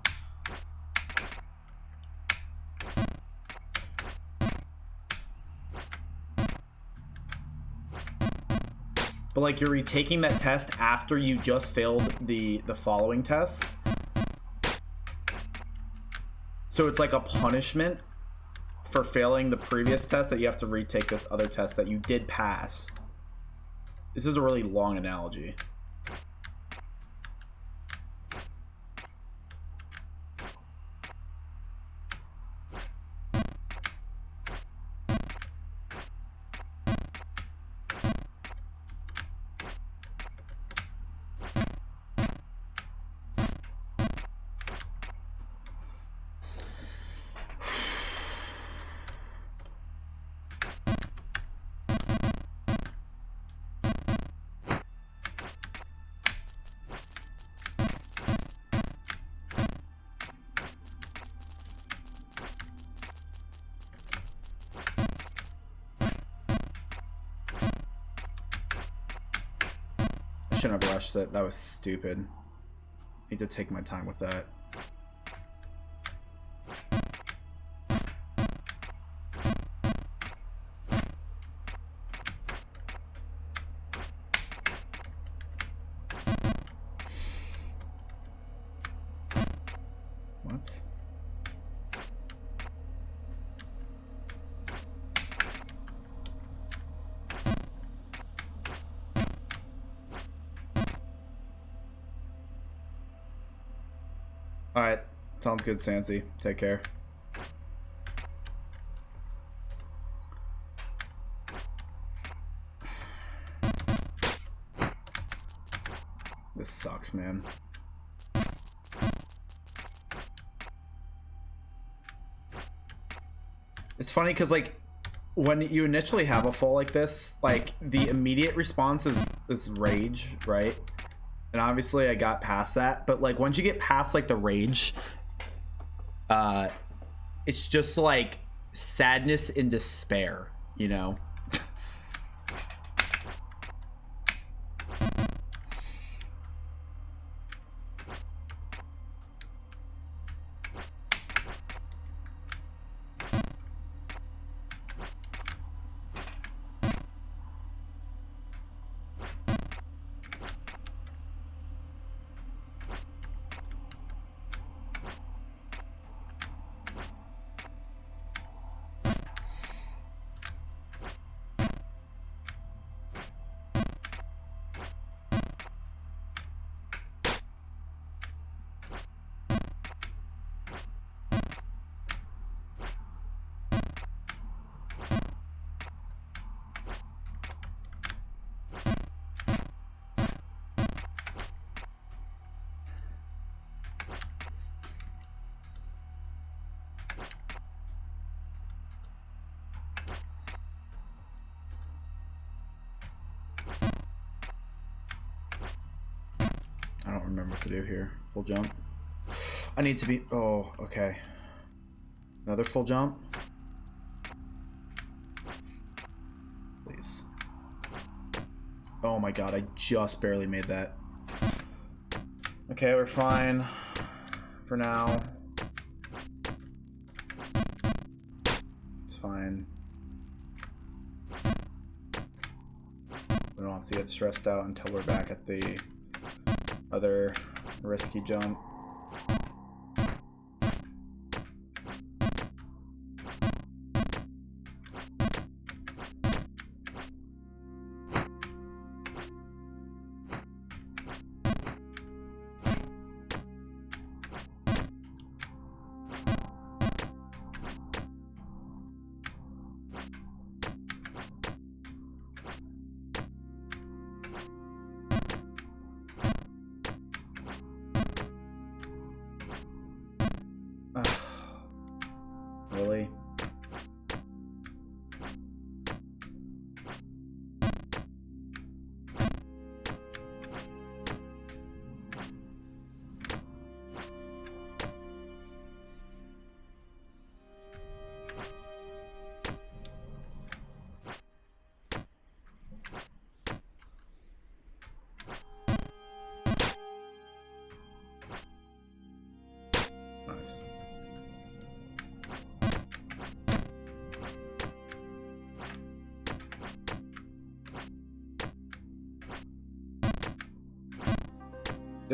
But like you're retaking that test after you just failed the following test. So it's like a punishment for failing the previous test that you have to retake this other test that you did pass. This is a really long analogy. I shouldn't have rushed it. That was stupid. Need to take my time with that. What? Alright, sounds good, Sansi. Take care. This sucks, man. It's funny because, like, when you initially have a fall like this, like, the immediate response is rage, right? And obviously I got past that, but like once you get past like the rage, it's just like sadness and despair, you know? I don't remember what to do here. Full jump. I need to be... Oh, okay. Another full jump. Please. Oh my god, I just barely made that. Okay, we're fine. For now. It's fine. We don't have to get stressed out until we're back at the other risky jump.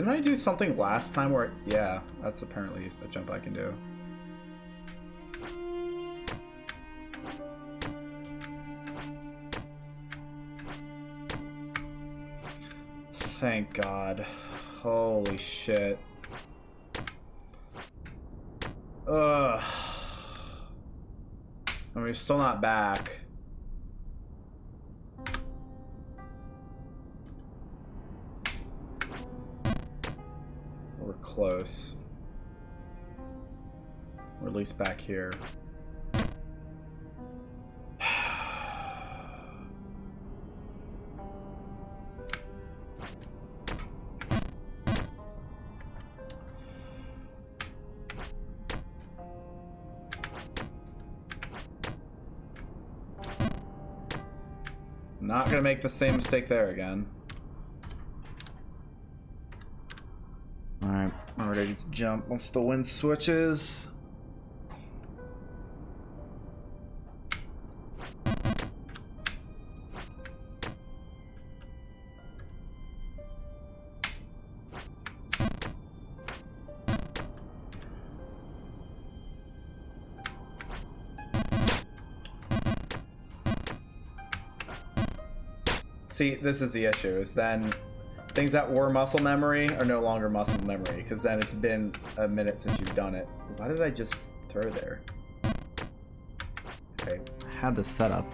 Didn't I do something last time where... Yeah, that's apparently a jump I can do. Thank God. Holy shit. Ugh. I mean, we're still not back. We're close. Or at least back here. Not gonna make the same mistake there again. Alright, I'm ready to jump once the wind switches. See, this is the issue, is then things that were muscle memory are no longer muscle memory, because then it's been a minute since you've done it. Why did I just throw there? Okay, I had this set up.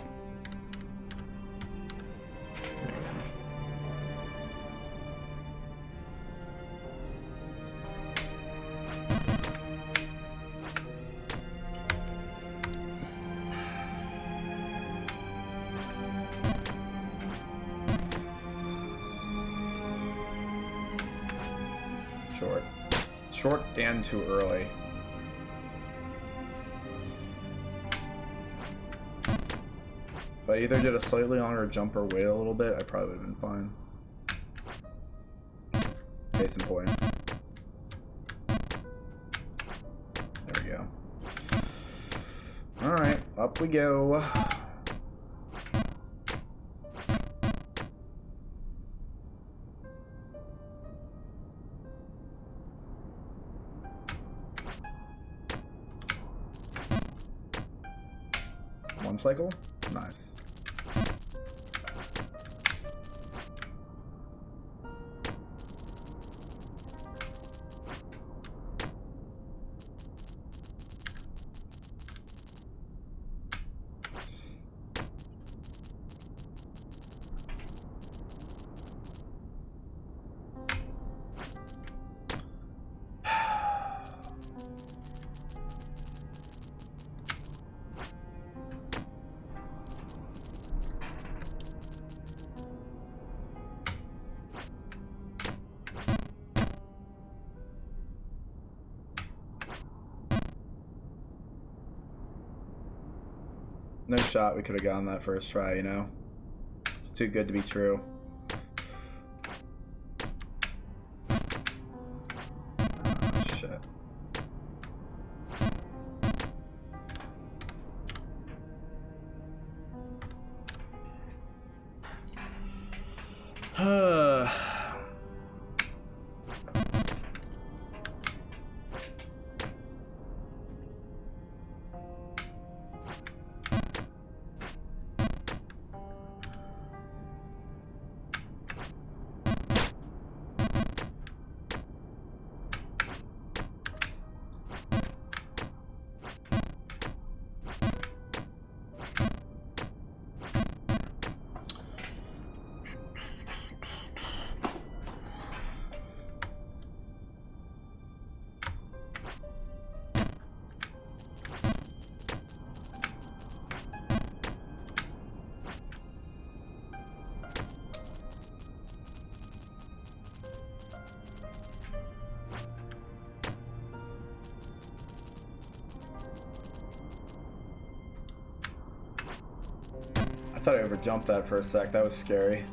Short and too early. If I either did a slightly longer jump or wait a little bit, I probably would have been fine. Case in point. There we go. Alright, up we go. One cycle? Nice. No shot we could have gotten that first try, you know? It's too good to be true. Oh, shit. I thought I overjumped that for a sec. That was scary.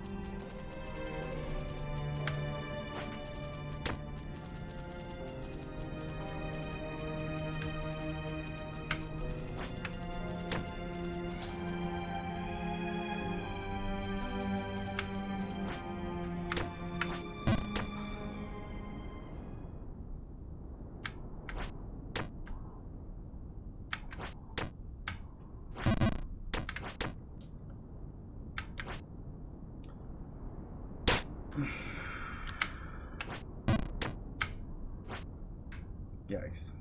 Yikes.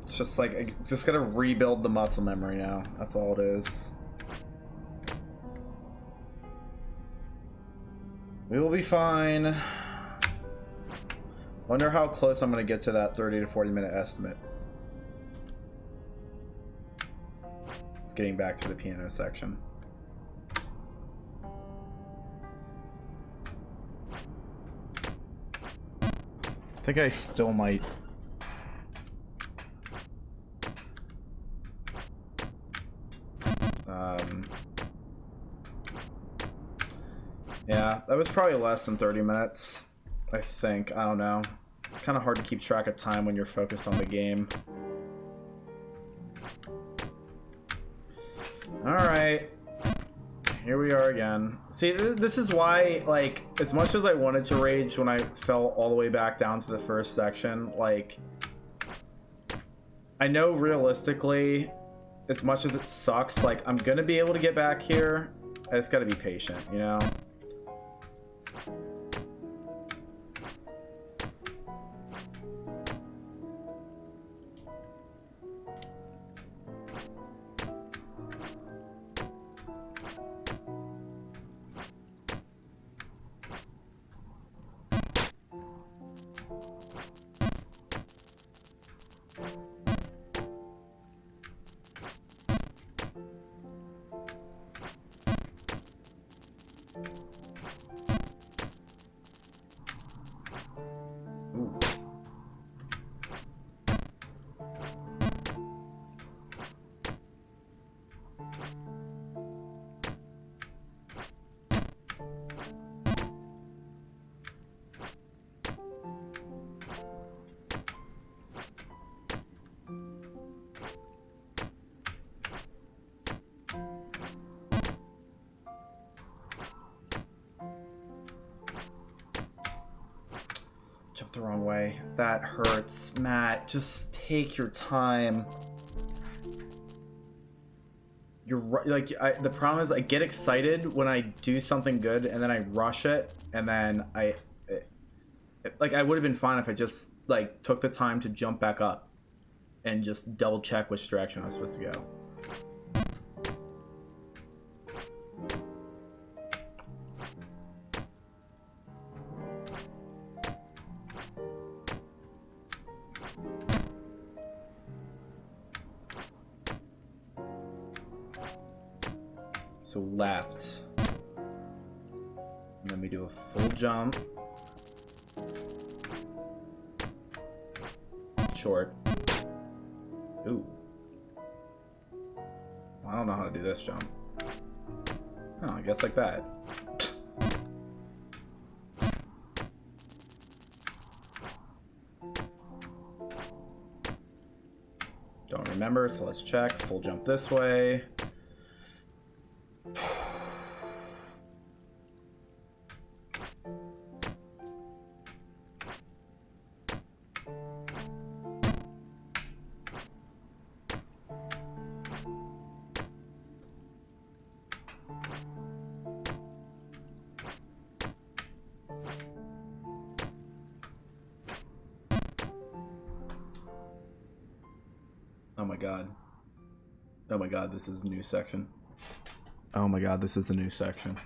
It's just like, I just gotta rebuild the muscle memory now. That's all it is. We will be fine. Wonder how close I'm gonna get to that 30 to 40 minute estimate. Getting back to the piano section. I think I still might. Yeah, that was probably less than 30 minutes. I think. I don't know. Kind of hard to keep track of time when you're focused on the game. Alright. Here we are again. See, this is why, like, as much as I wanted to rage when I fell all the way back down to the first section, like, I know realistically, as much as it sucks, like, I'm gonna be able to get back here. I just gotta be patient, you know? Jump the wrong way. That hurts. Matt, just take your time. You're right. Like, the problem is I get excited when I do something good and then I rush it, and then I would have been fine if I just, like, took the time to jump back up and just double check which direction I was supposed to go. So left, and then we do a full jump, short. Ooh, well, I don't know how to do this jump. Oh, I guess like that. Don't remember, so let's check. Full jump this way. Oh my god. Oh my god, this is a new section. Oh my god, this is a new section.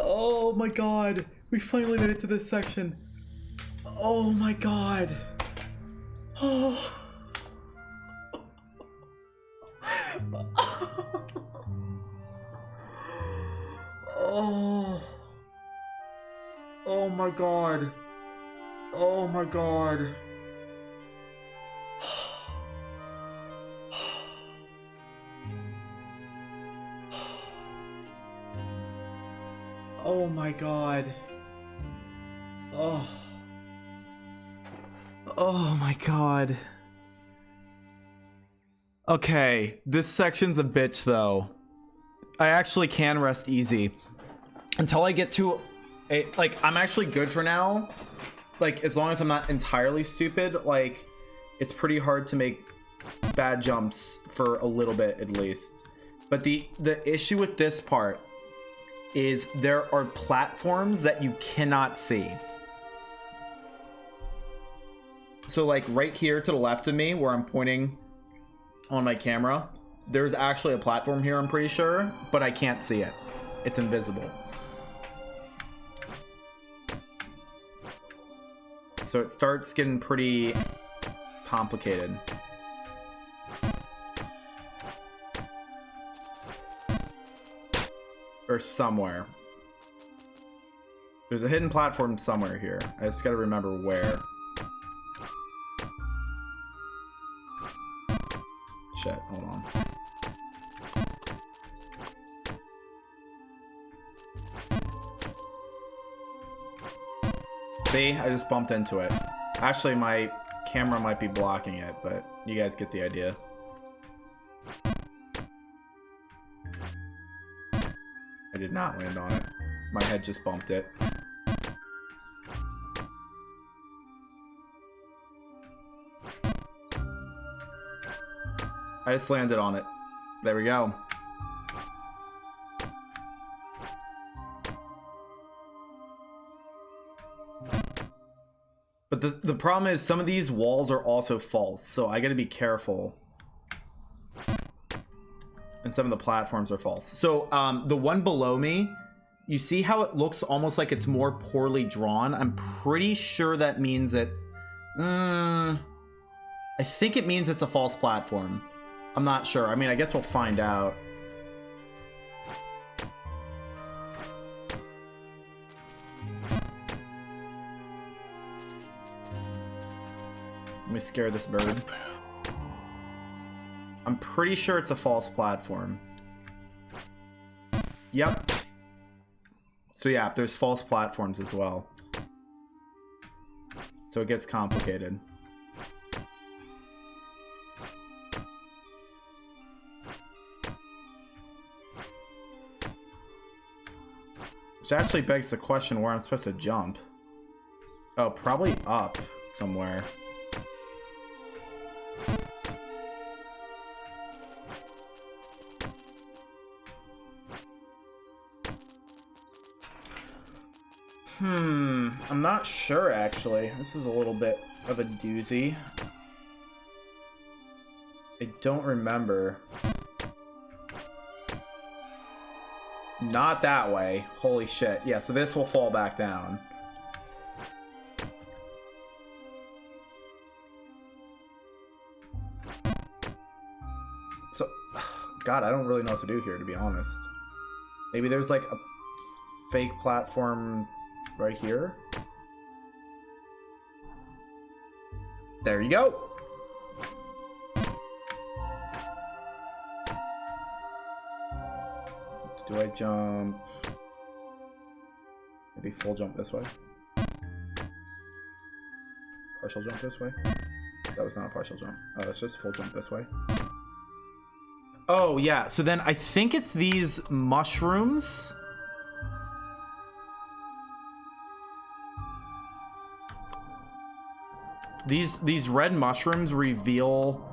Oh my god, we finally made it to this section. Oh my god. Oh. Oh. my god. Oh my god. Oh my god. Oh. Oh my god. Okay, this section's a bitch though. I actually can rest easy until I get to a, like, I'm actually good for now. Like, as long as I'm not entirely stupid, like, it's pretty hard to make bad jumps for a little bit at least. But the issue with this part is there are platforms that you cannot see. So like right here to the left of me where I'm pointing on my camera, there's actually a platform here, I'm pretty sure, but I can't see it. It's invisible. So it starts getting pretty complicated. Or somewhere. There's a hidden platform somewhere here. I just gotta remember where. Shit, hold on. See, I just bumped into it. Actually, my camera might be blocking it, but you guys get the idea. I did not land on it. My head just bumped it. I just landed on it. There we go. But the problem is some of these walls are also false, so I gotta be careful. And some of the platforms are false. So the one below me, you see how it looks almost like it's more poorly drawn? I'm pretty sure that means it's... I think it means it's a false platform. I'm not sure. I mean, I guess we'll find out. Let me scare this bird. I'm pretty sure it's a false platform. Yep. So yeah, there's false platforms as well. So it gets complicated. Which actually begs the question where I'm supposed to jump. Oh, probably up somewhere. I'm not sure actually. This is a little bit of a doozy. I don't remember. Not that way. Holy shit. Yeah, so this will fall back down. So, God, I don't really know what to do here, to be honest. Maybe there's like a fake platform right here. There you go. Do I jump? Maybe full jump this way. Partial jump this way. That was not a partial jump. Oh, it's just full jump this way. Oh, yeah. So then I think it's these mushrooms. These red mushrooms reveal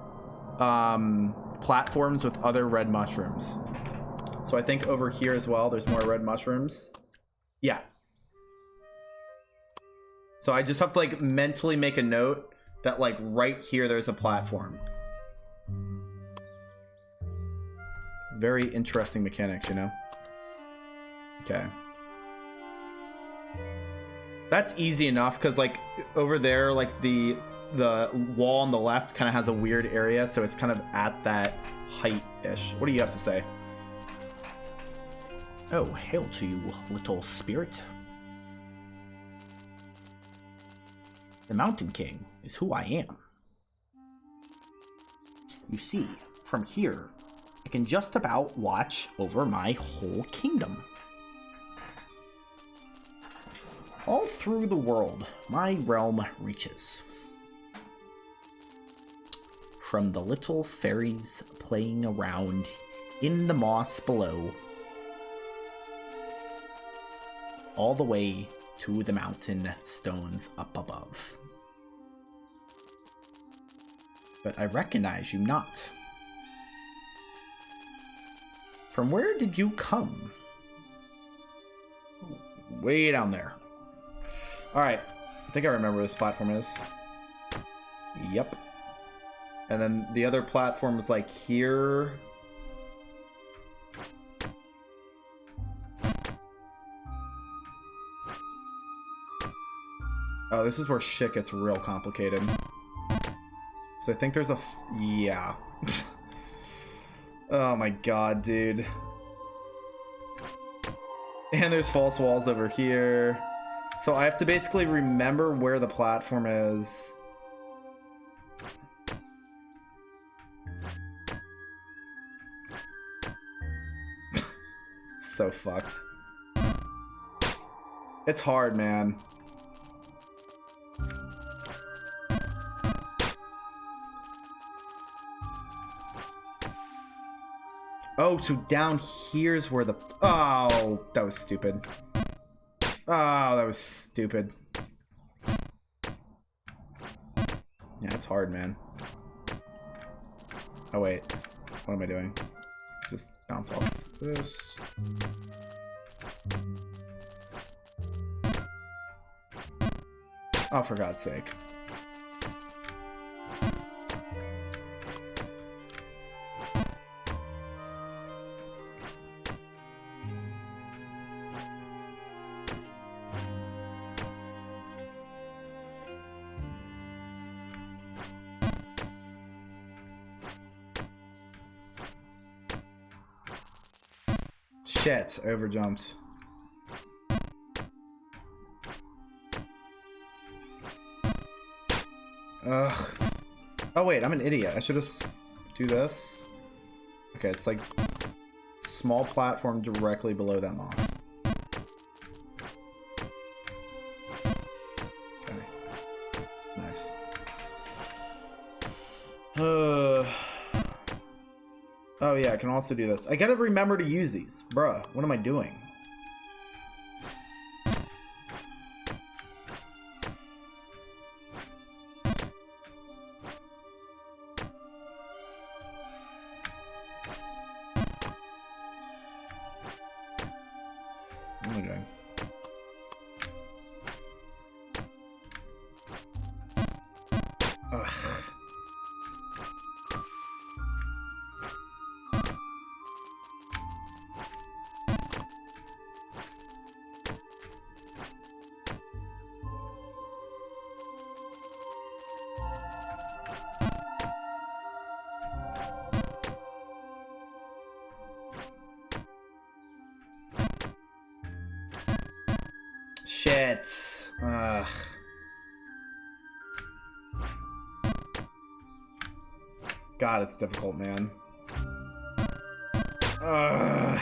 platforms with other red mushrooms. So I think over here as well, there's more red mushrooms. Yeah. So I just have to like mentally make a note that like right here, there's a platform. Very interesting mechanics, you know? Okay. That's easy enough because like over there, like the wall on the left kind of has a weird area. So it's kind of at that height-ish. What do you have to say? Oh, hail to you, little spirit. The Mountain King is who I am. You see, from here, I can just about watch over my whole kingdom. All through the world, my realm reaches. From the little fairies playing around in the moss below, all the way to the mountain stones up above. But I recognize you not. From where did you come? Way down there. Alright. I think I remember where this platform is. Yep. And then the other platform is like here. Oh, this is where shit gets real complicated. So I think there's a... yeah. Oh my god, dude. And there's false walls over here. So I have to basically remember where the platform is. So fucked. It's hard, man. Oh, so down here's where the... oh, that was stupid. Oh, that was stupid. Yeah, it's hard, man. Oh, wait. What am I doing? Just bounce off this. Oh, for God's sake. Shit, overjumped. Ugh. Oh wait, I'm an idiot. I should just do this. Okay, it's like small platform directly below that moth. Okay. Nice. Oh yeah, I can also do this. I gotta remember to use these. Bruh, what am I doing? What am I doing? Ugh. Shit. Ugh. God, it's difficult, man. Ugh.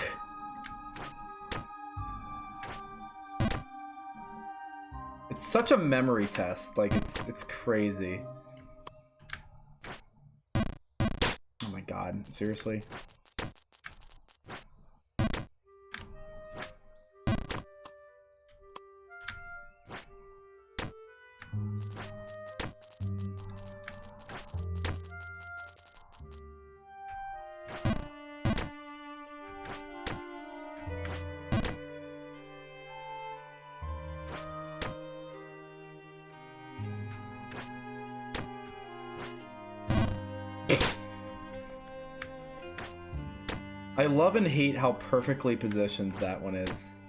It's such a memory test. Like, it's crazy. Oh my god, seriously? I love and hate how perfectly positioned that one is.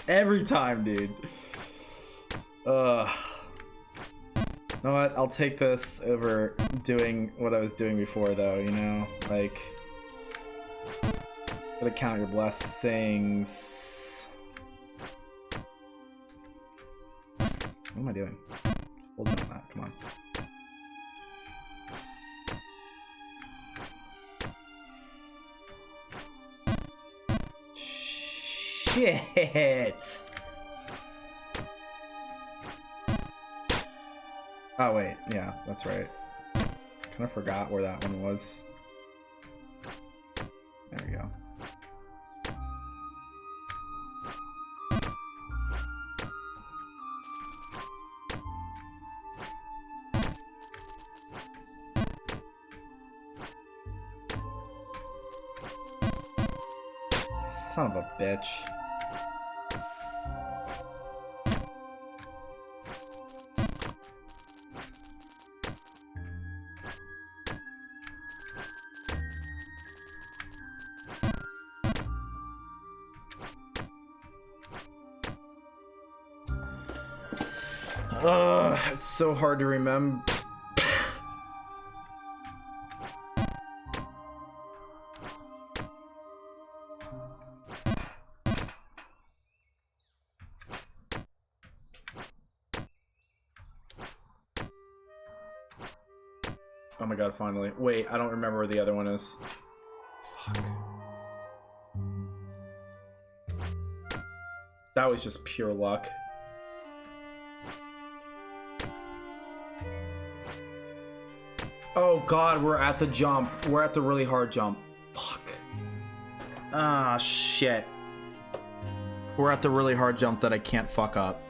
Every time, dude. You know what? I'll take this over doing what I was doing before, though, you know? Like, gotta count your blessings. What am I doing? Hold on that, come on. Shit! Oh wait, yeah, that's right. Kind of forgot where that one was. There we go. Son of a bitch. It's so hard to remember. Oh my god, finally. Wait, I don't remember where the other one is. Fuck. That was just pure luck. Oh god, we're at the jump. We're at the really hard jump. Fuck. Ah, shit. We're at the really hard jump that I can't fuck up.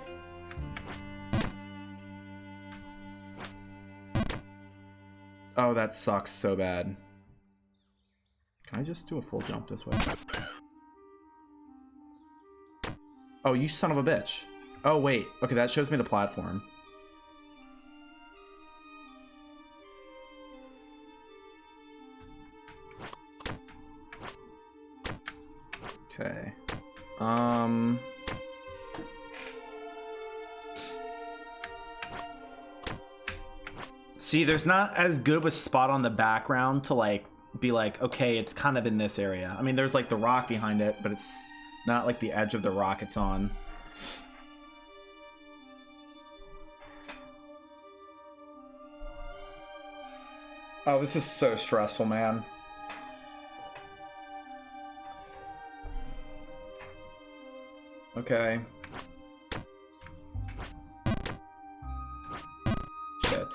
Oh, that sucks so bad. Can I just do a full jump this way? Oh, you son of a bitch. Oh, wait. Okay, that shows me the platform. Okay. See, there's not as good of a spot on the background to like be like, okay, it's kind of in this area. I mean, there's like the rock behind it, but it's not like the edge of the rock it's on. Oh, this is so stressful, man. Okay. Shit.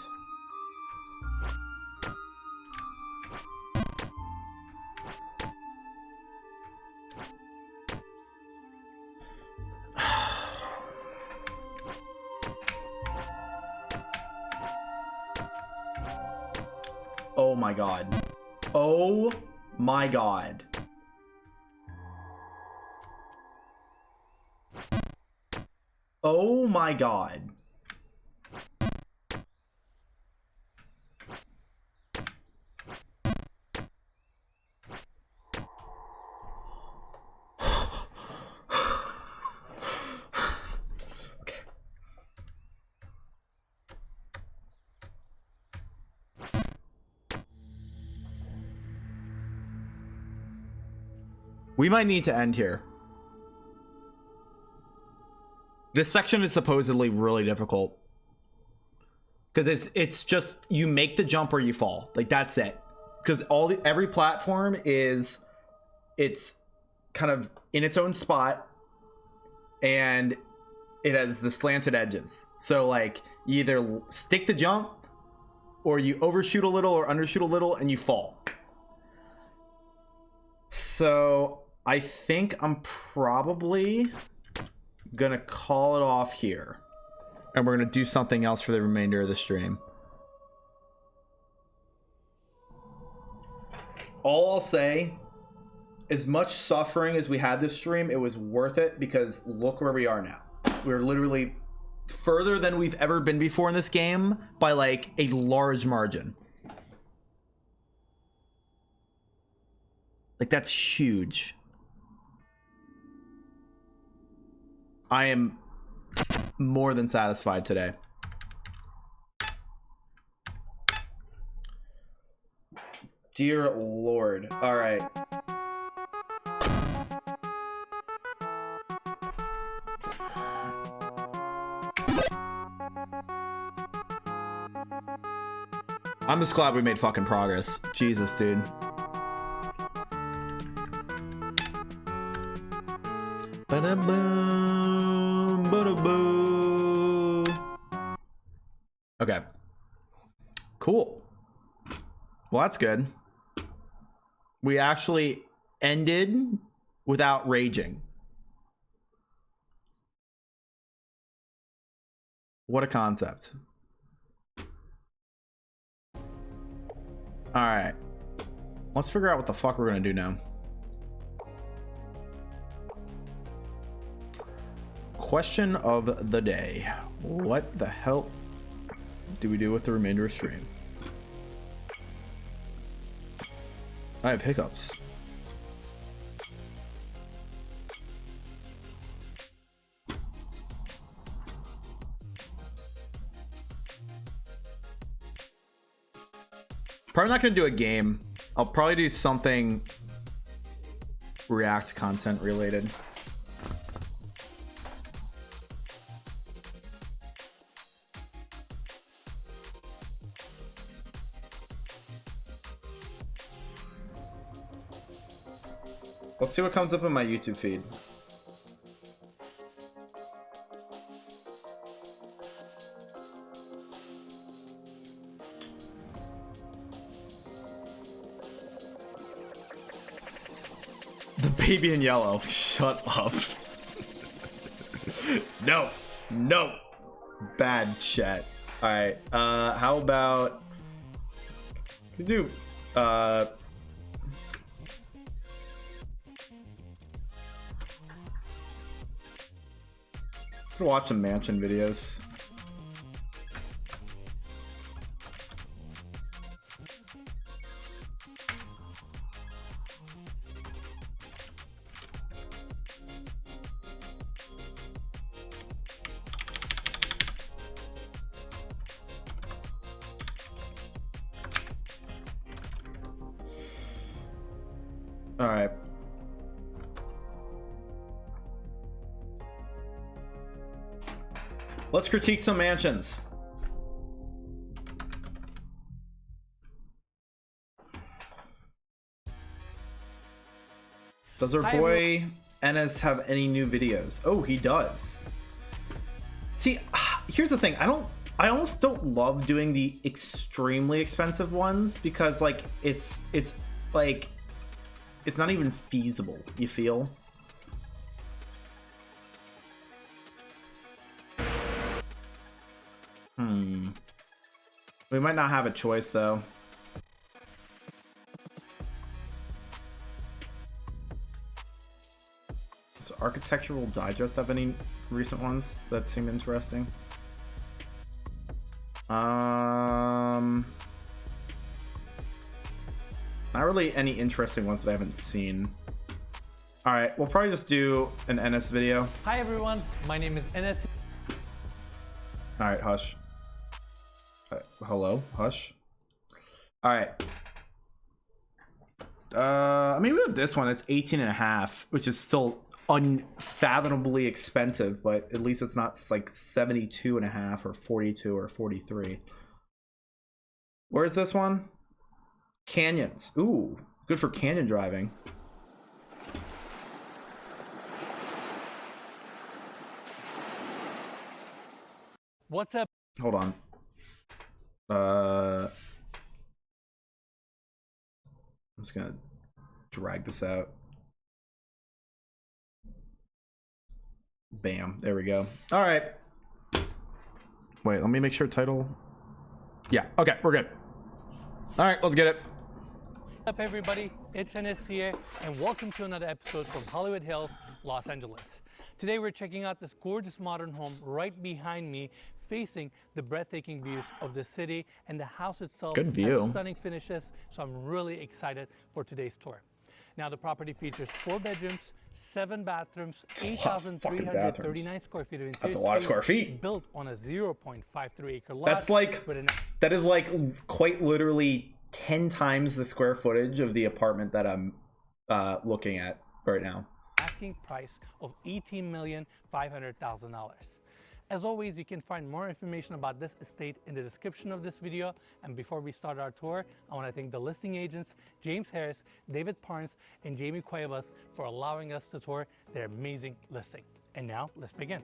Oh my god. Oh my god. Oh my god. Okay. We might need to end here. This section is supposedly really difficult because it's just you make the jump or you fall, like that's it. Because every platform it's kind of in its own spot and it has the slanted edges. So like you either stick the jump or you overshoot a little or undershoot a little and you fall. So I think I'm probably gonna call it off here and we're gonna do something else for the remainder of the stream. All I'll say, as much suffering as we had this stream, it was worth it because look where we are now. We're literally further than we've ever been before in this game by like a large margin. Like that's huge. I am more than satisfied today. Dear Lord. All right. I'm just glad we made fucking progress. Jesus, dude. Ba-da-boom, ba-da-boom. Okay. Cool. Well, that's good. We actually ended without raging. What a concept. All right. Let's figure out what the fuck we're gonna do now. Question of the day. What the hell do we do with the remainder of stream? I have hiccups. Probably not gonna do a game. I'll probably do something React content related. Let's see what comes up in my YouTube feed. The baby in yellow. Shut up. No. No. Bad chat. Alright. How about we do watch some mansion videos. All right. Let's critique some mansions. Does our boy Enes have any new videos? Oh, he does. See, here's the thing. I almost don't love doing the extremely expensive ones because like it's like it's not even feasible, you feel? We might not have a choice though. Does Architectural Digest have any recent ones that seem interesting? Not really any interesting ones that I haven't seen. All right, we'll probably just do an Enes video. Hi everyone, my name is Enes. All right, hush. Hello, hush. All right. I mean, we have this one. It's 18 and a half, which is still unfathomably expensive, but at least it's not like 72 and a half or 42 or 43. Where's this one? Canyons. Ooh, good for canyon driving. What's up? Hold on. I'm just gonna drag this out. Bam, there we go. All right. Wait, let me make sure title. Yeah, okay, we're good. All right, let's get it. What's up everybody, it's Enes here, and welcome to another episode from Hollywood Hills, Los Angeles. Today we're checking out this gorgeous modern home right behind me, facing the breathtaking views of the city, and the house itself Good view. has stunning finishes, so I'm really excited for today's tour. Now the property features 4 bedrooms, 7 bathrooms, 8,339 square feet of interior. That's a lot of square feet. Built on a 0.53 acre lot. That's like, with an that is like quite literally 10 times the square footage of the apartment that I'm looking at right now. Asking price of $18,500,000. As always, you can find more information about this estate in the description of this video. And before we start our tour, I want to thank the listing agents, James Harris, David Parnes, and Jamie Cuevas for allowing us to tour their amazing listing. And now, let's begin.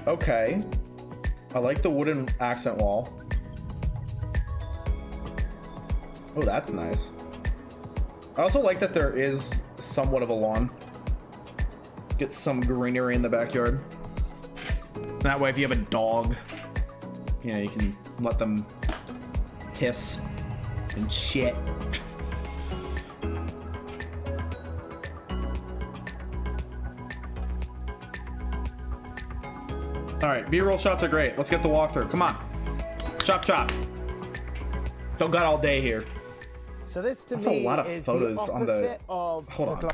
Okay. I like the wooden accent wall. Oh, that's nice. I also like that there is somewhat of a lawn. Get some greenery in the backyard. That way, if you have a dog, you know, you can let them piss and shit. All right, B-roll shots are great. Let's get the walkthrough. Come on. Chop, chop. Don't got all day here. So this to That's me a lot of is photos the on the- opposite of Hold on.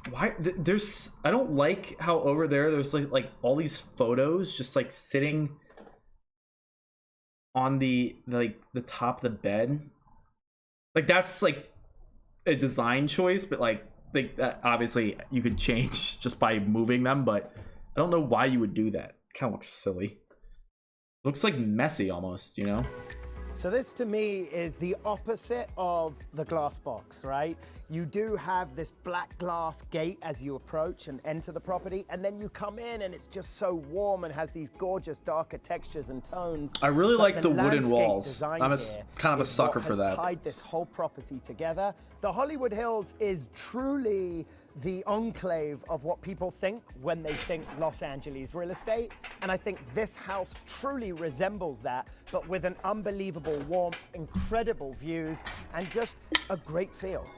Why there's I don't like how over there's like all these photos just like sitting on the top of the bed. Like that's like a design choice, but like that obviously you could change just by moving them, but I don't know why you would do that. Kind of looks silly. Looks like messy almost, you know? So this to me is the opposite of the glass box, right? You do have this black glass gate as you approach and enter the property, and then you come in and it's just so warm and has these gorgeous darker textures and tones. I really But like the wooden landscape walls. design I'm here kind of a is sucker what for has that. tied this whole property together. The Hollywood Hills is truly the enclave of what people think when they think Los Angeles real estate. And I think this house truly resembles that, but with an unbelievable warmth, incredible views, and just a great feel.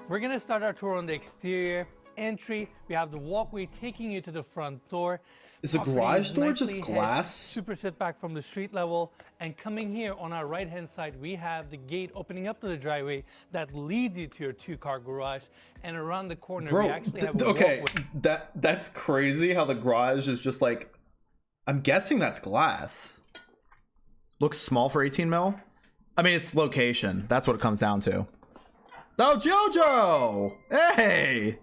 We're gonna start our tour on the exterior. Entry, we have the walkway taking you to the front door. Is the Property garage is door nicely just hedged, glass? super sit back from the street level. And coming here on our right hand side, we have the gate opening up to the driveway that leads you to your 2-car garage. And around the corner, we Bro, actually have a okay, walkway. that's crazy how the garage is just like, I'm guessing that's glass. Looks small for 18 mil. I mean, it's location. That's what it comes down to. Oh, Jojo! Hey!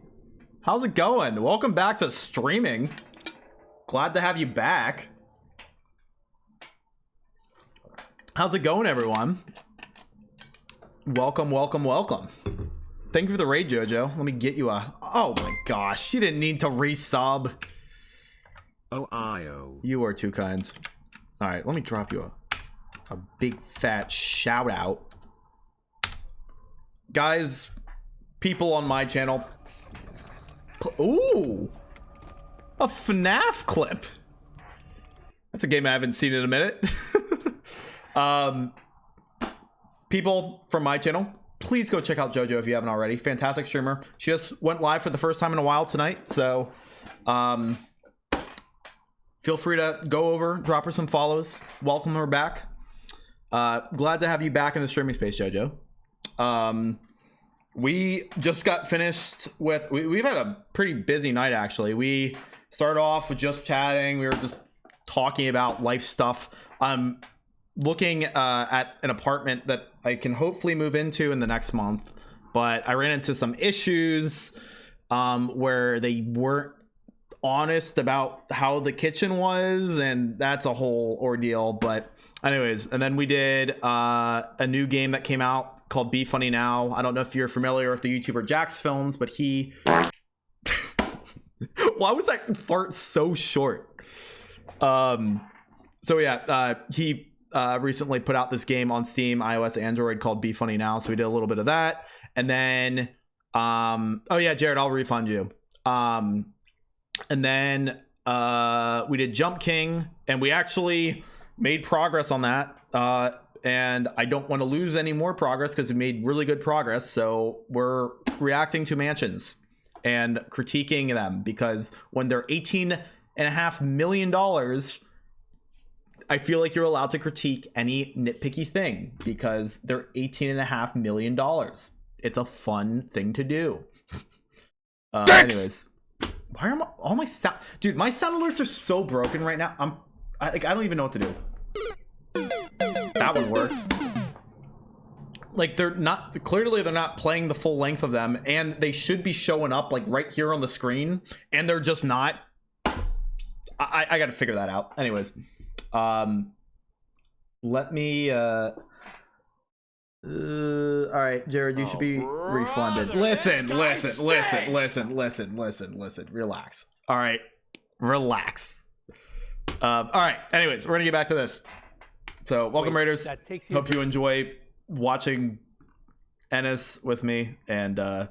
How's it going? Welcome back to streaming. Glad to have you back. How's it going, everyone? Welcome, welcome, welcome. Thank you for the raid, Jojo. Let me get you a... Oh my gosh, you didn't need to resub. Oh. You are too kind. All right, let me drop you a big fat shout out. Guys, people on my channel. Ooh, a FNAF clip. That's a game I haven't seen in a minute. People from my channel, please go check out JoJo if you haven't already. Fantastic streamer. She just went live for the first time in a while tonight, so feel free to go over, drop her some follows, welcome her back. Glad to have you back in the streaming space, JoJo. We just got finished with, we've had a pretty busy night actually. We started off with just chatting. We were just talking about life stuff. I'm looking at an apartment that I can hopefully move into in the next month, but I ran into some issues where they weren't honest about how the kitchen was, and that's a whole ordeal. But anyways, and then we did a new game that came out called Be Funny Now. I don't know if you're familiar with the YouTuber Jax Films, but he why was that fart so short? So yeah, he recently put out this game on Steam, iOS, Android called Be Funny Now. So we did a little bit of that, and then oh yeah, Jared, I'll refund you. And then we did Jump King, and we actually made progress on that. And I don't want to lose any more progress because we made really good progress. So we're reacting to mansions. and critiquing them, because when they're $18.5 million, I feel like you're allowed to critique any nitpicky thing because they're $18.5 million. It's a fun thing to do. Anyways, why are all my sound, dude? My sound alerts are so broken right now. I don't even know what to do. That one worked. Like, they're not playing the full length of them, and they should be showing up like right here on the screen, and they're just not. I gotta figure that out. Anyways, let me all right, Jared, you should be refunded. Listen. Relax. All right, relax. All right, anyways, we're gonna get back to this. So welcome, Raiders. Hope you enjoy watching Ennis with me, and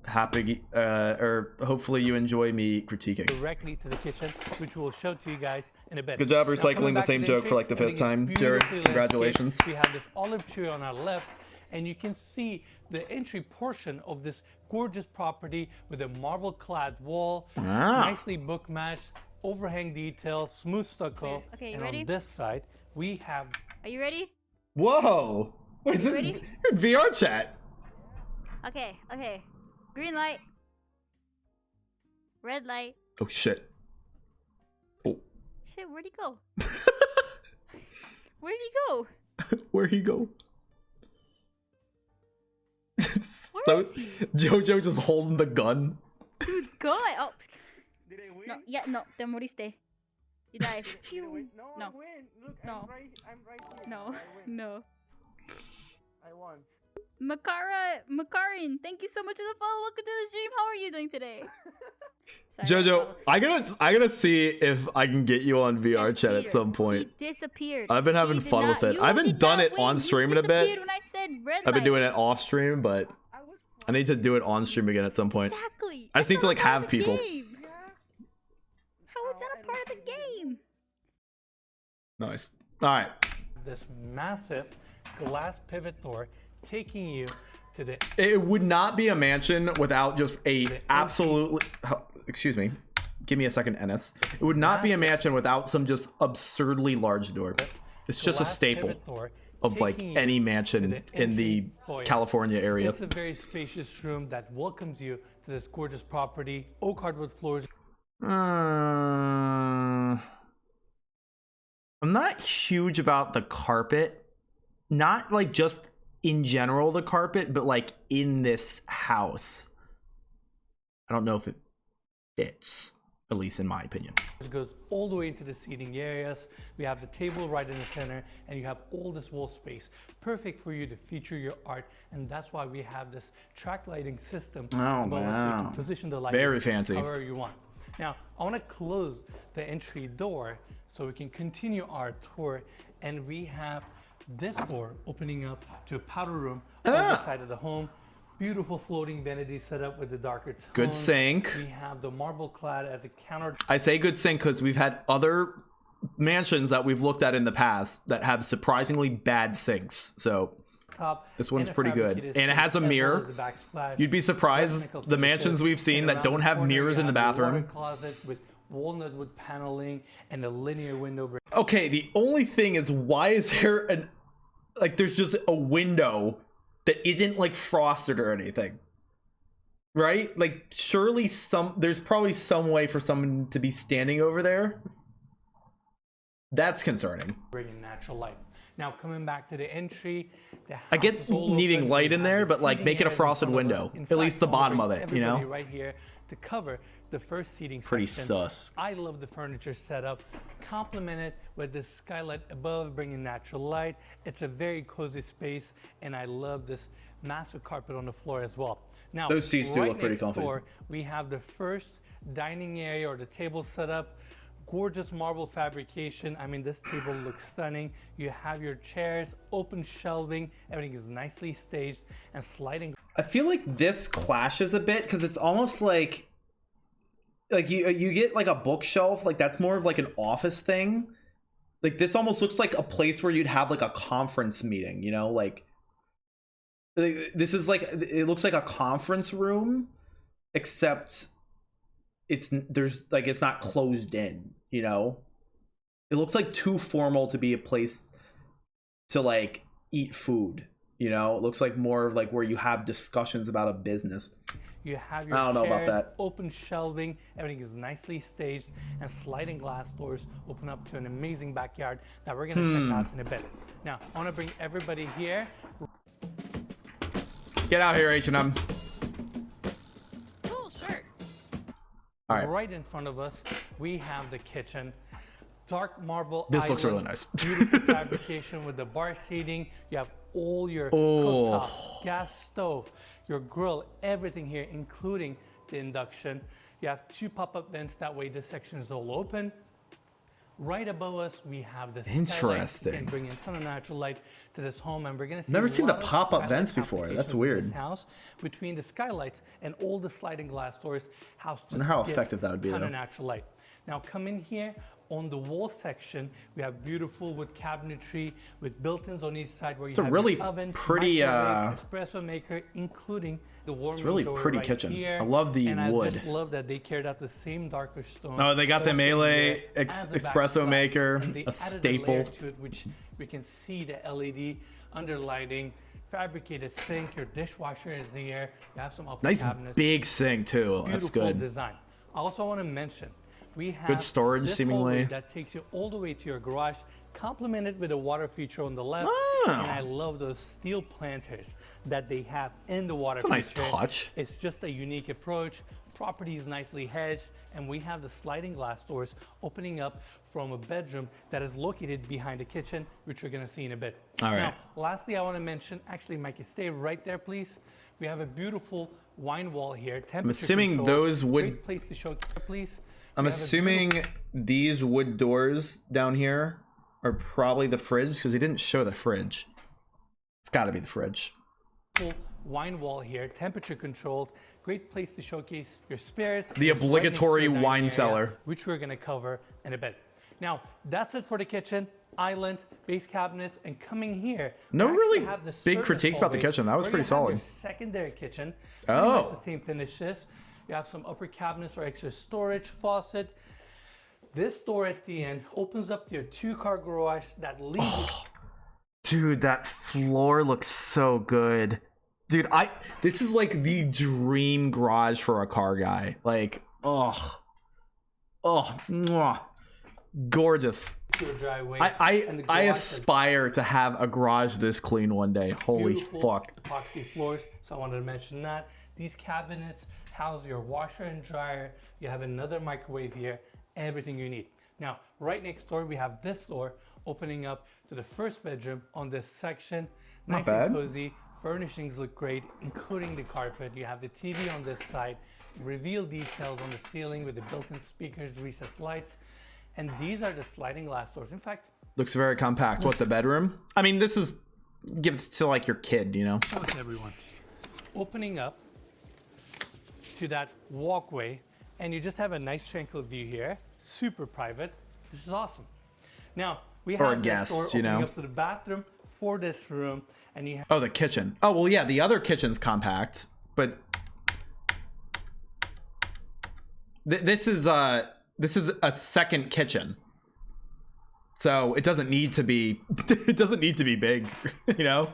happy or hopefully you enjoy me critiquing. Directly to the kitchen, which we'll show to you guys in a bit. Good job Now, recycling coming the back same to joke for entry, like the 5th time, everything is Jared. beautifully Congratulations. landscaped. We have this olive tree on our left, and you can see the entry portion of this gorgeous property with a marble-clad wall, nicely book-matched, overhang details, smooth stucco. Okay, you and ready? on this side, we have. Are you ready? Whoa! What is this? Ready? You're in VR chat. Okay. Green light. Red light. Oh shit. Oh. Shit, where'd he go? Where'd he go? Where'd he go? Where is he? Jojo just holding the gun. Dude's gone. Oh. Did I win? No, yeah, no. Te moriste. You died. No. I win. Look, No. I'm right here. No. No. I won. Makarin, thank you so much for the follow. Welcome to the stream. How are you doing today? Sorry, Jojo, I gotta see if I can get you on VR chat at some point. He disappeared. I've been having fun with it. I haven't done it on stream in a bit. When I said red I've been light. doing it off stream, but I need to do it on stream again at some point. Exactly. I just need to like have people. How is that a part of the game? Nice. All right. This massive glass pivot door taking you to the. It would not be a mansion without just a absolutely. Excuse me. Give me a second, Ennis. It would not be a mansion without some just absurdly large door. It's just a staple of like any mansion in the California area. It's a very spacious room that welcomes you to this gorgeous property. Oak hardwood floors. I'm not huge about the carpet. Not like just in general the carpet, but like in this house. I don't know if it fits, at least in my opinion. It goes all the way into the seating areas. We have the table right in the center, and you have all this wall space, perfect for you to feature your art. And that's why we have this track lighting system. Oh, So you wow. can position the lighting Very fancy. however you want. Now, I want to close the entry door so we can continue our tour. And we have this door opening up to a powder room on the side of the home. Beautiful floating vanity setup with the darker tones. Good sink. We have the marble clad as a counter. I say good sink because we've had other mansions that we've looked at in the past that have surprisingly bad sinks. So Top, this one's and a pretty good. fabricated And it has a sink, as well mirror. as the backsplash. You'd be surprised Technical the mansions finishes. we've seen And that around don't the have corner, mirrors you in the have your bathroom. water closet with walnut wood paneling and a linear window. Okay, the only thing is, why is there there's just a window that isn't like frosted or anything? Right? Like, surely there's probably some way for someone to be standing over there. That's concerning. Bringing natural light. Now coming back to the entry, I get needing light in there, but like make it a frosted window. At least the bottom of it, you know? Right here to cover the first seating Pretty section. sus. I love the furniture setup, complemented with the skylight above, bringing natural light. It's a very cozy space, and I love this massive carpet on the floor as well. Now, Those seats do right look pretty next comfy. door, we have the first dining area or the table setup. Gorgeous marble fabrication. I mean, this table looks stunning. You have your chairs, open shelving. Everything is nicely staged and sliding. I feel like this clashes a bit because it's almost like you get like a bookshelf, like that's more of like an office thing. Like this almost looks like a place where you'd have like a conference meeting, you know? Like this is like, it looks like a conference room, except it's not closed in, you know? It looks like too formal to be a place to like eat food, you know? It looks like more of like where you have discussions about a business. You have your I don't know about chairs, that. open shelving, everything is nicely staged, and sliding glass doors open up to an amazing backyard that we're gonna check out in a bit. Now, I wanna bring everybody here. Get out here, H&M. Cool shirt. All right. Right in front of us, we have the kitchen. Dark marble This looks island, really nice. Beautiful fabrication with the bar seating. You have all your cooktops, gas stove, your grill, everything here, including the induction. You have 2 pop-up vents, that way this section is all open. Right above us, we have the Interesting. Again, bringing a ton of natural light to this home, and we're gonna see Never a seen the lot of pop-up skylight vents before. applications That's in weird. This house, between the skylights and all the sliding glass doors, house just Wonder how gives effective that would be, ton though. of natural light. Now come in here. On the wall section, we have beautiful wood cabinetry with built-ins on each side where you a have really your ovens, pretty, microwave, espresso maker, including the warm room really drawer pretty right kitchen. here. I love the and wood. I just love that they carried out the same darker stone. Oh, they got the also Melee here as a espresso backsplash, maker, and they a added staple. layer to it, which we can see the LED underlighting, fabricated sink. Your dishwasher is here. You have some upper Nice cabinets. big sink too. That's Beautiful good. design. I also want to mention we have storage, this seemingly. hallway that takes you all the way to your garage, complemented with a water feature on the left. Oh. And I love those steel planters that they have in the water That's a nice feature. touch. It's just a unique approach. Property is nicely hedged, and we have the sliding glass doors opening up from a bedroom that is located behind the kitchen, which we're going to see in a bit. All right. Now, lastly, I want to mention, actually, Mikey, stay right there, please. We have a beautiful wine wall here. I'm assuming those would. Great place to show, please. I'm We have a assuming these wood doors down here are probably the fridge because he didn't show the fridge. It's got to be the fridge. beautiful wine wall here, temperature controlled. Great place to showcase your spirits. The It's right obligatory next to a dining wine area, cellar. which we're going to cover in a bit. Now, that's it for the kitchen. Island, base cabinets, and coming here. No we actually really have the big service critiques about the hallway kitchen. That was where pretty you have your solid. secondary kitchen. Oh. Pretty much the same finishes. You have some upper cabinets for extra storage, faucet. This door at the end opens up to your 2-car garage that leads. Dude, that floor looks so good. Dude, this is like the dream garage for a car guy. Like, mwah. Gorgeous. to a driveway. and the I garage has aspire to have a garage this clean one day. Holy beautiful fuck. epoxy floors, so I wanted to mention that. These cabinets house your washer and dryer. You have another microwave here, everything you need. Now, right next door, we have this door opening up to the first bedroom on this section. Not Nice bad. and cozy. Furnishings look great, including the carpet. You have the TV on this side, reveal details on the ceiling with the built-in speakers, recessed lights. And these are the sliding glass doors. In fact, Looks very compact. What, the bedroom? I mean, this is, give it to like your kid, you know? show it to everyone. Opening up to that walkway, and you just have a nice tranquil view here. Super private. This is awesome. Now, we Or a have this guest, door you opening know? up to the bathroom for this room, and you have Oh, the kitchen. Oh, well, yeah, the other kitchen's compact, but this is a second kitchen. So it doesn't need to be big, you know?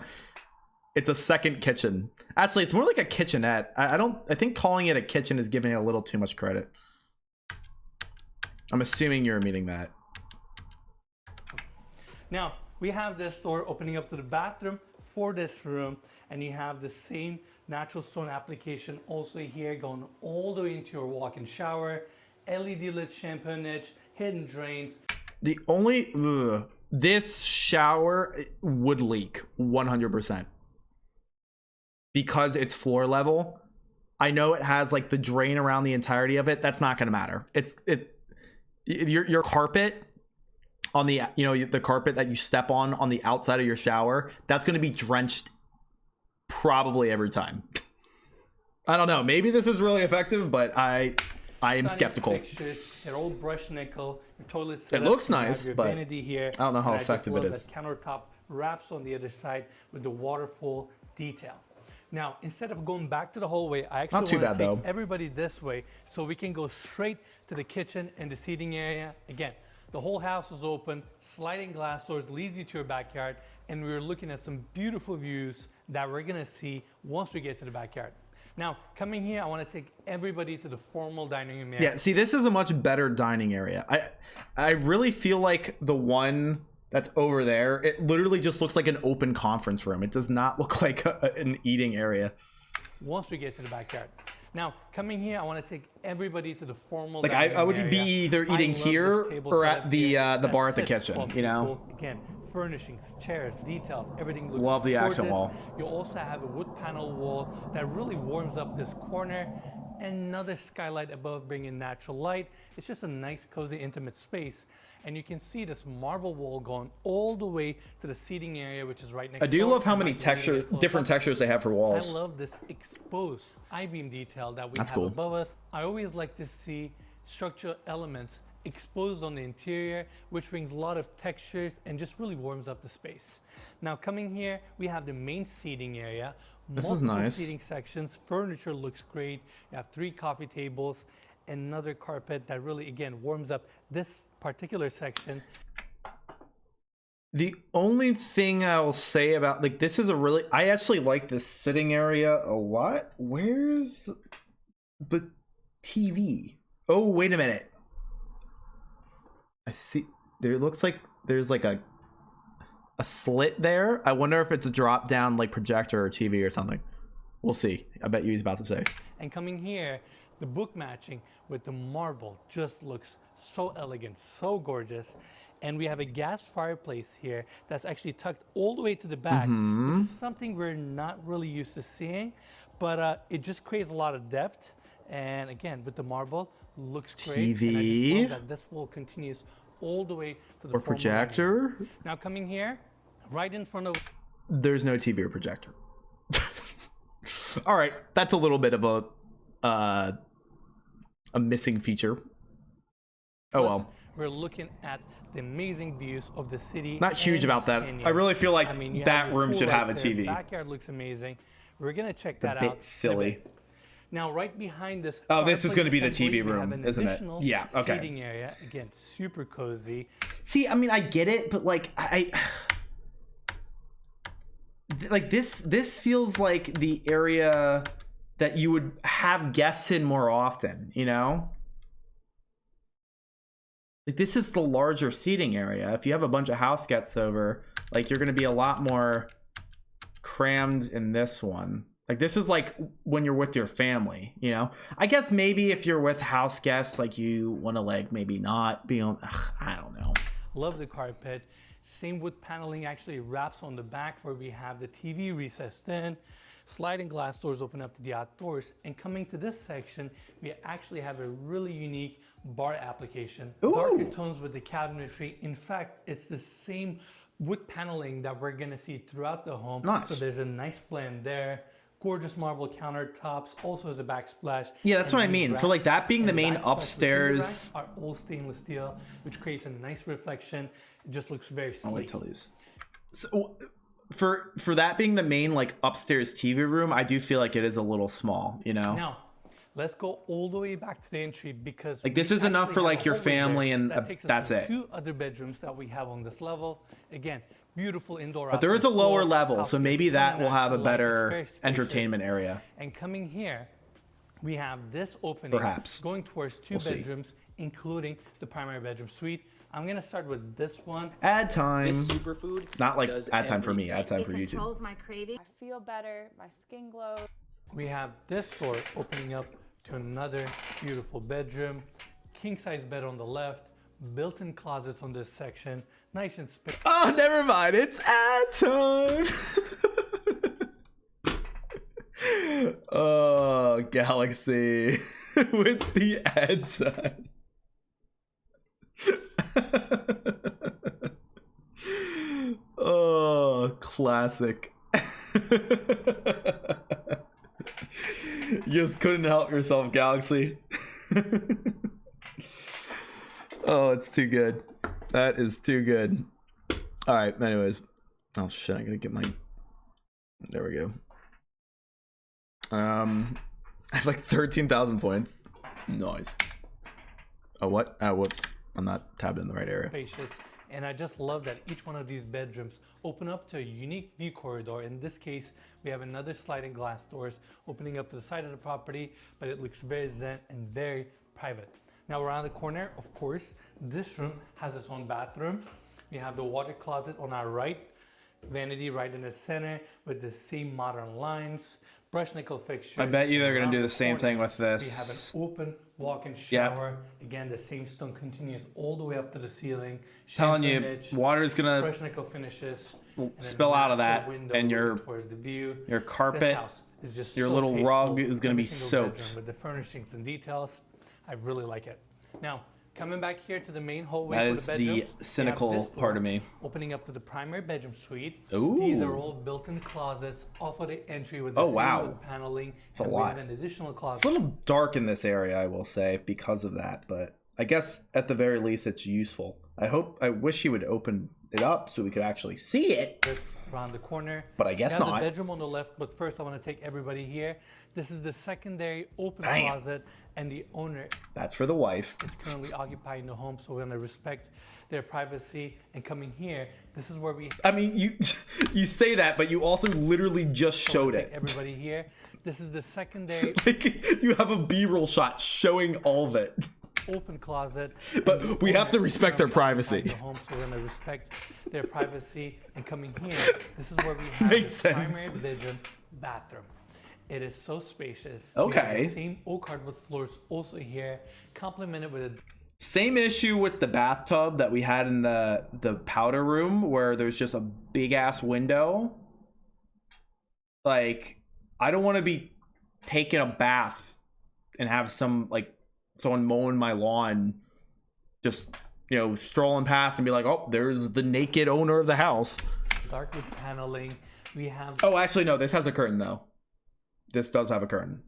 It's a second kitchen. Actually, it's more like a kitchenette. I think calling it a kitchen is giving it a little too much credit. I'm assuming you're meaning that. Now, we have this door opening up to the bathroom for this room, and you have the same natural stone application also here going all the way into your walk-in shower, LED lit shampoo niche, hidden drains. The only this shower would leak 100% because it's floor level. I know it has like the drain around the entirety of it. That's not going to matter. Your carpet on the the carpet that you step on the outside of your shower, that's going to be drenched probably every time. I don't know. Maybe this is really effective, but I am Stunning skeptical. Fixtures, they're all brushed nickel. Your toilet It looks you have nice, your but vanity here, I don't know how and effective I it just is. love that countertop wraps on the other side with the waterfall detail. Now, instead of going back to the hallway, I actually Not too want to bad, take though. everybody this way so we can go straight to the kitchen and the seating area. Again, the whole house is open, sliding glass doors leads you to your backyard, and we're looking at some beautiful views that we're gonna see once we get to the backyard. Now, coming here, I want to take everybody to the formal dining room area. Yeah, see, this is a much better dining area. I really feel like the one that's over there, it literally just looks like an open conference room. It does not look like an eating area. Once we get to the backyard. Now, coming here, I want to take everybody to the formal Like dining I room would area. be either eating love this here table or setup at the here that bar at the sits kitchen, 12 you know? people. Again, furnishings, chairs, details, everything looks Love the gorgeous. accent wall. You also have a wood panel wall that really warms up this corner. Another skylight above bringing natural light. It's just a nice, cozy, intimate space. And you can see this marble wall going all the way to the seating area, which is right next I do door. love how You many might be able to get close different up. textures they have for I walls. love this exposed I-beam detail that we That's have cool. above us. I always like to see structural elements exposed on the interior, which brings a lot of textures and just really warms up the space. Now coming here, we have the main seating area. This is Multiple nice. seating sections, furniture looks great. You have 3 coffee tables, another carpet that really, again, warms up this particular section. The only thing I'll say about like this is I actually like this sitting area a lot. Where's the TV? Oh, wait a minute. I see there looks like there's like a slit there. I wonder if it's a drop down like projector or TV or something. We'll see. I bet you he's about to say. And coming here, the book matching with the marble just looks so elegant, so gorgeous. And we have a gas fireplace here that's actually tucked all the way to the back, which is something we're not really used to seeing, but it just creates a lot of depth. And again, with the marble, looks great. And I TV. just love that this wall continues all the way to the Or formal dining room. projector. Now coming here, right in front of There's no TV or projector. All right, that's a little bit of a missing feature. Oh well. we're looking at the amazing views of the city. Not huge and about that. Canyon. I really feel like you have that your room pool should right have a there. TV. Backyard looks amazing. We're gonna check It's a that bit out. in a silly. bit. Now, right behind this. Oh, this is fireplace gonna be the assembly, TV we have room, an isn't it? additional Yeah, okay. Seating area, again, super cozy. See, I mean, I get it, but like like this feels like the area that you would have guests in more often, you know? Like this is the larger seating area. If you have a bunch of house guests over, like you're going to be a lot more crammed in this one. Like this is like when you're with your family, you know? I guess maybe if you're with house guests, like you want to like maybe not be on, I don't know. Love the carpet. Same wood paneling actually wraps on the back where we have the TV recessed in. Sliding glass doors open up to the outdoors. And coming to this section, we actually have a really unique bar application. Darker tones with the cabinetry. In fact, it's the same wood paneling that we're gonna see throughout the home. Nice. So there's a nice blend there. Gorgeous marble countertops, also has a backsplash. Yeah, that's And what I these mean. For like racks that being the and main backsplash within the upstairs. racks are all stainless steel, which creates a nice reflection. It just looks very sleek. I'll wait till these. So for that being the main like upstairs TV room, I do feel like it is a little small, you know? Now, let's go all the way back to the entry because Like, this we is enough actually for, have like, a your hallway family there and, that takes us that's to it. 2 other bedrooms that we have on this level. Again, beautiful indoor. But there is a outdoor lower floor, level, house so gets maybe plenty that will have a natural light. It's better very spacious. entertainment area. And coming here, we have this opening Perhaps. going towards 2 We'll see. bedrooms, including the primary bedroom suite. I'm gonna start with this one. Ad time. This superfood Not like does ad time for me, ad everything. time for YouTube. controls my craving. I feel better, my skin glows. We have this door opening up to another beautiful bedroom, king size bed on the left, built-in closets on this section, nice and spacious. Oh, never mind. It's ad time. Oh, Galaxy with the ad time. Oh, classic. You just couldn't help yourself, Galaxy. Oh, it's too good. That is too good. All right, anyways. Oh shit, I gotta get my... There we go. I have like 13,000 points. Nice. Oh, what? Whoops. I'm not tabbed in the right area. Spacious, and I just love that each one of these bedrooms open up to a unique view corridor. In this case, we have another sliding glass doors opening up to the side of the property, but it looks very zen and very private. Now around the corner, of course, this room has its own bathroom. We have the water closet on our right, vanity right in the center with the same modern lines, brush nickel fixtures. I bet you they're gonna Around do the the same thing corner, with We have this. an open walk-in shower. Again, the same stone continues all the way up to the ceiling. Telling you, Champagne edge, water's gonna brush nickel finishes, and a spill out of massive that, window and looking towards the view. your This carpet, house is just your so little tasteful. rug is gonna Every be single soaked. bedroom with the furnishings and details. I really like it. Now, coming back here to the main hallway That for is the the bedrooms, we have cynical this part door of me. opening up to the primary bedroom suite. Ooh. These are all built-in closets off of the entry with the Oh, same wow. wood paneling. It's a and we lot. have an additional closet. It's a little dark in this area, I will say, because of that. But I guess at the very least, it's useful. I wish he would open it up so we could actually see it. Around the corner. But I guess We have not. the bedroom on the left, but first I want to take everybody here. This is the secondary open Bam. closet, and the owner That's for the wife. is currently occupying the home, so we're going to respect their privacy. And coming here, this is where we I mean, you you say that, but you also literally just showed take it. everybody here. This is the secondary Like, you have a B-roll shot showing all of it. open closet. But and the we have owner to is respect their currently privacy. occupying the home, so we're going to respect their privacy. And coming here, this is where we have Makes the sense. primary bedroom bathroom. It is so spacious. Okay. We have the same oak hardwood floors also here, complemented with a Same issue with the bathtub that we had in the powder room, where there's just a big ass window. Like, I don't want to be taking a bath and have someone mowing my lawn, just strolling past and be like, oh, there's the naked owner of the house. dark wood paneling. We have Oh, actually, no, this has a curtain though. This does have a curtain.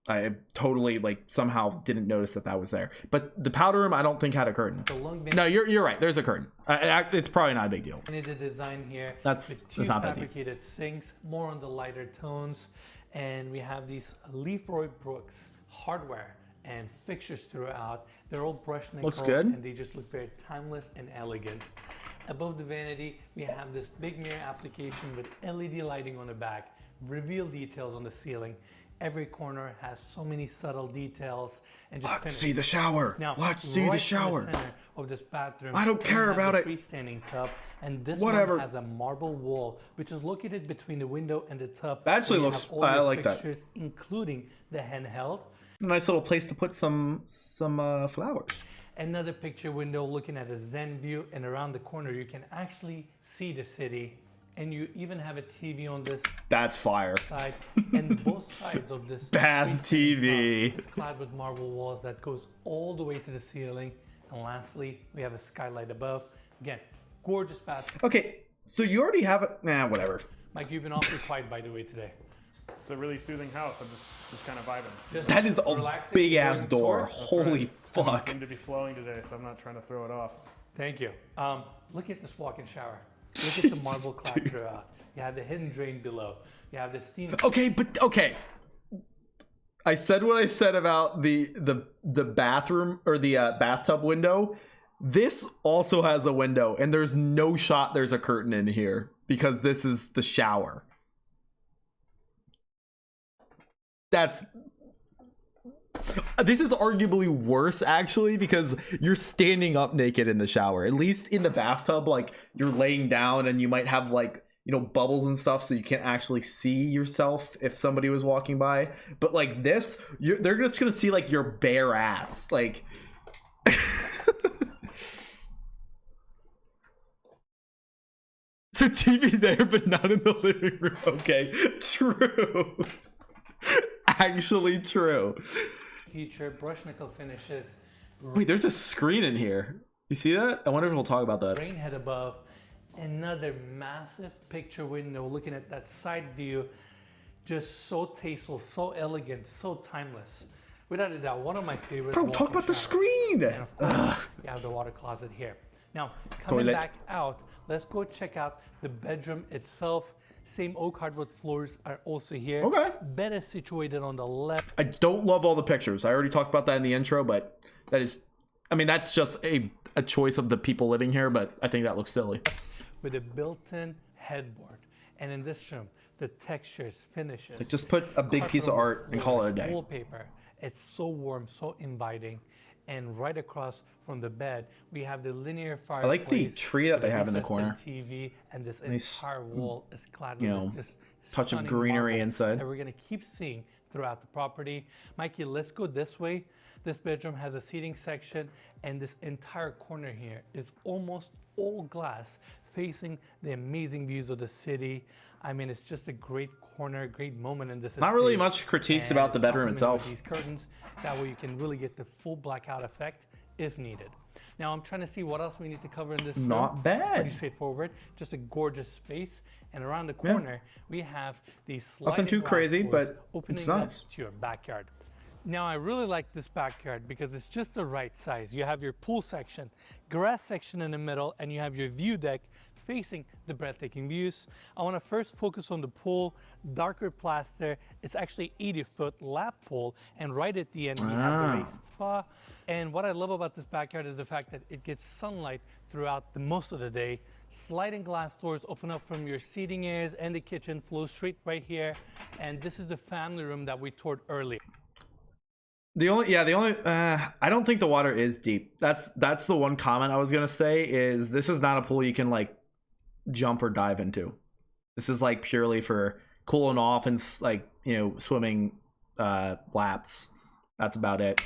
I totally somehow didn't notice that was there. But the powder room, I don't think had a curtain. the long No, you're right. There's a curtain. It's probably not a big deal. vanity design here. That's with two not that deep. fabricated sinks, more on the lighter tones. And we have these Leroy Brooks hardware and fixtures throughout. They're all brushed nickel. Looks good. And they just look very timeless and elegant. Above the vanity, we have this big mirror application with LED lighting on the back, reveal details on the ceiling. Every corner has so many subtle details and just Let's finish. see the shower. Now, Let's see right the in shower. center of this bathroom, I don't we care have about the it. freestanding tub, and this Whatever. one has a marble wall, which is located between the window and the tub. That actually where you looks- have all I your like that. fixtures, including the handheld. Nice little place to put some flowers. Another picture window looking at a Zen view, and around the corner you can actually see the city. And you even have a TV on this That's fire. side, and both sides of this Bath freestanding TV. tub is clad with marble walls that goes all the way to the ceiling. And lastly, we have a skylight above. Again, gorgeous bathroom. Okay, so you already have it. Nah, whatever. Mike, you've been awfully quiet, by the way, today. It's a really soothing house. I'm just kind of vibing. Just That is a relaxing, big ass enjoying the door. tour. Holy Doesn't fuck. seem to be flowing today, so I'm not trying to throw it off. Thank you. Look at this walk-in shower. Look at the marble clad throughout. You have the hidden drain below. You have the steam. Okay. I said what I said about the bathroom or the bathtub window. This also has a window, and there's no shot there's a curtain in here because this is the shower. This is arguably worse actually, because you're standing up naked in the shower. At least in the bathtub, you're laying down and you might have bubbles and stuff, so you can't actually see yourself if somebody was walking by. But this, they're just gonna see your bare ass. So TV there, but not in the living room. Okay, true. Actually true. Feature brush nickel finishes. Wait, there's a screen in here. You see that? I wonder if we'll talk about that. Rain head above. Another massive picture window looking at that side view. Just so tasteful, so elegant, so timeless. Without a doubt, one of my favorites. Bro, talk about the screen. And of course, you have the water closet here. Now, coming Toilet. back out, let's go check out the bedroom itself. Same oak hardwood floors are also here. Okay. Bed is situated on the left. I don't love all the pictures. I already talked about that in the intro, but that is, I mean, that's just a choice of the people living here, but I think that looks silly. With a built-in headboard. And in this room, the textures, finishes. Like, just put a big piece of art and call it a day. Wallpaper. It's so warm, so inviting. And right across from the bed, we have the linear fireplace. I like the tree that they have in the corner. TV, and this Nice, entire wall is clad you with know, this just touch of stunning greenery marble inside. that we're gonna keep seeing throughout the property. Mikey, let's go this way. This bedroom has a seating section, and this entire corner here is almost all glass, facing the amazing views of the city. I mean, it's just a great corner, great moment in this. Not really estate. much critiques And about the it's bedroom complemented itself. with these curtains, that way you can really get the full blackout effect if needed. Now I'm trying to see what else we need to cover in this room. Not bad. It's pretty straightforward. Just a gorgeous space. And around the corner, we have these sliding too glass crazy, doors but opening it's nice. up to your backyard. Now I really like this backyard because it's just the right size. You have your pool section, grass section in the middle, and you have your view deck facing the breathtaking views. I want to first focus on the pool, darker plaster. It's actually 80-foot lap pool, and right at the end we have the raised spa. And what I love about this backyard is the fact that it gets sunlight throughout the most of the day. Sliding glass doors open up from your seating areas, and the kitchen flows straight right here. And this is the family room that we toured earlier. I don't think the water is deep. That's the one comment I was gonna say is this is not a pool you can like jump or dive into. This is like purely for cooling off and like, you know, swimming laps. That's about it.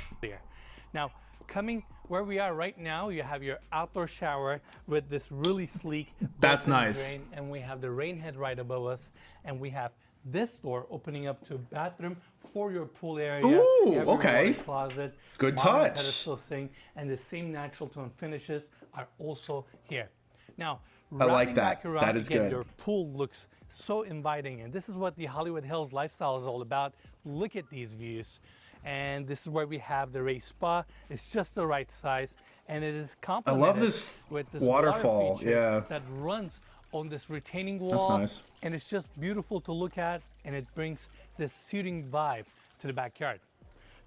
Now, coming where we are right now, you have your outdoor shower with this really sleek. That's built-in nice. drain, and we have the rain head right above us, and we have this door opening up to a bathroom for your pool area. Ooh, You have your okay. water closet, Good modern touch. pedestal sink, and the same natural tone finishes are also here. Now, I like wrapping that. back around, That is again, good. Your pool looks so inviting, and this is what the Hollywood Hills lifestyle is all about. Look at these views. And this is where we have the raised spa. It's just the right size, and it is complemented this with this waterfall, water feature yeah. that runs on this retaining wall. nice. And it's just beautiful to look at, and it brings this soothing vibe to the backyard.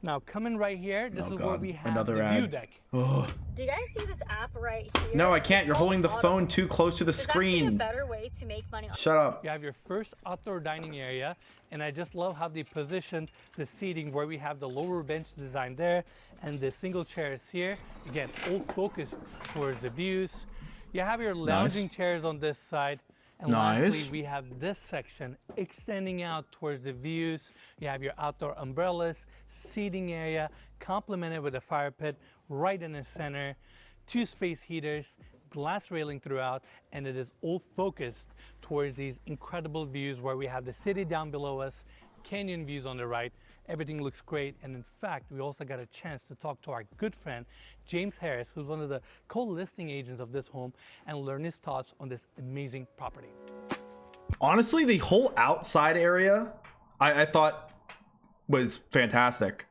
Now, coming right here, this is where God, we have another the view ad. deck. Ugh. Do you guys see this app right here? No, I can't. It's You're called holding the phone Audible. too close to the There's actually a screen. better way to make money. Shut up. You have your first outdoor dining area, and I just love how they positioned the seating where we have the lower bench design there, and the single chairs here. Again, all focused towards the views. You have your lounging chairs on this side. And Nice. lastly, we have this section extending out towards the views. You have your outdoor umbrellas, seating area, complemented with a fire pit right in the center, 2 space heaters, glass railing throughout, and it is all focused towards these incredible views where we have the city down below us, canyon views on the right. Everything looks great, and in fact, we also got a chance to talk to our good friend, James Harris, who's one of the co-listing agents of this home, and learn his thoughts on this amazing property. Honestly, the whole outside area, I thought was fantastic.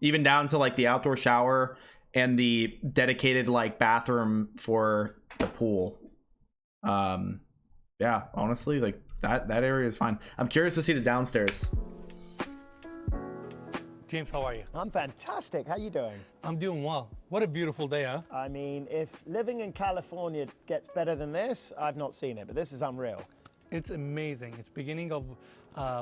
Even down to like the outdoor shower and the dedicated like bathroom for the pool. Yeah, honestly, like that area is fine. I'm curious to see the downstairs. James, how are you? I'm fantastic. How you doing? I'm doing well. What a beautiful day, huh? I mean, if living in California gets better than this, I've not seen it, but this is unreal. It's amazing. It's beginning of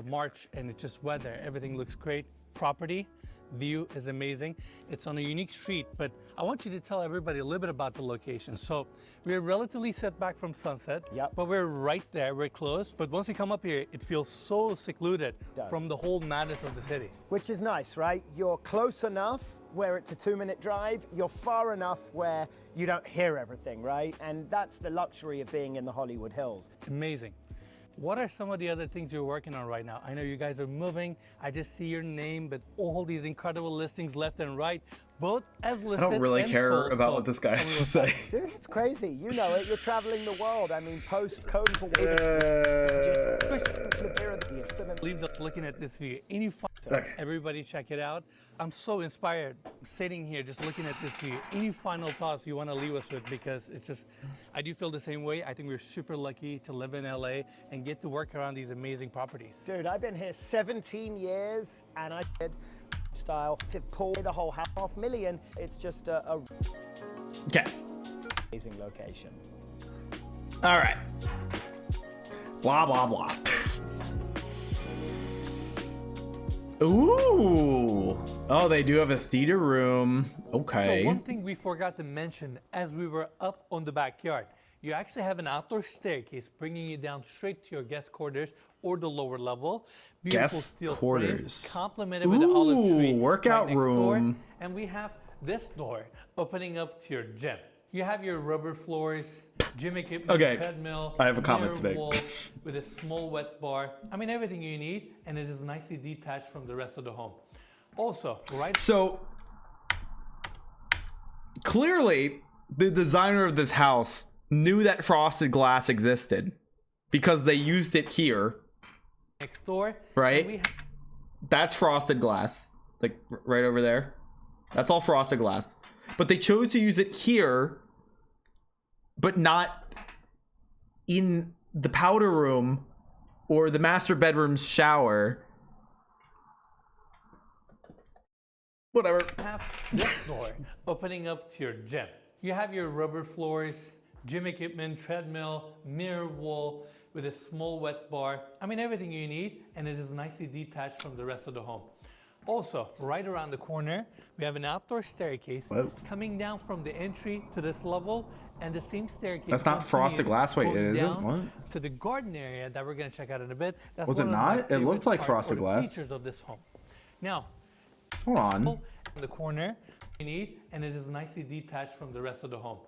March, and it's just weather. Everything looks great. Property, view is amazing. It's on a unique street, but I want you to tell everybody a little bit about the location. So we're relatively set back from Sunset, but we're right there, we're close. But once you come up here, it feels so secluded from the whole madness of the city. Which is nice, right? You're close enough where it's a 2-minute drive. You're far enough where you don't hear everything, right? And that's the luxury of being in the Hollywood Hills. Amazing. What are some of the other things you're working on right now? I know you guys are moving. I just see your name, but all these incredible listings left and right. both as I listed don't really and care sold, about so what this guy tell me has to what's say. Dude, it's crazy. You know it. You're traveling the world. I mean, post-code for Leave the looking at this view. Okay. Everybody check it out. I'm so inspired sitting here just looking at this view. Any final thoughts you want to leave us with? Because it's just, I do feel the same way. I think we're super lucky to live in LA and get to work around these amazing properties. Dude, I've been here 17 years and I did style. Civ Pool, the whole $500,000. It's just a Okay. amazing location. All right. Blah, blah, blah. Ooh. Oh, they do have a theater room. Okay. So one thing we forgot to mention as we were up on the backyard, you actually have an outdoor staircase bringing you down straight to your guest quarters or the lower level. Beautiful Guest steel quarters. frame, complemented with an olive tree workout right next door. room. And we have this door opening up to your gym. You have your rubber floors, gym equipment, Okay, treadmill, I have a comment to mirror make. wall with a small wet bar. I mean, everything you need, and it is nicely detached from the rest of the home. Also, right. So clearly, the designer of this house knew that frosted glass existed because they used it here. Next door, Right? and we have That's frosted glass, like right over there. That's all frosted glass. But they chose to use it here, but not in the powder room or the master bedroom's shower. Whatever. have this door opening up to your gym. You have your rubber floors, gym equipment, treadmill, mirror wall with a small wet bar. I mean, everything you need, and it is nicely detached from the rest of the home. Also, right around the corner, we have an outdoor staircase Whoa. coming down from the entry to this level, and the same staircase. That's not frosted continues glass. Wait, going is it? down What? To the garden area that we're going to check out in a bit. That's Was it one of my not? It favorite looked like parts frosted or the glass. Features of this home. Now, Hold on. in the corner you need, and it is nicely detached from the rest of the home.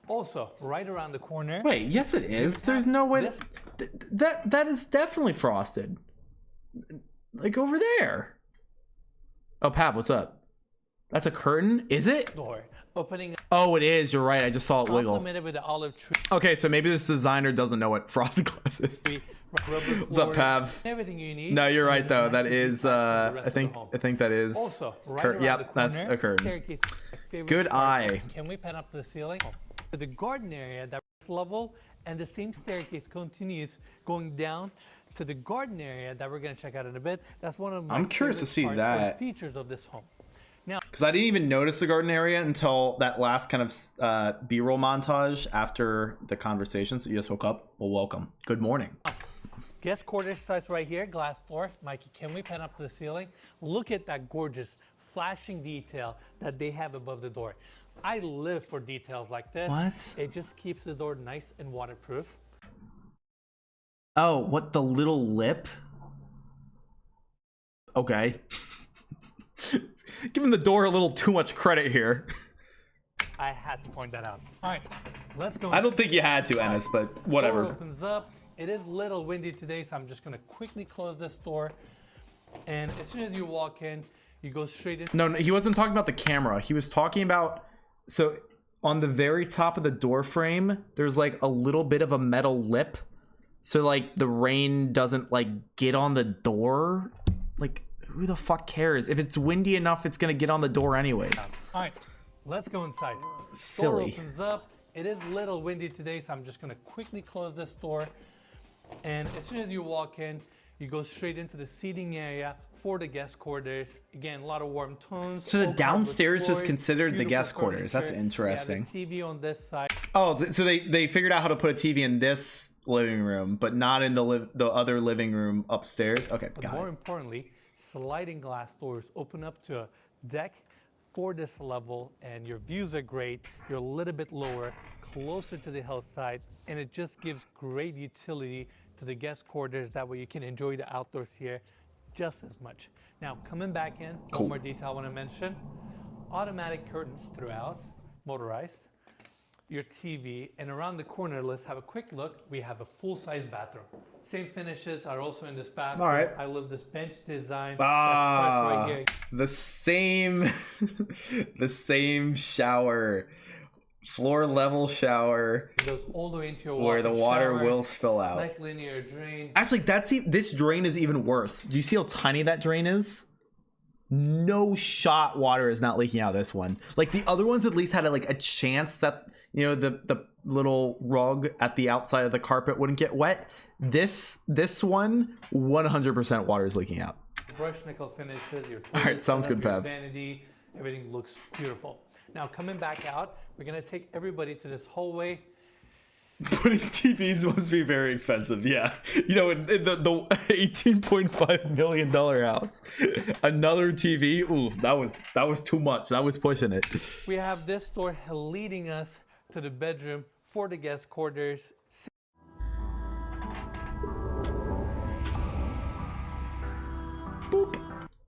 Also, right around the corner. Wait, yes it is. There's no way that is definitely frosted. Like over there. Oh, Pav, what's up? That's a curtain? Is it? Door opening. Oh, it is. You're right. I just saw it wiggle. Complemented with the olive tree. Okay, so maybe this designer doesn't know what frosted glass is. What's up, Pav? Everything you need. No, you're right and though. it's That nicely is detached from the rest I of the think home. that is Also, right around the Yep, that's corner, a curtain. staircase, my favorite Good part. eye. Can we pan up to the ceiling? To the garden area that's level, and the same staircase continues going down to the garden area that we're going to check out in a bit. That's one of my I'm curious to favorite see parts or that. features of this home. Now, Because I didn't even notice the garden area until that last kind of B-roll montage after the conversation. So you just woke up. Well, welcome. Good morning. guest quarters starts right here, glass door. Mikey, can we pan up to the ceiling? Look at that gorgeous flashing detail that they have above the door. I live for details like this. What? It just keeps the door nice and waterproof. Oh, what, the little lip? Okay. Giving the door a little too much credit here. I had to point that out. All right, let's go. I don't think you had to, Ennis, but whatever. Door opens up. It is a little windy today, so I'm just gonna quickly close this door. And as soon as you walk in, you go straight in. No, he wasn't talking about the camera. He was talking about, so on the very top of the door frame, there's like a little bit of a metal lip. So like the rain doesn't like get on the door. Like, who the fuck cares? If it's windy enough, it's gonna get on the door anyways. All right, let's go inside. Silly. Door opens up. It is a little windy today, so I'm just gonna quickly close this door. And as soon as you walk in, you go straight into the seating area for the guest quarters. Again, a lot of warm tones. So the oak hardwood downstairs is floors, considered the beautiful guest quarters. That's furniture. interesting. Yeah, the TV on this side. Oh, so they figured out how to put a TV in this living room, but not in the other living room upstairs. Okay, But got more it. importantly, sliding glass doors open up to a deck for this level, and your views are great. You're a little bit lower, closer to the hillside, and it just gives great utility to the guest quarters. That way you can enjoy the outdoors here just as much. Now, coming back in, Cool. one more detail I want to mention. Automatic curtains throughout, motorized. Your TV, and around the corner, let's have a quick look. We have a full-size bathroom. Same finishes are also in this bathroom. All right. I love this bench design. Ah, that starts right here. the same, the same shower, floor level shower, It goes all the way into your where the walk-in water shower. will spill out. Nice linear drain. Actually, this drain is even worse. Do you see how tiny that drain is? No shot water is not leaking out of this one. Like the other ones at least had a chance that, you know, the little rug at the outside of the carpet wouldn't get wet. This one 100% water is leaking out. Brush nickel finishes. Your All right, sounds good, your Pev. vanity. Everything looks beautiful. Now coming back out, we're gonna take everybody to this hallway. Putting TVs must be very expensive. Yeah, you know, in the $18.5 million house, another TV. Ooh, that was too much. That was pushing it. We have this door leading us to the bedroom for the guest quarters. Boop.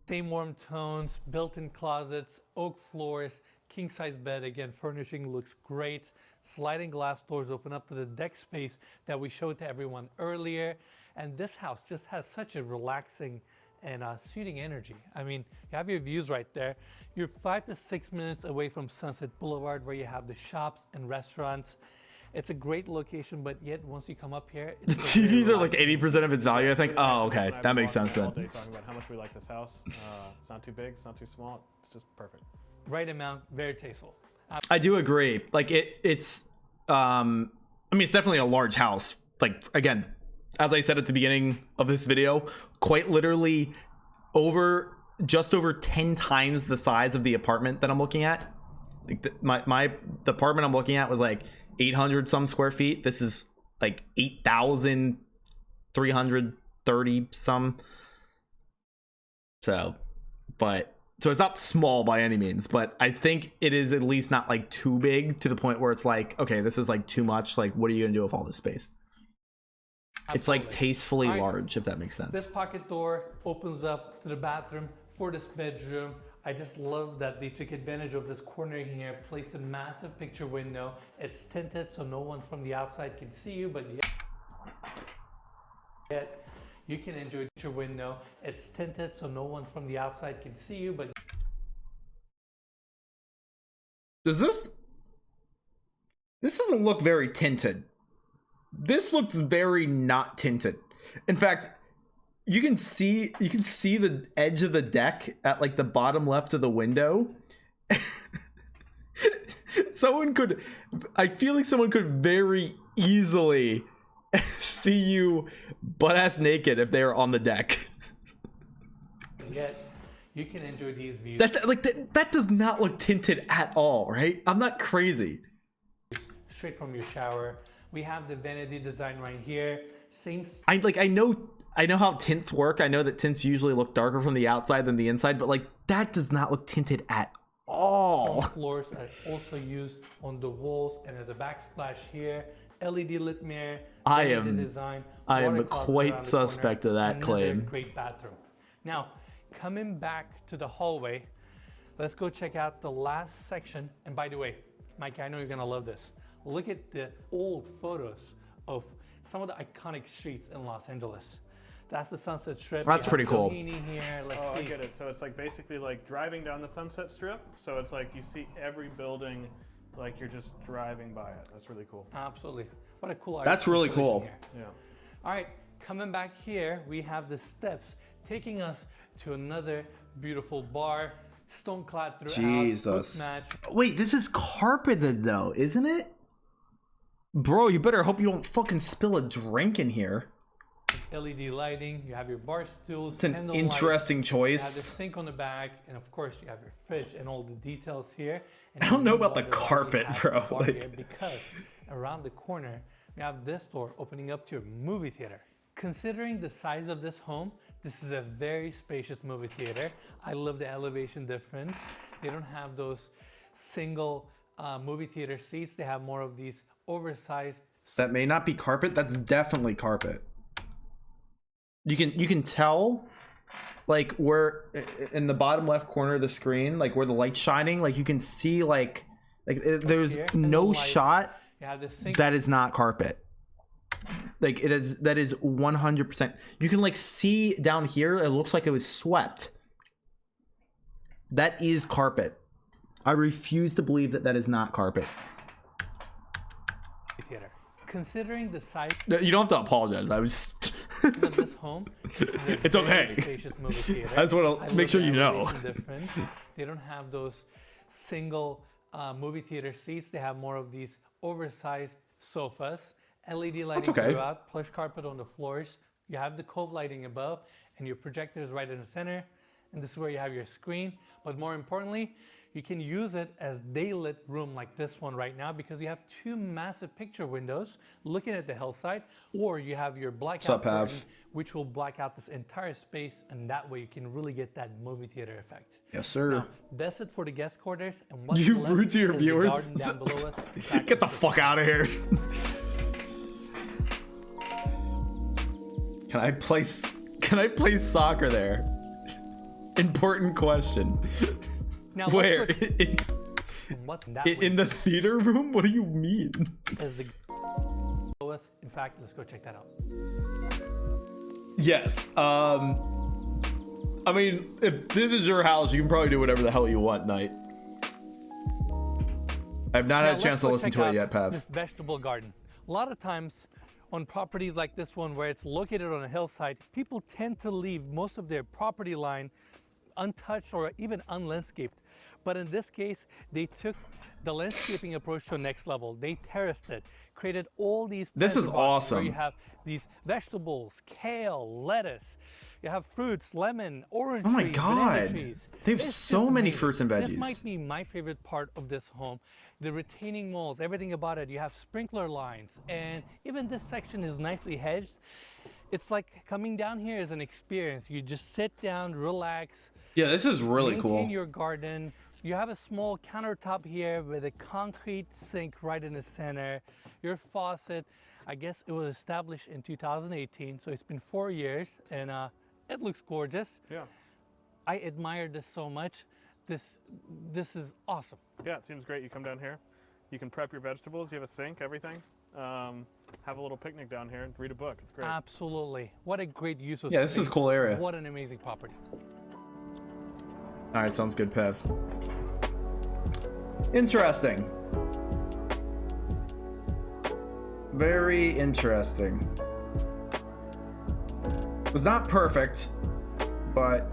Same warm tones, built-in closets, oak floors, king-size bed. Again, furnishing looks great. Sliding glass doors open up to the deck space that we showed to everyone earlier. And this house just has such a relaxing and soothing energy. I mean, you have your views right there. You're 5 to 6 minutes away from Sunset Boulevard, where you have the shops and restaurants. It's a great location, but yet once you come up here, The TVs are like 80% of its value, I think. Oh, okay, that makes sense All then. day talking about how much we like this house. It's not too big, it's not too small. It's just perfect. right amount, very tasteful. I do agree. Like it's I mean, it's definitely a large house. Like, again, as I said at the beginning of this video, quite literally just over 10 times the size of the apartment that I'm looking at. Like the apartment I'm looking at was like 800 some square feet. This is like 8,330 some. So it's not small by any means, but I think it is at least not like too big to the point where it's like, okay, this is like too much. Like, what are you gonna do with all this space? Absolutely. It's like tastefully All right. large, if that makes sense. This pocket door opens up to the bathroom for this bedroom. I just love that they took advantage of this corner here, placed a massive picture window. It's tinted so no one from the outside can see you, but yet you can enjoy the picture window. It's tinted so no one from the outside can see you, but This doesn't look very tinted. This looks very not tinted. In fact, you can see the edge of the deck at like the bottom left of the window. I feel like someone could very easily see you butt ass naked if they are on the deck. yet you can enjoy these views. That does not look tinted at all, right? I'm not crazy. Straight from your shower. We have the vanity design right here. Same. I know how tints work. I know that tints usually look darker from the outside than the inside, but like that does not look tinted at all. Floors are also used on the walls, and as a backsplash here, LED lit mirror. I vanity am design, I water am closet quite around the suspect corner, of that another claim. Great bathroom. Now, coming back to the hallway, let's go check out the last section. And by the way, Mike, I know you're gonna love this. Look at the old photos of some of the iconic streets in Los Angeles. That's the Sunset Strip. That's You have pretty cool. Doheny here. Let's Oh, see. I get it. So it's like basically like driving down the Sunset Strip. So it's like you see every building like you're just driving by it. That's really cool. Absolutely. What a cool That's really installation cool. here. Yeah. All right, coming back here, we have the steps taking us to another beautiful bar, stone clad throughout. Jesus. book match, Wait, this is carpeted though, isn't it? Bro, you better hope you don't fucking spill a drink in here. LED lighting. You have your bar stools. It's an candle interesting lights, You have the choice. sink on the back, and of course you have your fridge and all the details here. And I don't know you about the wonder why we carpet, have bro, the bar like- here, because around the corner we have this door opening up to a movie theater. Considering the size of this home, this is a very spacious movie theater. I love the elevation difference. They don't have those single movie theater seats. They have more of these oversized. That may not be carpet. That's definitely carpet. You can tell, like where in the bottom left corner of the screen, like where the light's shining, like you can see like there's here, no candle lights. shot You have the sink. that is not carpet. Like that is 100%. You can like see down here, it looks like it was swept. That is carpet. I refuse to believe that that is not carpet. Theater. Considering the size You don't have to apologize. I was just of this home, this is a It's very okay. spacious movie theater. I just want to make sure you know. Different. They don't have those single movie theater seats. They have more of these oversized sofas, LED lighting okay. throughout, plush carpet on the floors. You have the cove lighting above, and your projector is right in the center. And this is where you have your screen. But more importantly, you can use it as daylit room like this one right now because you have two massive picture windows looking at the hillside, or you have your blackout curtain, which will black out this entire space, and that way you can really get that movie theater effect. Yes, sir. Now, that's it for the guest quarters. And what's You left rude to your is the viewers. garden down below us. Get the fuck out of here. Can I play soccer there? Important question. Now, where? What's that In the theater room? What do you mean? Is the below us. In fact, let's go check that out. Yes. I mean, if this is your house, you can probably do whatever the hell you want, Knight. I've not had a chance to listen to it yet, Pav. This vegetable garden. A lot of times on properties like this one where it's located on a hillside, people tend to leave most of their property line untouched or even unlandscaped. But in this case, they took the landscaping approach to the next level. They terraced it, created all these. This is awesome. Where you have these vegetables, kale, lettuce. You have fruits, lemon, orange Oh my trees, God. banana trees. They have It's so just many amazing. fruits and This veggies. might be my favorite part of this home. The retaining walls, everything about it. You have sprinkler lines, and even this section is nicely hedged. It's like coming down here is an experience. You just sit down, relax. Yeah, this is really cool. Maintain your garden. You have a small countertop here with a concrete sink right in the center. Your faucet, I guess it was established in 2018, so it's been 4 years, and it looks gorgeous. Yeah. I admire this so much. This is awesome. Yeah, it seems great. You come down here, you can prep your vegetables, you have a sink, everything. Have a little picnic down here and read a book. It's great. Absolutely. What a great use of Yeah, this is a space. cool area. What an amazing property. All right, sounds good, Pav. Interesting. Very interesting. It was not perfect, but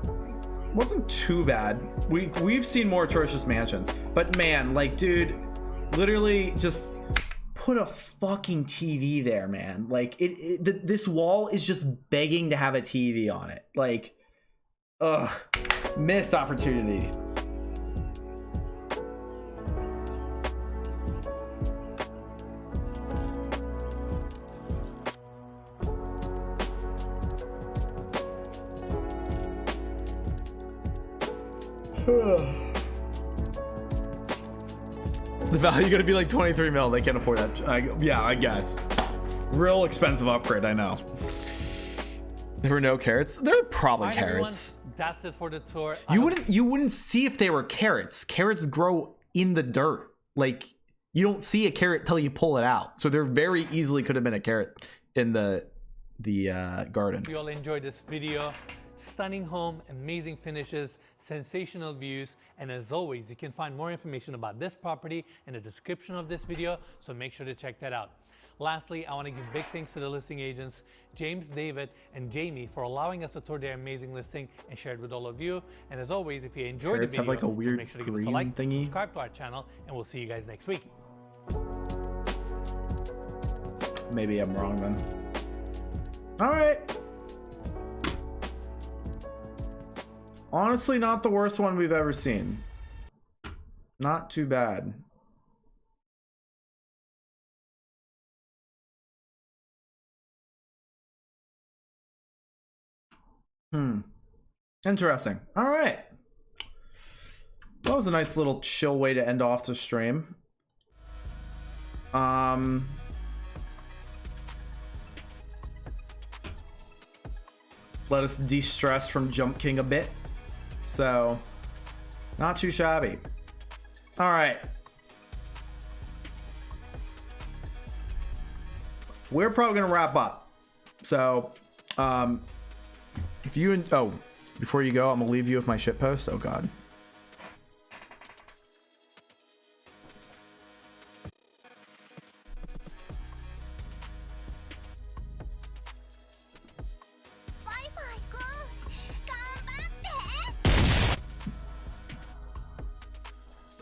wasn't too bad. We've seen more atrocious mansions, but man, like, dude, literally just put a fucking TV there, man. Like, this wall is just begging to have a TV on it. Like, ugh, missed opportunity. The value gonna be like 23 mil. They can't afford that. Yeah, I guess. Real expensive upgrade, I know. There were no carrots. There were probably All right, everyone, carrots. that's it for the tour. You wouldn't see if they were carrots. Carrots grow in the dirt. Like, you don't see a carrot till you pull it out. So there very easily could have been a carrot in the garden. You all enjoyed this video. Stunning home, amazing finishes, sensational views, and as always, you can find more information about this property in the description of this video, so make sure to check that out. Lastly, I want to give big thanks to the listing agents, James, David, and Jamie, for allowing us to tour their amazing listing and share it with all of you. And as always, if you enjoyed Carrots the video, have like a weird make sure to give us a green like, thingy. subscribe to our channel, and we'll see you guys next week. Maybe I'm wrong then. All right. Honestly, not the worst one we've ever seen. Not too bad. Interesting. All right. That was a nice little chill way to end off the stream. Let us de-stress from Jump King a bit. So, not too shabby. All right. we're probably gonna wrap up. So, if you before you go, I'm gonna leave you with my shit post. Oh God.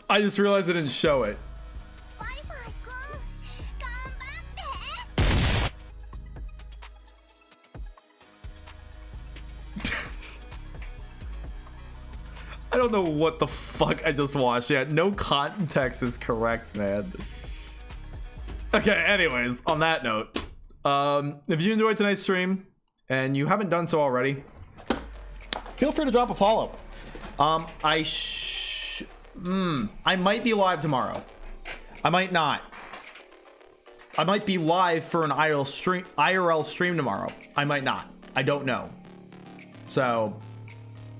I just realized I didn't show it. I don't know what the fuck I just watched. Yeah, no context is correct, man. Okay, anyways, on that note, if you enjoyed tonight's stream and you haven't done so already, feel free to drop a follow. I might be live tomorrow. I might not. I might be live for an IRL stream tomorrow. I might not. I don't know. So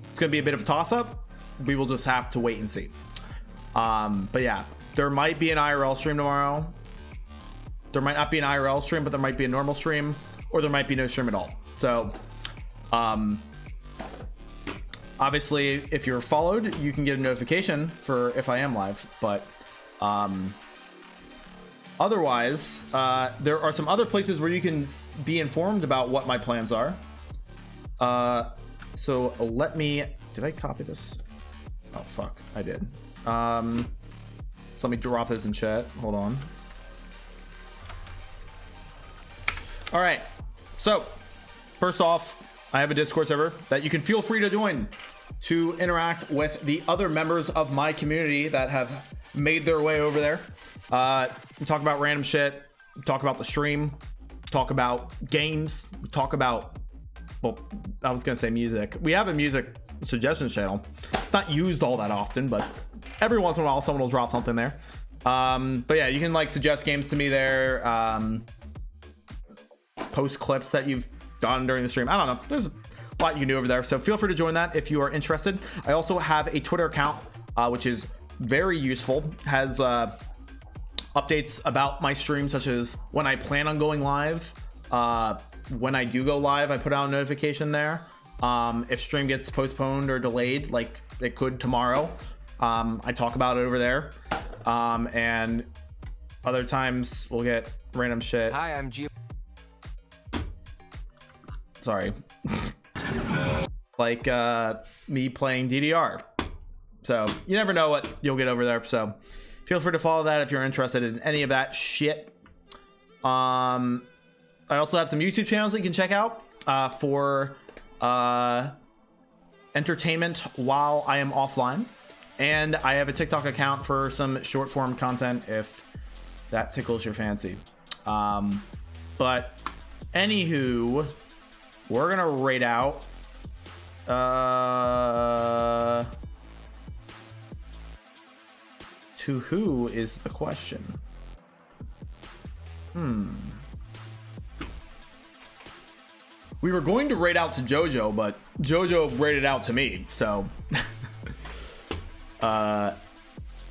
it's gonna be a bit of a toss-up. We will just have to wait and see. But yeah, there might be an IRL stream tomorrow. There might not be an IRL stream, but there might be a normal stream, or there might be no stream at all. So obviously, if you're followed, you can get a notification for if I am live. But otherwise, there are some other places where you can be informed about what my plans are. So let me... Did I copy this? Oh, fuck. I did. So let me drop this in chat. Hold on. All right. So, first off, I have a Discord server that you can feel free to join to interact with the other members of my community that have made their way over there. We talk about random shit. We talk about the stream. We talk about games. We talk about, well, I was going to say music. We have a music suggestions channel. It's not used all that often, but every once in a while someone will drop something there. But yeah, you can like suggest games to me there. Post clips that you've done during the stream. I don't know. There's a lot you can do over there. So feel free to join that if you are interested. I also have a Twitter account, which is very useful. Has updates about my stream, such as when I plan on going live. When I do go live, I put out a notification there. If stream gets postponed or delayed, like it could tomorrow, I talk about it over there. And other times we'll get random shit. Hi, I'm G. Sorry. Like me playing DDR. So you never know what you'll get over there. So feel free to follow that if you're interested in any of that shit. I also have some YouTube channels that you can check out for entertainment while I am offline, and I have a TikTok account for some short form content if that tickles your fancy. But anywho, we're gonna rate out to who is the question. We were going to rate out to Jojo, but Jojo rated out to me, so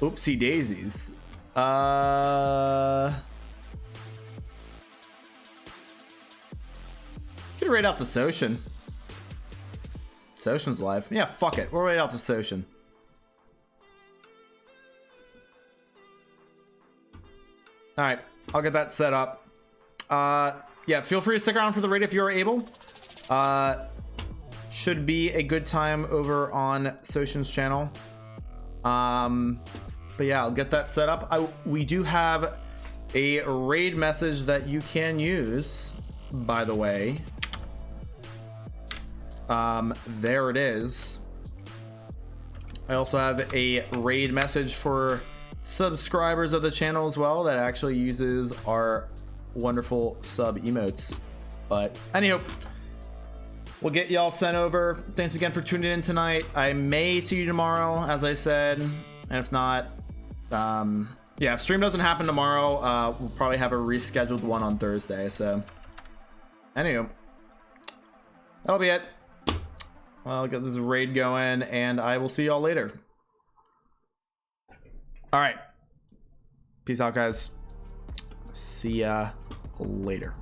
oopsie daisies. Could rate out to Soshin. Soshin's live. Yeah, fuck it. We'll rate out to Soshin. Alright, I'll get that set up. Yeah, feel free to stick around for the raid if you're able. Should be a good time over on Soshin's channel. But yeah, I'll get that set up. We do have a raid message that you can use, by the way. There it is. I also have a raid message for subscribers of the channel as well that actually uses our wonderful sub emotes. But anyhow, we'll get y'all sent over. Thanks again for tuning in tonight. I may see you tomorrow, as I said, and if not, yeah, if stream doesn't happen tomorrow, we'll probably have a rescheduled one on Thursday. So anywho, that'll be it. I'll get this raid going, and I will see y'all later. All right, peace out, guys. See ya later.